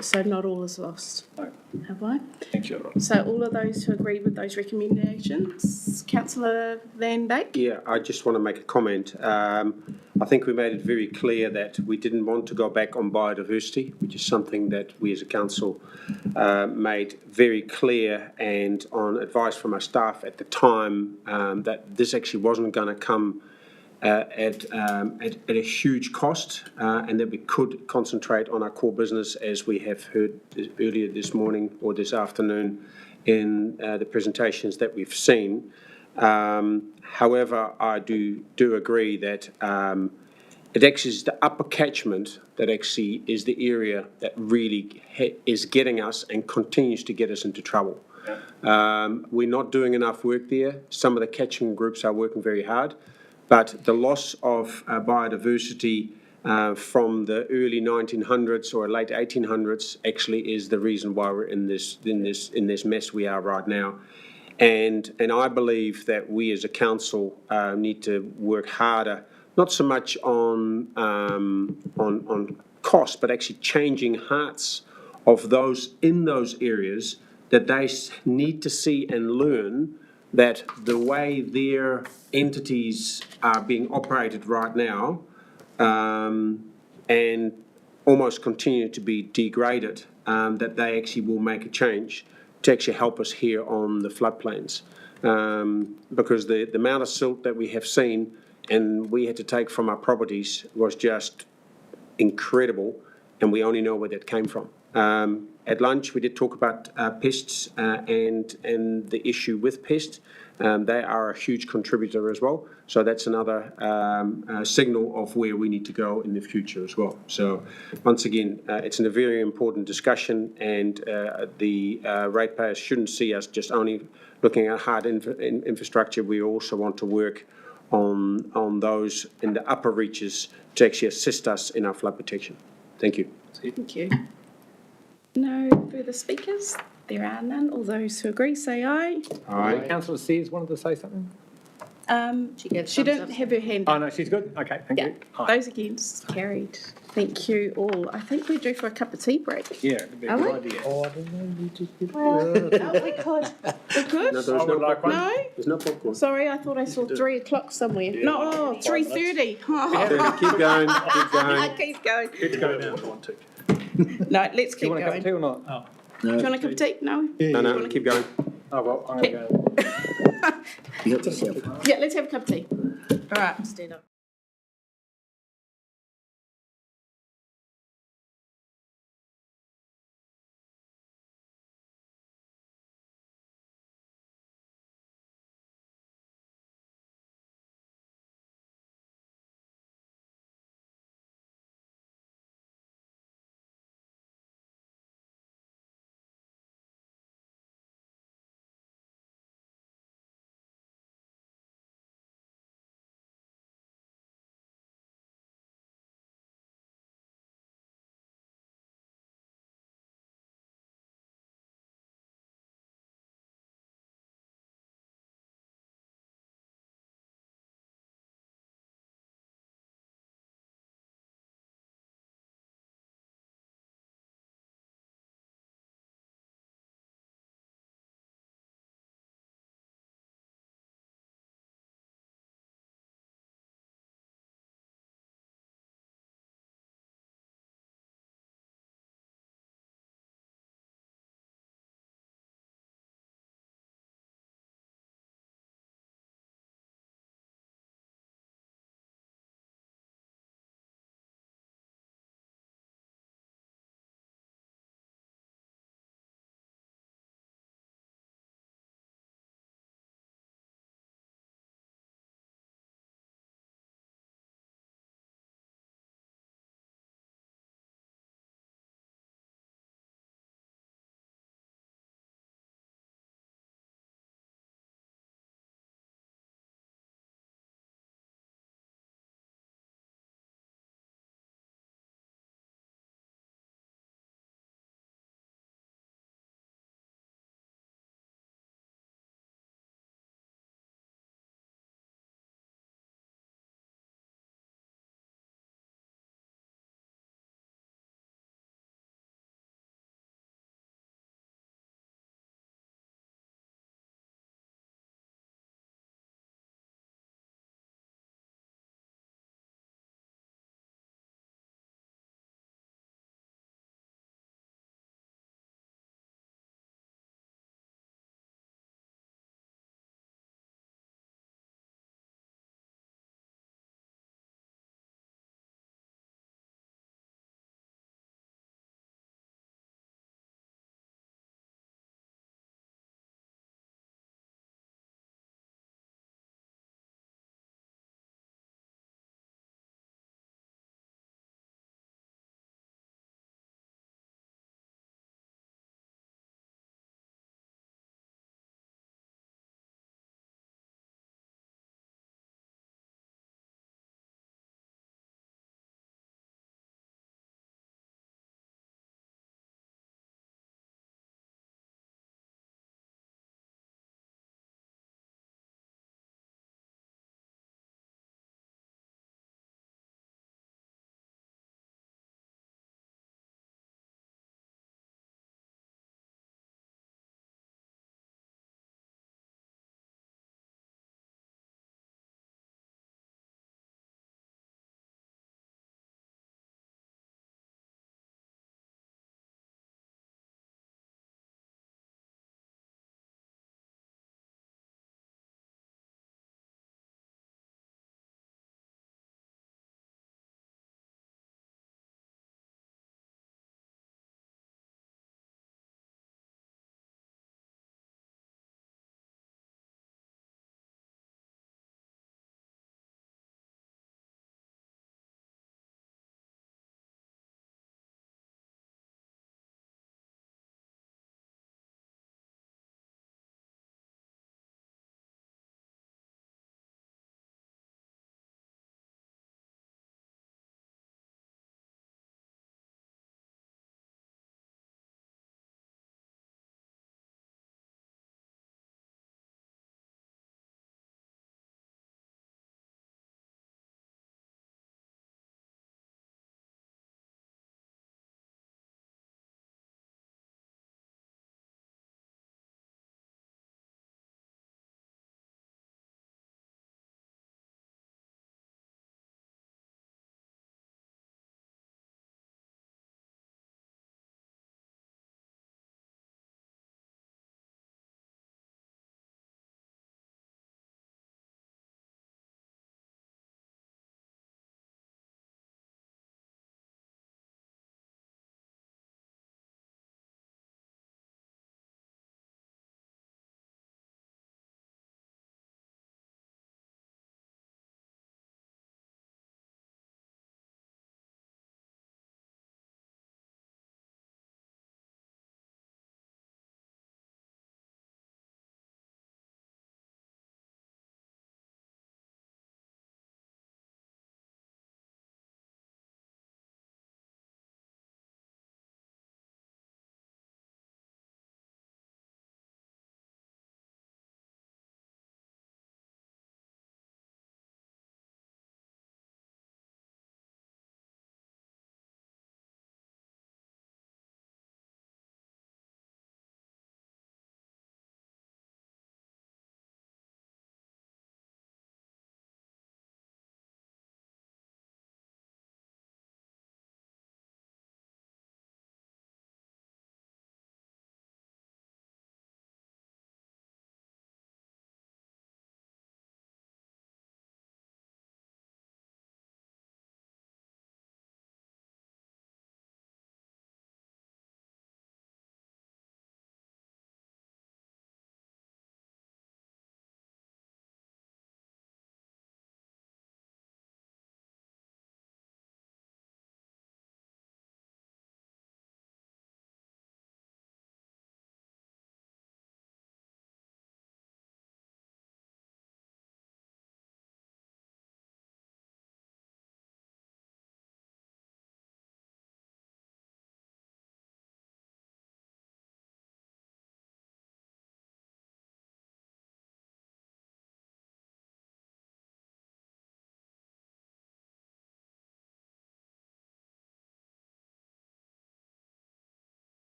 So not all is lost. Have I? Thank you. So all of those who agree with those recommendations, Councillor Van Dijk? Yeah, I just want to make a comment. I think we made it very clear that we didn't want to go back on biodiversity, which is something that we as a council made very clear, and on advice from our staff at the time, that this actually wasn't going to come at a huge cost, and that we could concentrate on our core business, as we have heard earlier this morning or this afternoon in the presentations that we've seen. However, I do agree that it actually is the upper catchment that actually is the area that really is getting us and continues to get us into trouble. We're not doing enough work there. Some of the catchment groups are working very hard, but the loss of biodiversity from the early 1900s or late 1800s actually is the reason why we're in this mess we are right now. And I believe that we as a council need to work harder, not so much on cost, but actually changing hearts of those in those areas, that they need to see and learn that the way their entities are being operated right now and almost continue to be degraded, that they actually will make a change to actually help us here on the floodplains. Because the amount of silt that we have seen and we had to take from our properties was just incredible, and we only know where that came from. At lunch, we did talk about pests and the issue with pests. They are a huge contributor as well. So that's another signal of where we need to go in the future as well. So once again, it's a very important discussion, and the ratepayers shouldn't see us just only looking at hard infrastructure. We also want to work on those in the upper reaches to actually assist us in our flood protection. Thank you. Thank you. No further speakers? There are none. All those who agree say aye. Aye. Councillor Sears wanted to say something? She gave She thumbs didn't up. have her hand Oh, up. no, she's good? Okay, thank Yeah, you. Aye. those against carried. Thank you all. I think we're due for a cup of tea break. Yeah, it'd be a Are good we? idea. Well, we could. We could? No, I there's no would like one. popcorn. No? There's no popcorn. Sorry, I thought I saw 3 o'clock somewhere. No, oh, 3:30. Keep going, keep going. Keep going. Let's go now. No, let's Do you keep want a cup of tea going. or not? Do you want a cup of tea? No? No, keep going. Oh, well, I'm going to go. Yeah, let's have a cup of tea. All right. Stand up.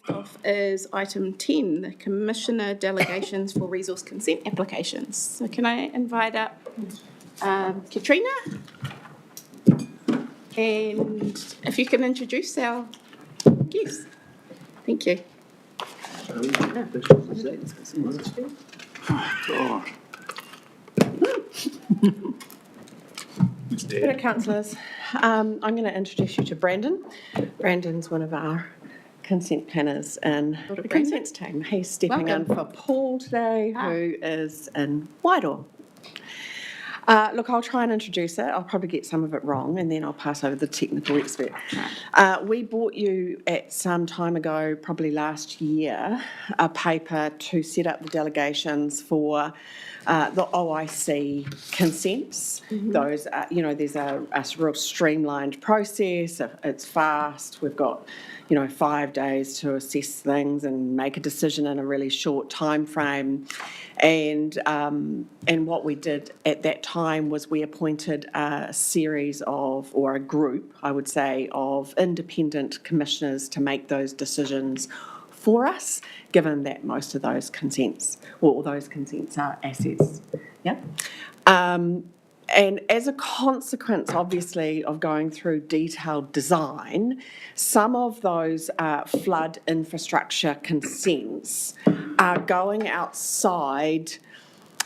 off is item 10, the Commissioner delegations for resource consent applications. So can I invite up Katrina? And if you can introduce our guests. Thank you. Hello, councillors. I'm going to introduce you to Brandon. Brandon's one of our consent planners in the consent team. He's stepping in for Paul today, who is in Wairoa. Look, I'll try and introduce it. I'll probably get some of it wrong, and then I'll pass over to the technical expert. We brought you at some time ago, probably last year, a paper to set up the delegations for the OIC consents. Those, there's a real streamlined process. It's fast. We've got 5 days to assess things and make a decision in a really short time frame. And what we did at that time was we appointed a series of, or a group, I would say, of independent commissioners to make those decisions for us, given that most of those consents, or all those consents are assets. Yeah. And as a consequence, obviously, of going through detailed design, some of those flood infrastructure consents are going outside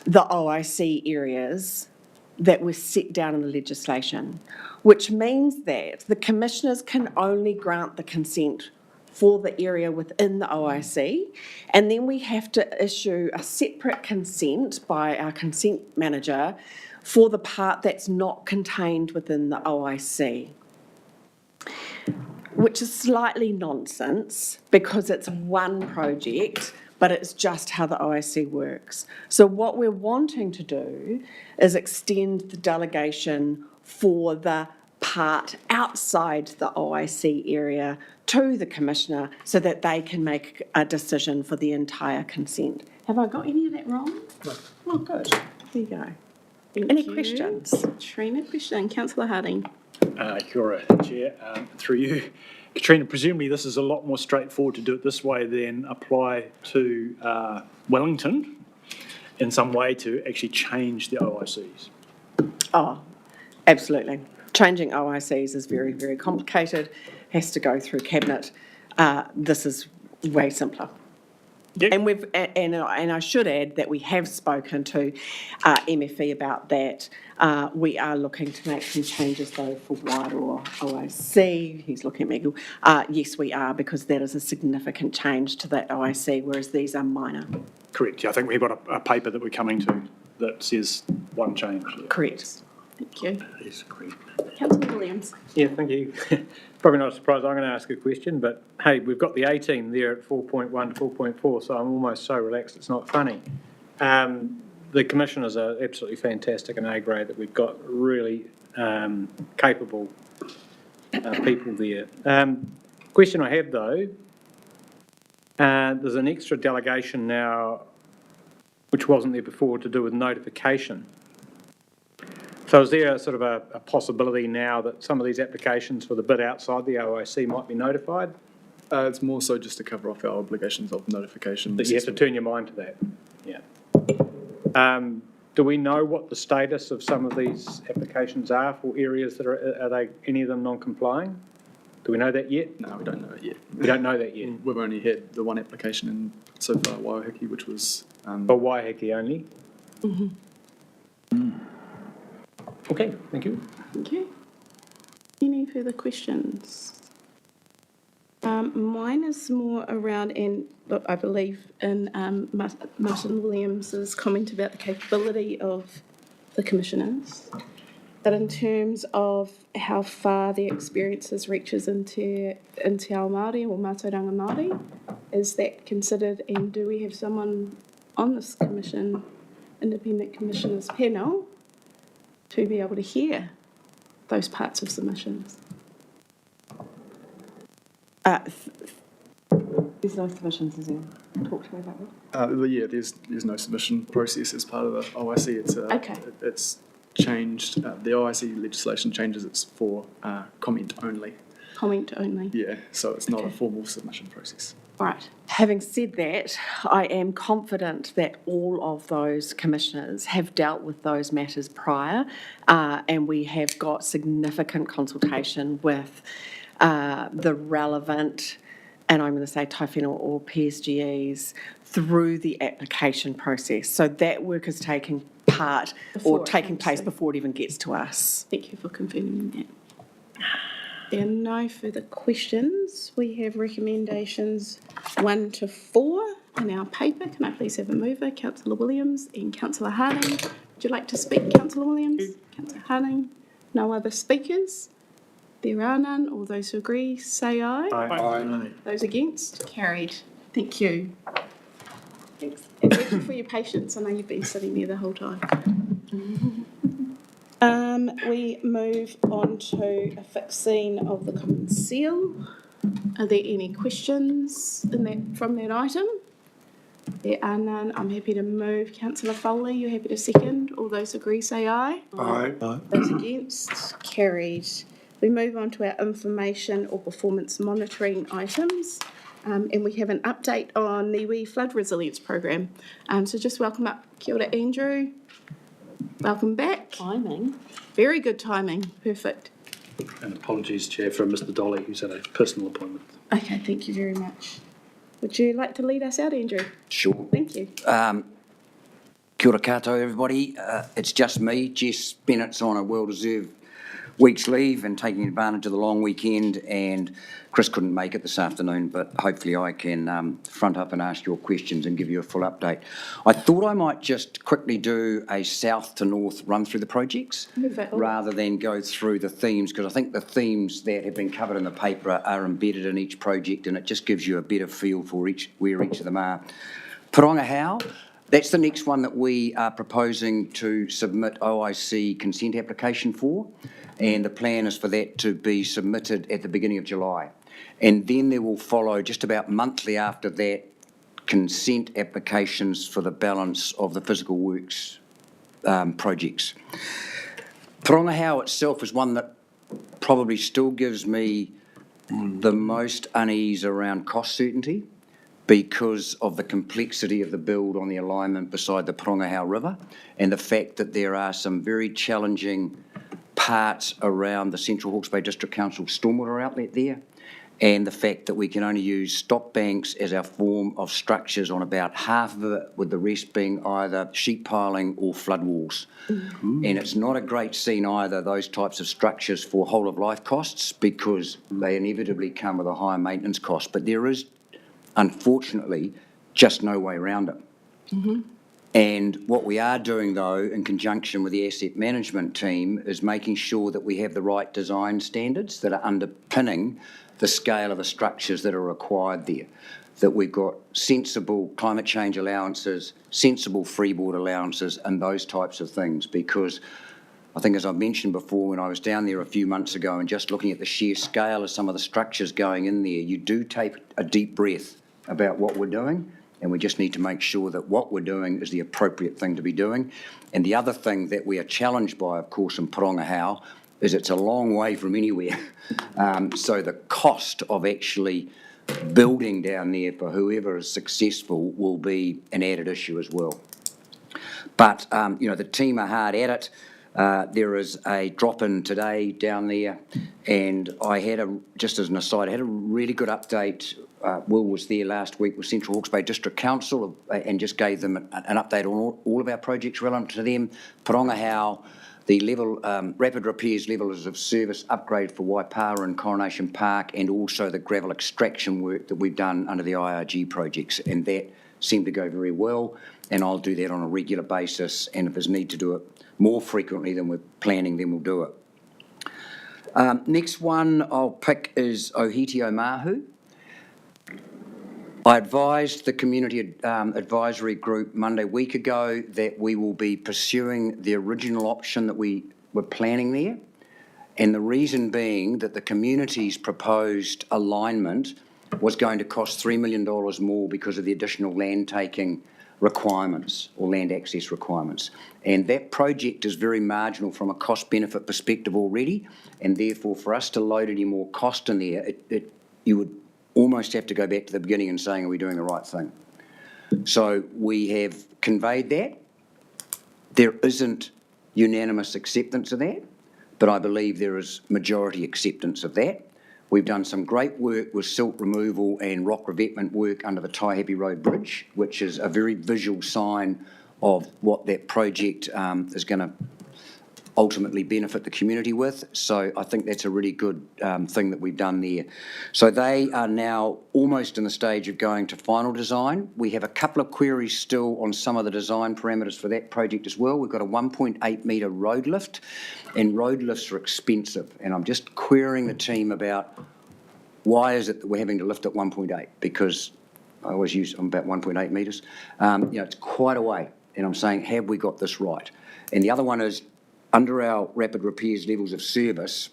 the OIC areas that were set down in the legislation, which means that the commissioners can only grant the consent for the area within the OIC, and then we have to issue a separate consent by our consent manager for the part that's not contained within the OIC, which is slightly nonsense because it's one project, but it's just how the OIC works. So what we're wanting to do is extend the delegation for the part outside the OIC area to the Commissioner so that they can make a decision for the entire consent. Have I got any of that wrong? No. Oh, good. There you go. Any questions? Katrina, question. Councillor Harding. Kia ora, Chair. Through you. Katrina, presumably this is a lot more straightforward to do it this way than apply to Wellington in some way to actually change the OICs. Oh, absolutely. Changing OICs is very, very complicated, has to go through Cabinet. This is way simpler. Yep. And I should add that we have spoken to MFE about that. We are looking to make some changes though for Wairoa OIC. He's looking at me. Yes, we are, because that is a significant change to that OIC, whereas these are minor. Correct. Yeah, I think we've got a paper that we're coming to that says one change. Yeah. Correct. Thank you. That is correct. Councillor Williams. Yeah, thank you. Probably not a surprise I'm going to ask a question, but hey, we've got the A-team there at 4.1 to 4.4, so I'm almost so relaxed it's not funny. The commissioners are absolutely fantastic and A-grade that we've got really capable people there. Question I have though, there's an extra delegation now which wasn't there before to do with notification. So is there sort of a possibility now that some of these applications for the bid outside the OIC might be notified? It's more so just to cover off our obligations of notification. That you have to turn your mind to that? Yeah. Do we know what the status of some of these applications are for areas that are they any of them non-complying? Do we know that yet? No, we don't know it yet. We don't know that yet? We've only had the one application in so far, Wairoa, which was... For Wairoa only? Mm-hmm. Okay, thank you. Okay. Any further questions? Mine is more around, and look, I believe in Martin Williams's comment about the capability of the commissioners, but in terms of how far their experiences reaches into our Māori or Mātauranga Māori, is that considered, and do we have someone on this commission, independent commissioners panel, to be able to hear those parts of submissions? There's no submissions, is there? Talk to me about that. Yeah, there's no submission process as part of the OIC. It's changed. The OIC legislation changes. It's for comment only. Comment only. Yeah, so it's not a formal submission process. All right. Having said that, I am confident that all of those commissioners have dealt with those matters prior, and we have got significant consultation with the relevant, and I'm going to say Taifino or PSGEs, through the application process. So that work is taking part Before or it taking comes place to- before it even gets to us. Thank you for confirming that. There are no further questions. We have recommendations 1 to 4 in our paper. Can I please have a mover? Councillor Williams and Councillor Harding. Would you like to speak, Councillor Williams? Councillor Harding? No other speakers? There are none. All those who agree, say aye. Aye. Those against? Carried. Thank you. Thanks. And thank you for your patience. I know you've been sitting there the whole time. We move on to a fixing of the common seal. Are there any questions from that item? There are none. I'm happy to move. Councillor Foley, you happy to second? All those agree, say aye. Aye. Those against? Carried. We move on to our information or performance monitoring items. And we have an update on the Niue Flood Resilience Program. So just welcome up. Kia ora, Andrew. Welcome back. Timing. Very good timing. Perfect. And apologies, Chair, for Mr Dolly, who's had a personal appointment. Okay, thank you very much. Would you like to lead us out, Andrew? Sure. Thank you. Kia ora koutou, everybody. It's just me. Jess Bennett's on a well-deserved week's leave and taking advantage of the long weekend, and Chris couldn't make it this afternoon, but hopefully I can front up and ask your questions and give you a full update. I thought I might just quickly do a south to north run through the projects rather than go through the themes, because I think the themes that have been covered in the paper are embedded in each project, and it just gives you a better feel for where each of them are. Porongahau, that's the next one that we are proposing to submit OIC consent application for, and the plan is for that to be submitted at the beginning of July. And then there will follow, just about monthly after that, consent applications for the balance of the physical works projects. Porongahau itself is one that probably still gives me the most unease around cost certainty, because of the complexity of the build on the alignment beside the Porongahau River, and the fact that there are some very challenging parts around the Central Hawke's Bay District Council stormwater outlet there, and the fact that we can only use stop banks as our form of structures on about half of it, with the rest being either sheet piling or flood walls. And it's not a great scene either, those types of structures, for whole of life costs, because they inevitably come with a higher maintenance cost. But there is, unfortunately, just no way around it. And what we are doing, though, in conjunction with the asset management team, is making sure that we have the right design standards that are underpinning the scale of the structures that are required there. That we've got sensible climate change allowances, sensible freeboard allowances, and those types of things. Because I think, as I mentioned before, when I was down there a few months ago and just looking at the sheer scale of some of the structures going in there, you do take a deep breath about what we're doing, and we just need to make sure that what we're doing is the appropriate thing to be doing. And the other thing that we are challenged by, of course, in Porongahau, is it's a long way from anywhere. So the cost of actually building down there for whoever is successful will be an added issue as well. But, the team are hard at it. There is a drop-in today down there, and I had just as an aside, I had a really good update. Will was there last week with Central Hawke's Bay District Council and just gave them an update on all of our projects relevant to them. Porongahau, the level, rapid repairs levels of service upgrade for Waipawa and Coronation Park, and also the gravel extraction work that we've done under the IRG projects, and that seemed to go very well, and I'll do that on a regular basis, and if there's need to do it more frequently than we're planning, then we'll do it. Next one I'll pick is Ohiti Omahu. I advised the community advisory group Monday week ago that we will be pursuing the original option that we were planning there, and the reason being that the community's proposed alignment was going to cost $3 million more because of the additional land taking requirements or land access requirements. And that project is very marginal from a cost benefit perspective already, and therefore for us to load any more cost in there, you would almost have to go back to the beginning and saying, are we doing the right thing? So we have conveyed that. There isn't unanimous acceptance of that, but I believe there is majority acceptance of that. We've done some great work with silt removal and rock revetment work under the Taihape Road Bridge, which is a very visual sign of what that project is going to ultimately benefit the community with. So I think that's a really good thing that we've done there. So they are now almost in the stage of going to final design. We have a couple of queries still on some of the design parameters for that project as well. We've got a 1.8 metre road lift, and road lifts are expensive. And I'm just querying the team about why is it that we're having to lift at 1.8? Because I'm about 1.8 metres. It's quite a way. And I'm saying, have we got this right? And the other one is, under our rapid repairs levels of service,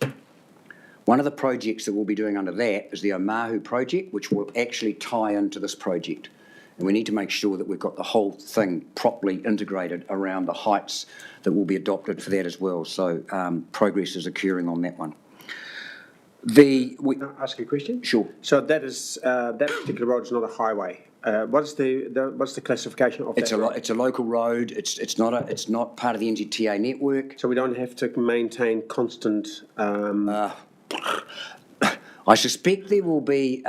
one of the projects that we'll be doing under that is the Omahu project, which will actually tie into this project. And we need to make sure that we've got the whole thing properly integrated around the heights that will be adopted for that as well. So progress is occurring on that one. Can I ask you a question? Sure. So that is that particular road is not a highway. What's the classification of that road? It's a local road. It's not part of the NZTA network. So we don't have to maintain constant. I suspect there will be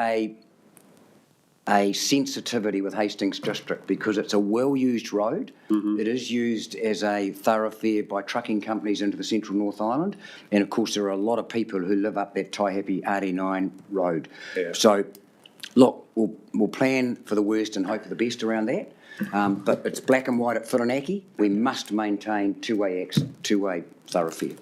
a sensitivity with Hastings District because it's a well-used road. Mm-hmm. It is used as a thoroughfare by trucking companies into the central North Island, and of course there are a lot of people who live up that Taihape RD9 road. Yeah. So, look, we'll plan for the worst and hope for the best around that. But it's black and white at Whirinaki. We must maintain two-way thoroughfare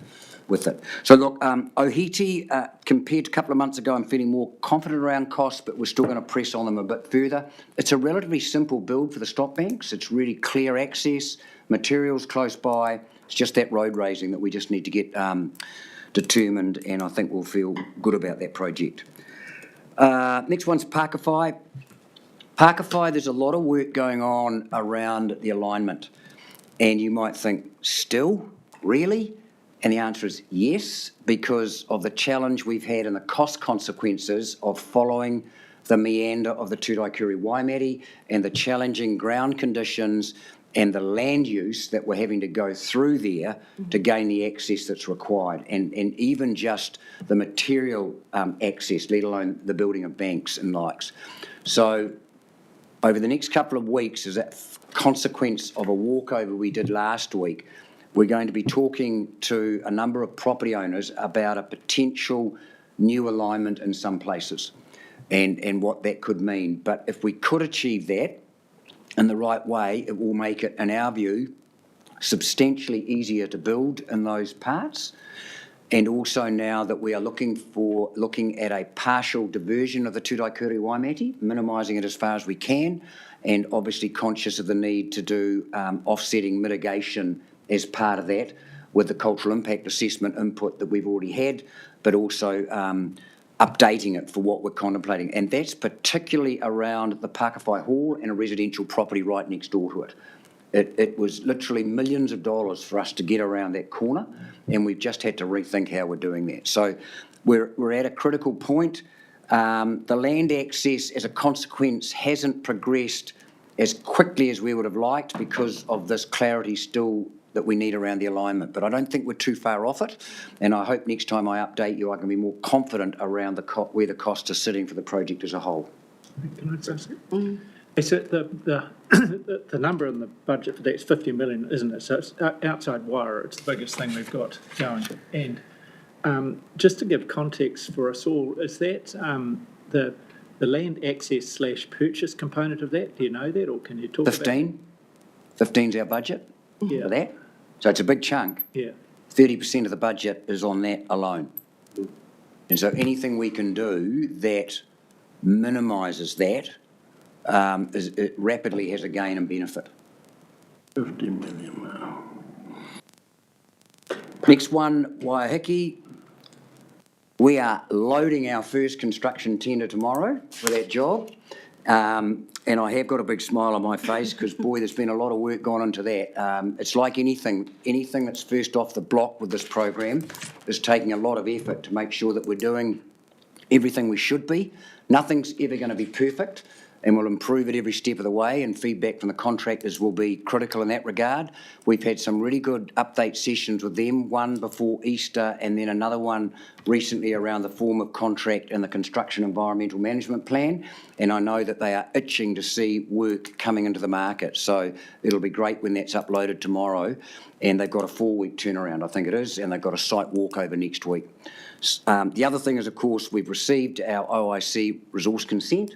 with it. So look, Ohiti, compared to a couple of months ago, I'm feeling more confident around costs, but we're still going to press on them a bit further. It's a relatively simple build for the stop banks. It's really clear access, materials close by. It's just that road raising that we just need to get determined, and I think we'll feel good about that project. Next one's Pakawhai. Pakawhai, there's a lot of work going on around the alignment, and you might think, still? Really? And the answer is yes, because of the challenge we've had and the cost consequences of following the meander of the Tūtaikuri Waimate and the challenging ground conditions and the land use that we're having to go through there to gain the access that's required, and even just the material access, let alone the building of banks and likes. So over the next couple of weeks, as a consequence of a walkover we did last week, we're going to be talking to a number of property owners about a potential new alignment in some places and what that could mean. But if we could achieve that in the right way, it will make it, in our view, substantially easier to build in those parts. And also now that we are looking at a partial diversion of the Tūtaikuri Waimate, minimising it as far as we can, and obviously conscious of the need to do offsetting mitigation as part of that with the cultural impact assessment input that we've already had, but also updating it for what we're contemplating. And that's particularly around the Pakawhai Hall and a residential property right next door to it. It was literally millions of dollars for us to get around that corner, and we've just had to rethink how we're doing that. So we're at a critical point. The land access, as a consequence, hasn't progressed as quickly as we would have liked because of this clarity still that we need around the alignment. But I don't think we're too far off it, and I hope next time I update you I can be more confident around where the costs are sitting for the project as a whole. Can I just ask it? Is it the number in the budget for that is 50 million, isn't it? So it's outside wire, it's the biggest thing we've got going. And just to give context for us all, is that the land access / purchase component of that? Do you know that, or can you talk 15? 15's our budget for that. So it's a big chunk. Yeah. 30% of the budget is on that alone. And so anything we can do that minimises that it rapidly has a gain and benefit. 50 million now. Next one, Waiheke. We are loading our first construction tender tomorrow for that job. And I have got a big smile on my face because, boy, there's been a lot of work gone into that. It's like anything that's first off the block with this program is taking a lot of effort to make sure that we're doing everything we should be. Nothing's ever going to be perfect, and we'll improve it every step of the way, and feedback from the contractors will be critical in that regard. We've had some really good update sessions with them, one before Easter and then another one recently around the form of contract and the construction environmental management plan, and I know that they are itching to see work coming into the market, so it'll be great when that's uploaded tomorrow, and they've got a 4-week turnaround, I think it is, and they've got a site walkover next week. The other thing is, of course, we've received our OIC resource consent.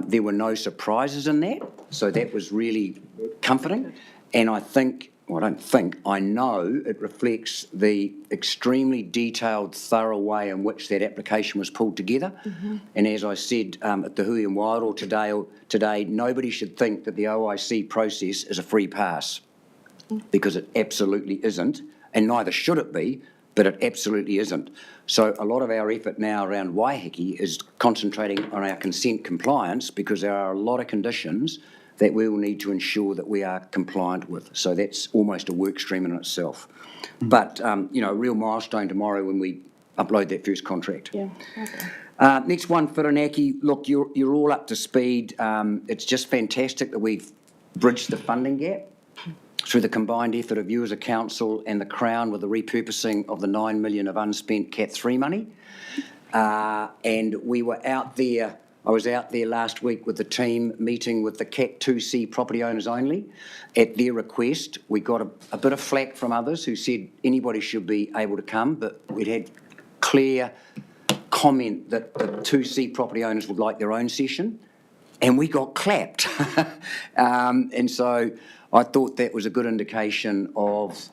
There were no surprises in that, so that was really comforting. And I know it reflects the extremely detailed, thorough way in which that application was pulled together. And as I said at the Hui and Wairoa today, nobody should think that the OIC process is a free pass, because it absolutely isn't, and neither should it be, but it absolutely isn't. So a lot of our effort now around Waiheke is concentrating on our consent compliance, because there are a lot of conditions that we will need to ensure that we are compliant with. So that's almost a work stream in itself. But, a real milestone tomorrow when we upload that first contract. Yeah. Okay. Next one, Whirinaki. Look, you're all up to speed. It's just fantastic that we've bridged the funding gap through the combined effort of you as a council and the Crown with the repurposing of the 9 million of unspent CAT 3 money. And we were out there, I was out there last week with the team meeting with the CAT 2C property owners only. At their request, we got a bit of flack from others who said anybody should be able to come, but we'd had clear comment that the 2C property owners would like their own session, and we got clapped. And so I thought that was a good indication of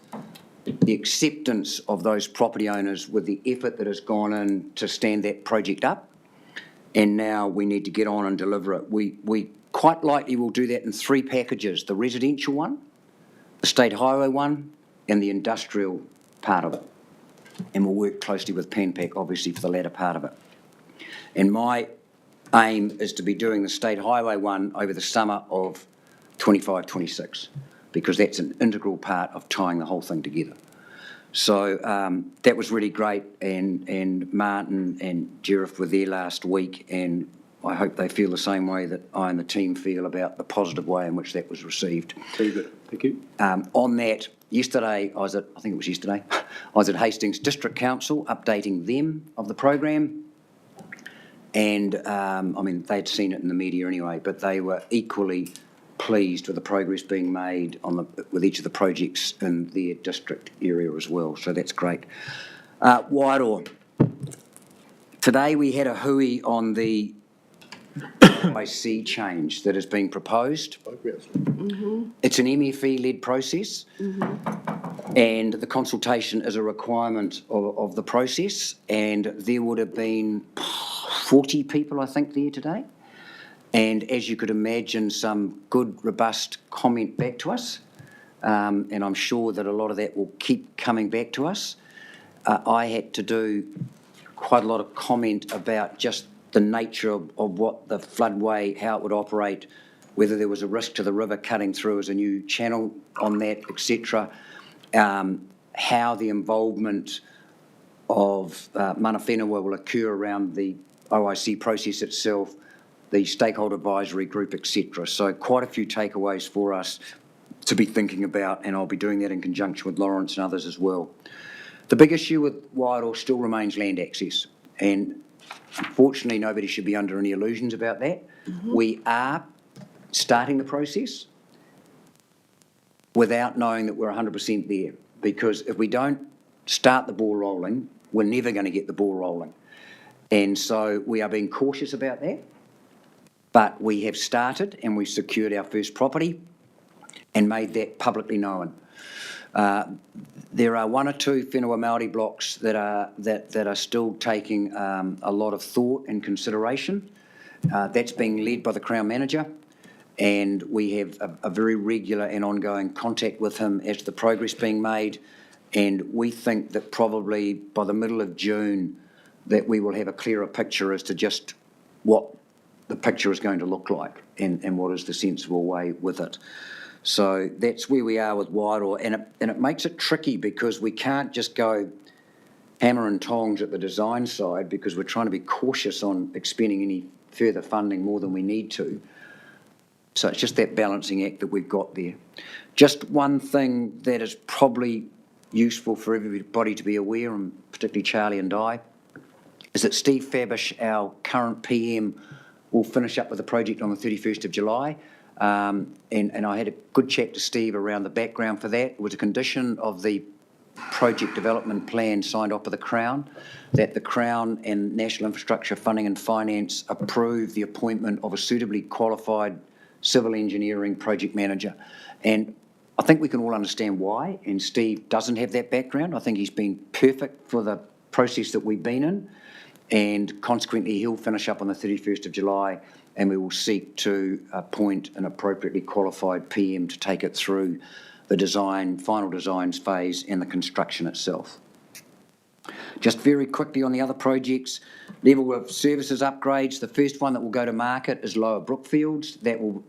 the acceptance of those property owners with the effort that has gone in to stand that project up. And now we need to get on and deliver it. We quite likely will do that in 3 packages: the residential one, the state highway one, and the industrial part of it. And we'll work closely with PanPac, obviously, for the latter part of it. And my aim is to be doing the state highway one over the summer of 25-26, because that's an integral part of tying the whole thing together. So that was really great, and Martin and Jerif were there last week, and I hope they feel the same way that I and the team feel about the positive way in which that was received. Very good, thank you. On that, yesterday, I was at Hastings District Council updating them of the program, and they'd seen it in the media anyway, but they were equally pleased with the progress being made with each of the projects in their district area as well, so that's great. Wairoa. Today we had a hui on the IC change that is being proposed. It's an MFE-led process, and the consultation is a requirement of the process, and there would have been 40 people, I think, there today. And as you could imagine, some good, robust comment back to us. And I'm sure that a lot of that will keep coming back to us. I had to do quite a lot of comment about just the nature of what the floodway, how it would operate, whether there was a risk to the river cutting through as a new channel on that, etc. How the involvement of mana whenua will occur around the OIC process itself, the stakeholder advisory group, etc. So quite a few takeaways for us to be thinking about, and I'll be doing that in conjunction with Lawrence and others as well. The big issue with Wairoa still remains land access, and unfortunately nobody should be under any illusions about that. We are starting the process without knowing that we're 100% there, because if we don't start the ball rolling, we're never going to get the ball rolling. And so we are being cautious about that. But we have started, and we've secured our first property and made that publicly known. There are 1 or 2 whenua Māori blocks that are still taking a lot of thought and consideration. That's being led by the Crown Manager, and we have a very regular and ongoing contact with him as to the progress being made. And we think that probably by the middle of June that we will have a clearer picture as to just what the picture is going to look like and what is the sensible way with it. So that's where we are with Wairoa, and it makes it tricky because we can't just go hammer and tongs at the design side because we're trying to be cautious on expending any further funding more than we need to. So it's just that balancing act that we've got there. Just one thing that is probably useful for everybody to be aware, and particularly Charlie and I, is that Steve Fabish, our current PM, will finish up with the project on the 31st of July. And I had a good chat to Steve around the background for that. It was a condition of the project development plan signed off by the Crown, that the Crown and National Infrastructure Funding and Finance approve the appointment of a suitably qualified civil engineering project manager. And I think we can all understand why, and Steve doesn't have that background. I think he's been perfect for the process that we've been in, and consequently he'll finish up on the 31st of July, and we will seek to appoint an appropriately qualified PM to take it through the design, final designs phase and the construction itself. Just very quickly on the other projects, level of services upgrades. The first one that will go to market is Lower Brookfields.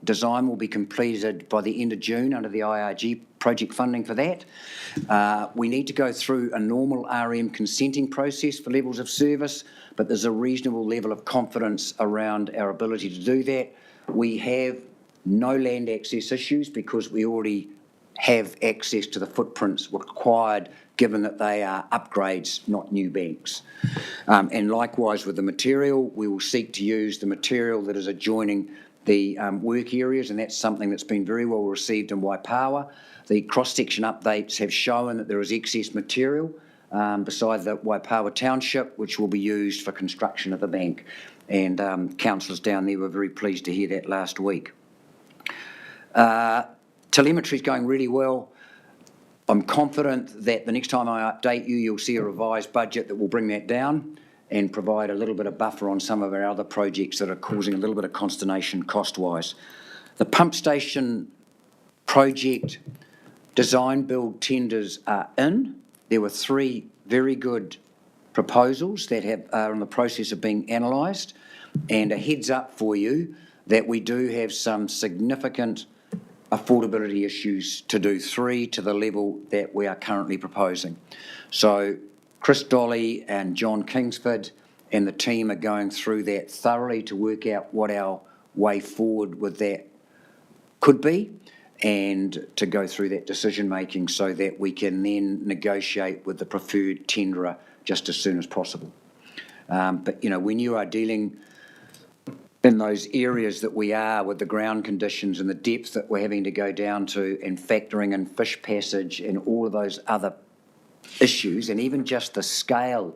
Design will be completed by the end of June under the IRG project funding for that. We need to go through a normal RM consenting process for levels of service, but there's a reasonable level of confidence around our ability to do that. We have no land access issues because we already have access to the footprints required, given that they are upgrades, not new banks. And likewise with the material, we will seek to use the material that is adjoining the work areas, and that's something that's been very well received in Waipawa. The cross-section updates have shown that there is excess material beside the Waipawa Township, which will be used for construction of the bank. And councillors down there were very pleased to hear that last week. Telemetry is going really well. I'm confident that the next time I update you, you'll see a revised budget that will bring that down and provide a little bit of buffer on some of our other projects that are causing a little bit of consternation cost-wise. The pump station project design build tenders are in. There were 3 very good proposals that are in the process of being analysed, and a heads up for you that we do have some significant affordability issues to do 3 to the level that we are currently proposing. So Chris Dolly and John Kingsford and the team are going through that thoroughly to work out what our way forward with that could be, and to go through that decision making so that we can then negotiate with the preferred tenderer just as soon as possible. But, you know, when you are dealing in those areas that we are with the ground conditions and the depth that we're having to go down to, and factoring in fish passage and all of those other issues, and even just the scale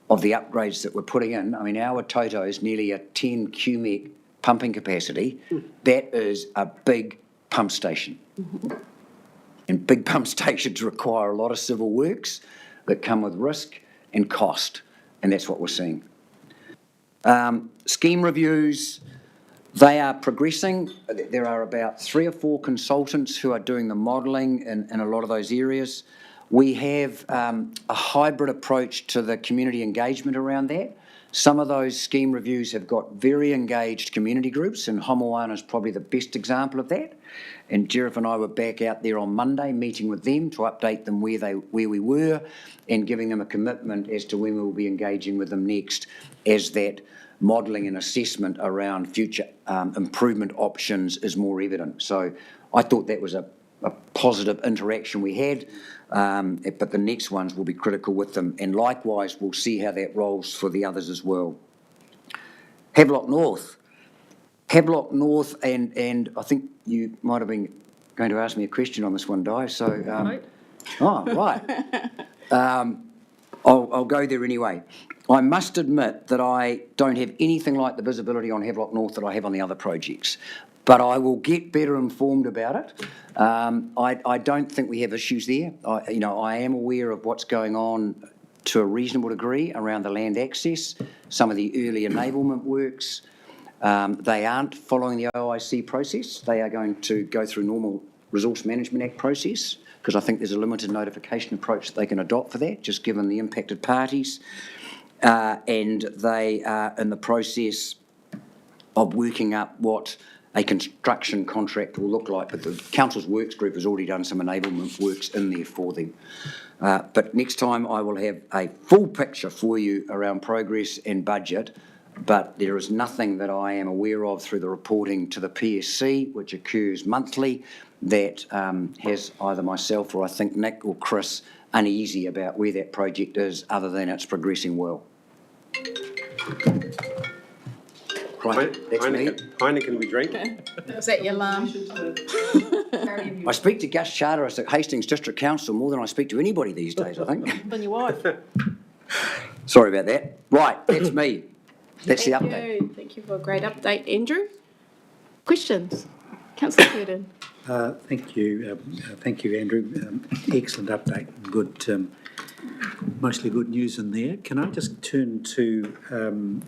of the upgrades that we're putting in. I mean, our Toto is nearly a 10 cubic pumping capacity. That is a big pump station. And big pump stations require a lot of civil works that come with risk and cost, and that's what we're seeing. Scheme reviews, they are progressing. There are about 3 or 4 consultants who are doing the modelling in a lot of those areas. We have a hybrid approach to the community engagement around that. Some of those scheme reviews have got very engaged community groups, and Homoana is probably the best example of that. And Jerif and I were back out there on Monday meeting with them to update them where we were, and giving them a commitment as to when we will be engaging with them next, as that modelling and assessment around future improvement options is more evident. So I thought that was a positive interaction we had, but the next ones will be critical with them, and likewise we'll see how that rolls for the others as well. Havelock North, and I think you might have been going to ask me a question on this one, Di, so... oh, right. I'll go there anyway. I must admit that I don't have anything like the visibility on Havelock North that I have on the other projects, but I will get better informed about it. I don't think we have issues there. I am aware of what's going on to a reasonable degree around the land access, some of the early enablement works. They aren't following the OIC process. They are going to go through normal Resource Management Act process, because I think there's a limited notification approach that they can adopt for that, just given the impacted parties. And they are in the process of working up what a construction contract will look like, but the council's works group has already done some enablement works in there for them. But next time I will have a full picture for you around progress and budget, but there is nothing that I am aware of through the reporting to the PSC, which occurs monthly, that has either myself or I think Nick or Chris uneasy about where that project is, other than it's progressing well. Right, that's me. Heineken we drink. Is that your alarm? I speak to Gus Charteris at Hastings District Council more than I speak to anybody these days, I think. Than your wife. Sorry about that. Right, that's me. That's the update. Thank you for a great update, Andrew. Questions? Councillor Purdon. Thank you, Andrew. Excellent update. Good, mostly good news in there. Can I just turn to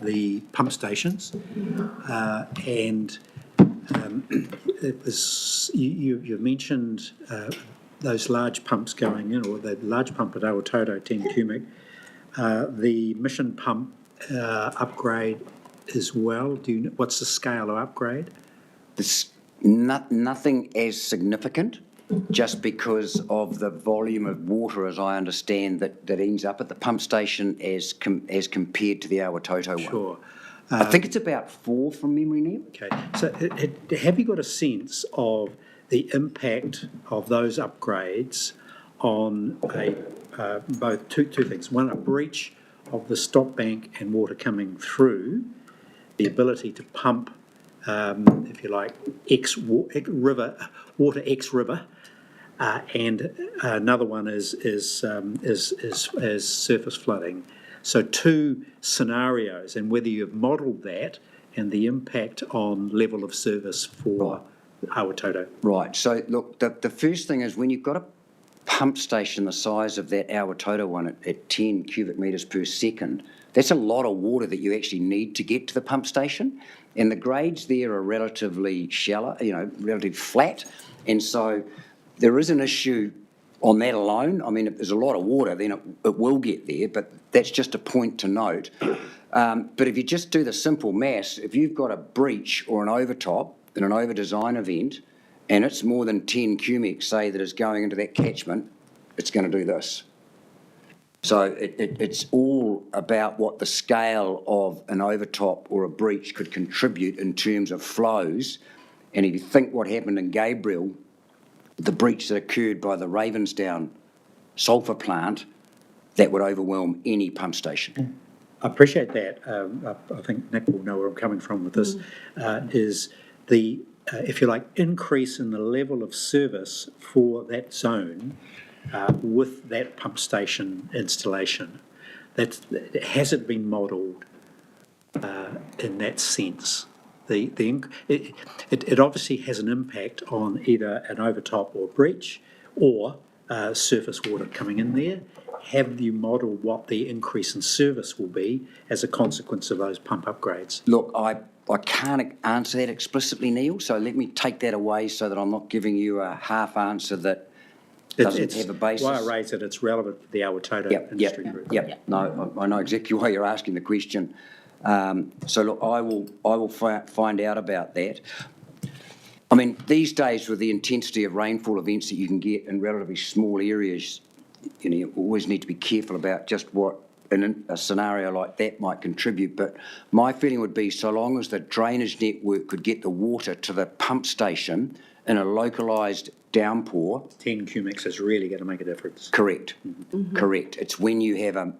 the pump stations? And it was you mentioned those large pumps going in, or the large pump at Awatoto, 10 cubic. The mission pump upgrade as well. Do you know, what's the scale of upgrade? Nothing as significant, just because of the volume of water, as I understand, that ends up at the pump station as compared to the Awatoto one. Sure. I think it's about 4 from memory, Neil. Okay. So have you got a sense of the impact of those upgrades on both two things? One, a breach of the stop bank and water coming through, the ability to pump, if you like, water X river, and another one is surface flooding. So 2 scenarios, and whether you've modelled that and the impact on level of service for Awatoto. Right. So look, the first thing is when you've got a pump station the size of that Awatoto one at 10 cubic metres per second, that's a lot of water that you actually need to get to the pump station. And the grades there are relatively shallow, relatively flat. And so there is an issue on that alone. I mean, if there's a lot of water, then it will get there, but that's just a point to note. But if you just do the simple maths, if you've got a breach or an overtop in an over-design event, and it's more than 10 cubic, say, that is going into that catchment, it's going to do this. So it's all about what the scale of an overtop or a breach could contribute in terms of flows. And if you think what happened in Gabriel, the breach that occurred by the Ravensdown sulphur plant, that would overwhelm any pump station. I appreciate that. I think Nick will know where I'm coming from with this, is the, if you like, increase in the level of service for that zone with that pump station installation. Has it been modelled in that sense? It obviously has an impact on either an overtop or breach or surface water coming in there. Have you modelled what the increase in service will be as a consequence of those pump upgrades? Look, I can't answer that explicitly, Neil, so let me take that away so that I'm not giving you a half answer that doesn't have a basis. Why I raise it, it's relevant for the Awatoto industry group. No, I know exactly why you're asking the question. So look, I will find out about that. I mean, these days with the intensity of rainfall events that you can get in relatively small areas, you always need to be careful about just what in a scenario like that might contribute. But my feeling would be so long as the drainage network could get the water to the pump station in a localised downpour. 10 cubics is really going to make a difference. Correct. Correct. It's when you have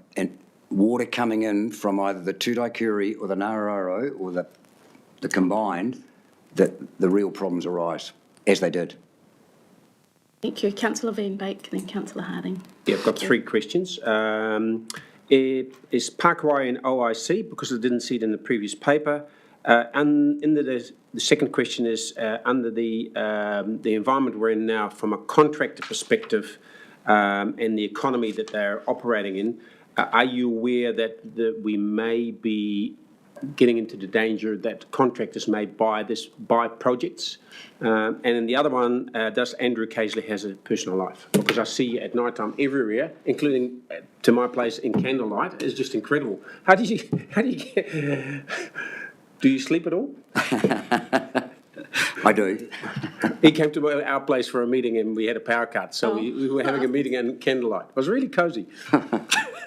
water coming in from either the Tudaikuri or the Nararo or the combined that the real problems arise, as they did. Thank you. Councillor Van Beek, then Councillor Harding. Yeah, I've got 3 questions. Is Parkway an OIC? Because I didn't see it in the previous paper. And the second question is, under the environment we're in now, from a contractor perspective and the economy that they're operating in, are you aware that we may be getting into the danger that contractors may buy projects? And then the other one, does Andrew Casely has a personal life? Because I see at night time everywhere, including to my place in candlelight, is just incredible. How do you get? Do you sleep at all? I do. He came to our place for a meeting and we had a power cut, so we were having a meeting in candlelight. It was really cosy.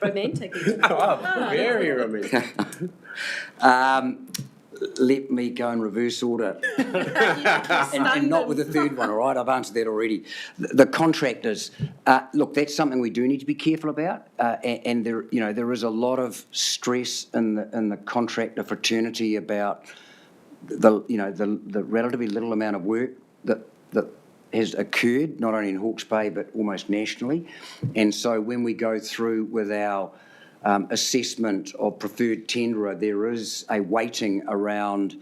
Romantic. Very romantic. Let me go in reverse order. and not with the third one, all right? I've answered that already. The contractors, look, that's something we do need to be careful about. And there, there is a lot of stress in the contractor fraternity about the relatively little amount of work that has occurred, not only in Hawke's Bay, but almost nationally. And so when we go through with our assessment of preferred tenderer, there is a weighting around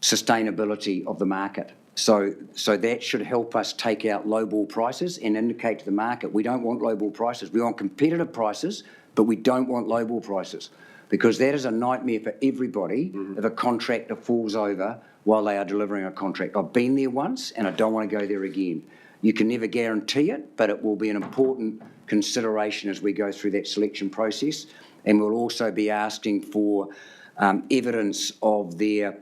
sustainability of the market. So that should help us take out lowball prices and indicate to the market we don't want lowball prices. We want competitive prices, but we don't want lowball prices, because that is a nightmare for everybody if a contractor falls over while they are delivering a contract. I've been there once and I don't want to go there again. You can never guarantee it, but it will be an important consideration as we go through that selection process. And we'll also be asking for evidence of their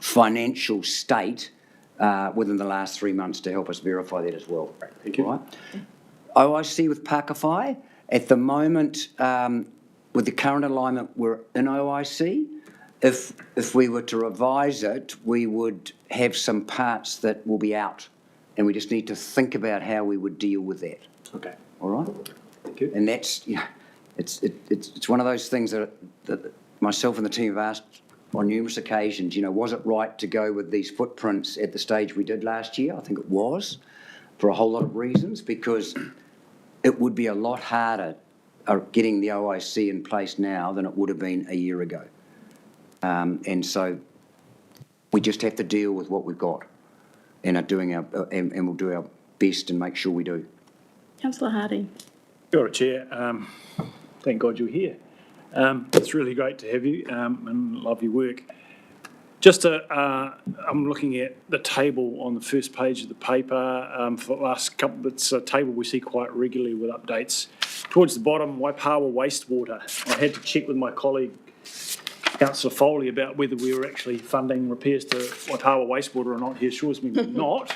financial state within the last 3 months to help us verify that as well. Thank you. Right. OIC with Pakawhai, at the moment, with the current alignment, we're in OIC. If we were to revise it, we would have some parts that will be out, and we just need to think about how we would deal with that. Okay. All right? Thank you. And that's, it's one of those things that myself and the team have asked on numerous occasions, was it right to go with these footprints at the stage we did last year? I think it was, for a whole lot of reasons, because it would be a lot harder getting the OIC in place now than it would have been a year ago. And so we just have to deal with what we've got and and we'll do our best and make sure we do. Councillor Harding. Sure, Chair. Thank God you're here. It's really great to have you and love your work. Just I'm looking at the table on the first page of the paper for the last couple. It's a table we see quite regularly with updates. Towards the bottom, Waipawa wastewater. I had to check with my colleague, Councillor Foley, about whether we were actually funding repairs to Waipawa wastewater or not. He assures me we're not.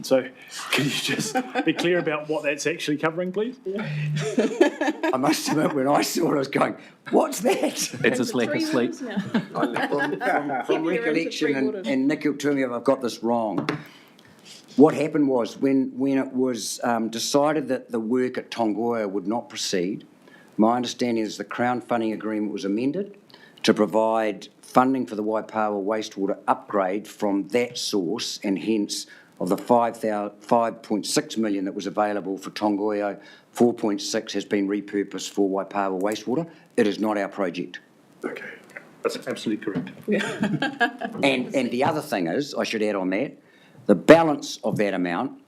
So can you just be clear about what that's actually covering, please? I must admit, when I saw it, I was going, what's that? It's his lack of sleep. From recollection, and Nick will tell me if I've got this wrong. What happened was when it was decided that the work at Tongoia would not proceed, my understanding is the Crown funding agreement was amended to provide funding for the Waipawa wastewater upgrade from that source, and hence of the 5.6 million that was available for Tongoia, 4.6 has been repurposed for Waipawa wastewater. It is not our project. Okay, that's absolutely correct. And the other thing is, I should add on that, the balance of that amount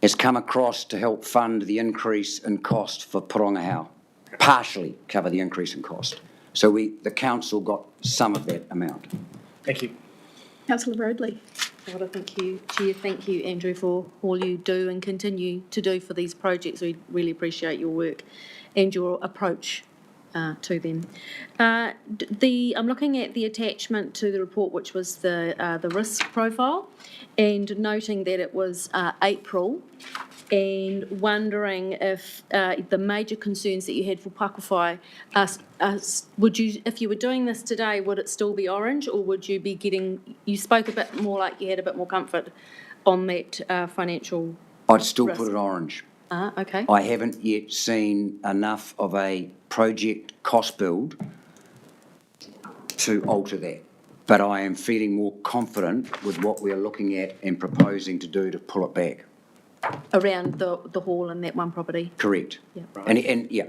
has come across to help fund the increase in cost for Porongahau, partially cover the increase in cost. So the council got some of that amount. Thank you. Councillor Roadley. Well, thank you, Chair. Thank you, Andrew, for all you do and continue to do for these projects. We really appreciate your work and your approach to them. I'm looking at the attachment to the report, which was the risk profile, and noting that it was April, and wondering if the major concerns that you had for Pakawhai, would you, if you were doing this today, would it still be orange, or would you be getting, you spoke a bit more like you had a bit more comfort on that financial I'd still risk. put it orange. Okay. I haven't yet seen enough of a project cost build to alter that, but I am feeling more confident with what we are looking at and proposing to do to pull it back. Around the hall and that one property. Correct. Yeah. And yeah.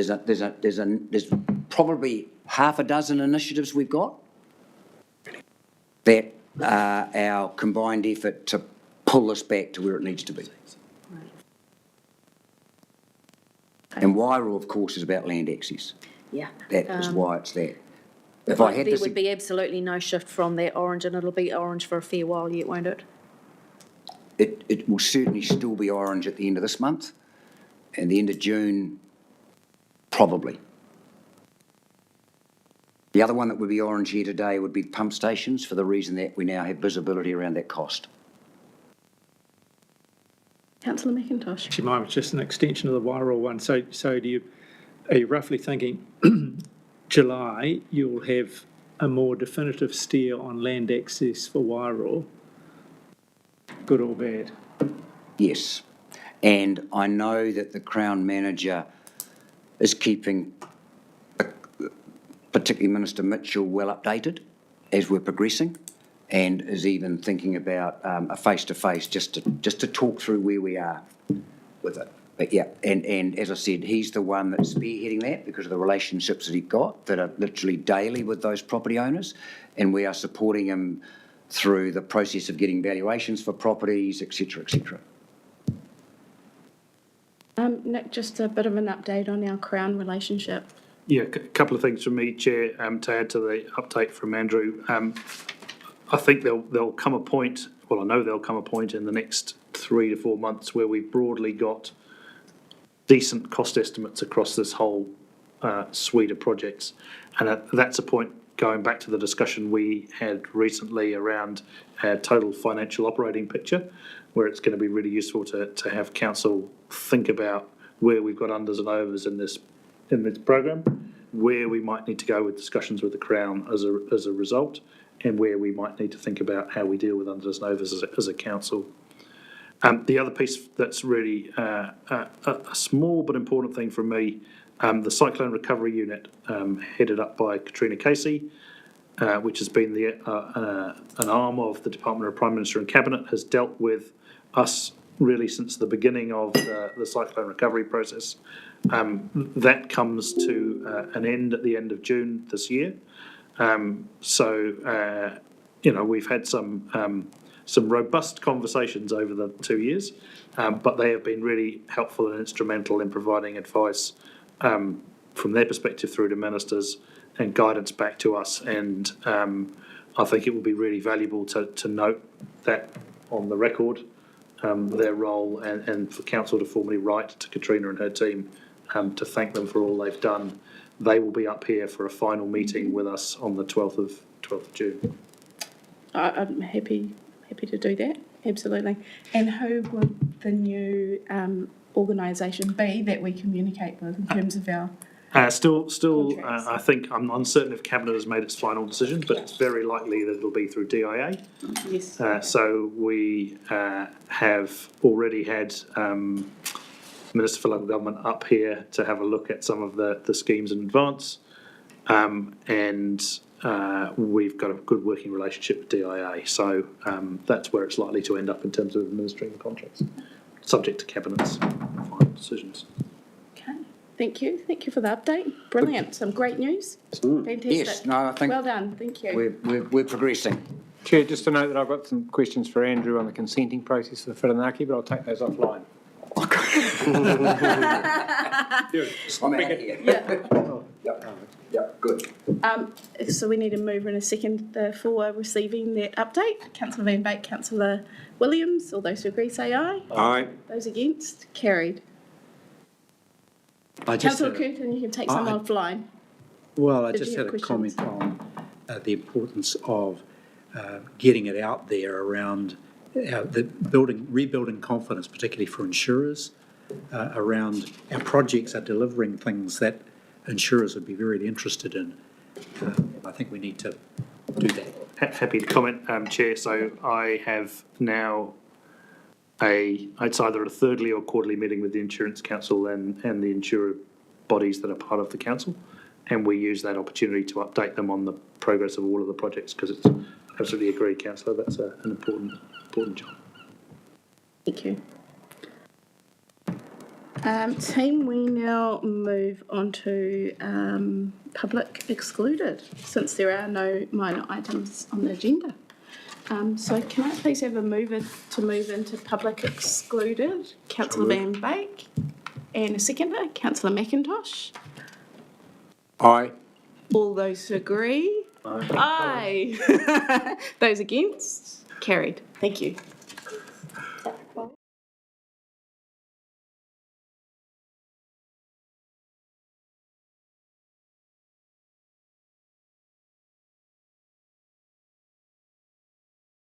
There's probably half a dozen initiatives we've got that are our combined effort to pull this back to where it needs to be. And Wairua, of course, is about land access. Yeah. That is why it's there. If I had there to would be absolutely no shift from that orange, and it'll be orange for a fair while yet, won't it? It will certainly still be orange at the end of this month, and the end of June, probably. The other one that would be orange here today would be pump stations, for the reason that we now have visibility around that cost. Councillor McIntosh. Actually, mine was just an extension of the Wairau one. So are you roughly thinking July, you'll have a more definitive steer on land access for Wairau? Good or bad? Yes. And I know that the Crown Manager is keeping particularly Minister Mitchell well updated as we're progressing, and is even thinking about a face-to-face just to talk through where we are with it. But yeah, and as I said, he's the one that's spearheading that because of the relationships that he's got that are literally daily with those property owners, and we are supporting him through the process of getting valuations for properties, et cetera, et cetera. Nick, just a bit of an update on our Crown relationship. Yeah, a couple of things from me, Chair, to add to the update from Andrew. I think there'll come a point, well, I know there'll come a point in the next 3 to 4 months where we've broadly got decent cost estimates across this whole suite of projects. And that's a point, going back to the discussion we had recently around our total financial operating picture, where it's going to be really useful to have council think about where we've got unders and overs in this programme, where we might need to go with discussions with the Crown as a result, and where we might need to think about how we deal with unders and overs as a council. The other piece that's really a small but important thing for me, the Cyclone Recovery Unit, headed up by Katrina Casey, which has been an arm of the Department of Prime Minister and Cabinet, has dealt with us really since the beginning of the cyclone recovery process. That comes to an end at the end of June this year. We've had some robust conversations over the 2 years, but they have been really helpful and instrumental in providing advice from their perspective through to ministers and guidance back to us. And I think it will be really valuable to note that on the record, their role, and for council to formally write to Katrina and her team to thank them for all they've done. They will be up here for a final meeting with us on the 12th of June. I'm happy to do that, absolutely. And who will the new organisation be that we communicate with in terms of our Still, I think I'm uncertain if Cabinet has made its final decision, but it's very likely that it'll be through DIA. Yes. So we have already had Minister for Local Government up here to have a look at some of the schemes in advance, and we've got a good working relationship with DIA. So that's where it's likely to end up in terms of administering the contracts, subject to Cabinet's final decisions. Thank you. Thank you for the update. Brilliant. Some great news. Fantastic. Yes, no, I think well done. Thank you. We're progressing. Chair, just to note that I've got some questions for Andrew on the consenting process for Whirinaki, but I'll take those offline. I'm out here. Yep, good. So we need to move in a second for receiving that update. Councillor Van Beek, Councillor Williams. All those who agree say aye. Aye. Those against? Carried. Councillor Curtin, you can take some offline. Well, I Did just you had have a questions? comment on the importance of getting it out there around rebuilding confidence, particularly for insurers, around our projects are delivering things that insurers would be very interested in. I think we need to do that. Happy to comment, Chair. So I have now it's either a thirdly or quarterly meeting with the Insurance Council and the insurer bodies that are part of the council, and we use that opportunity to update them on the progress of all of the projects, because it's absolutely agreed, Councillor, that's an important job. Thank you. Team, we now move on to public excluded, since there are no minor items on the agenda. So can I please have a mover to move into public excluded? Councillor Van Beek, and a seconder, Councillor McIntosh. Aye. All those who agree? Aye. Those against? Carried. Thank you.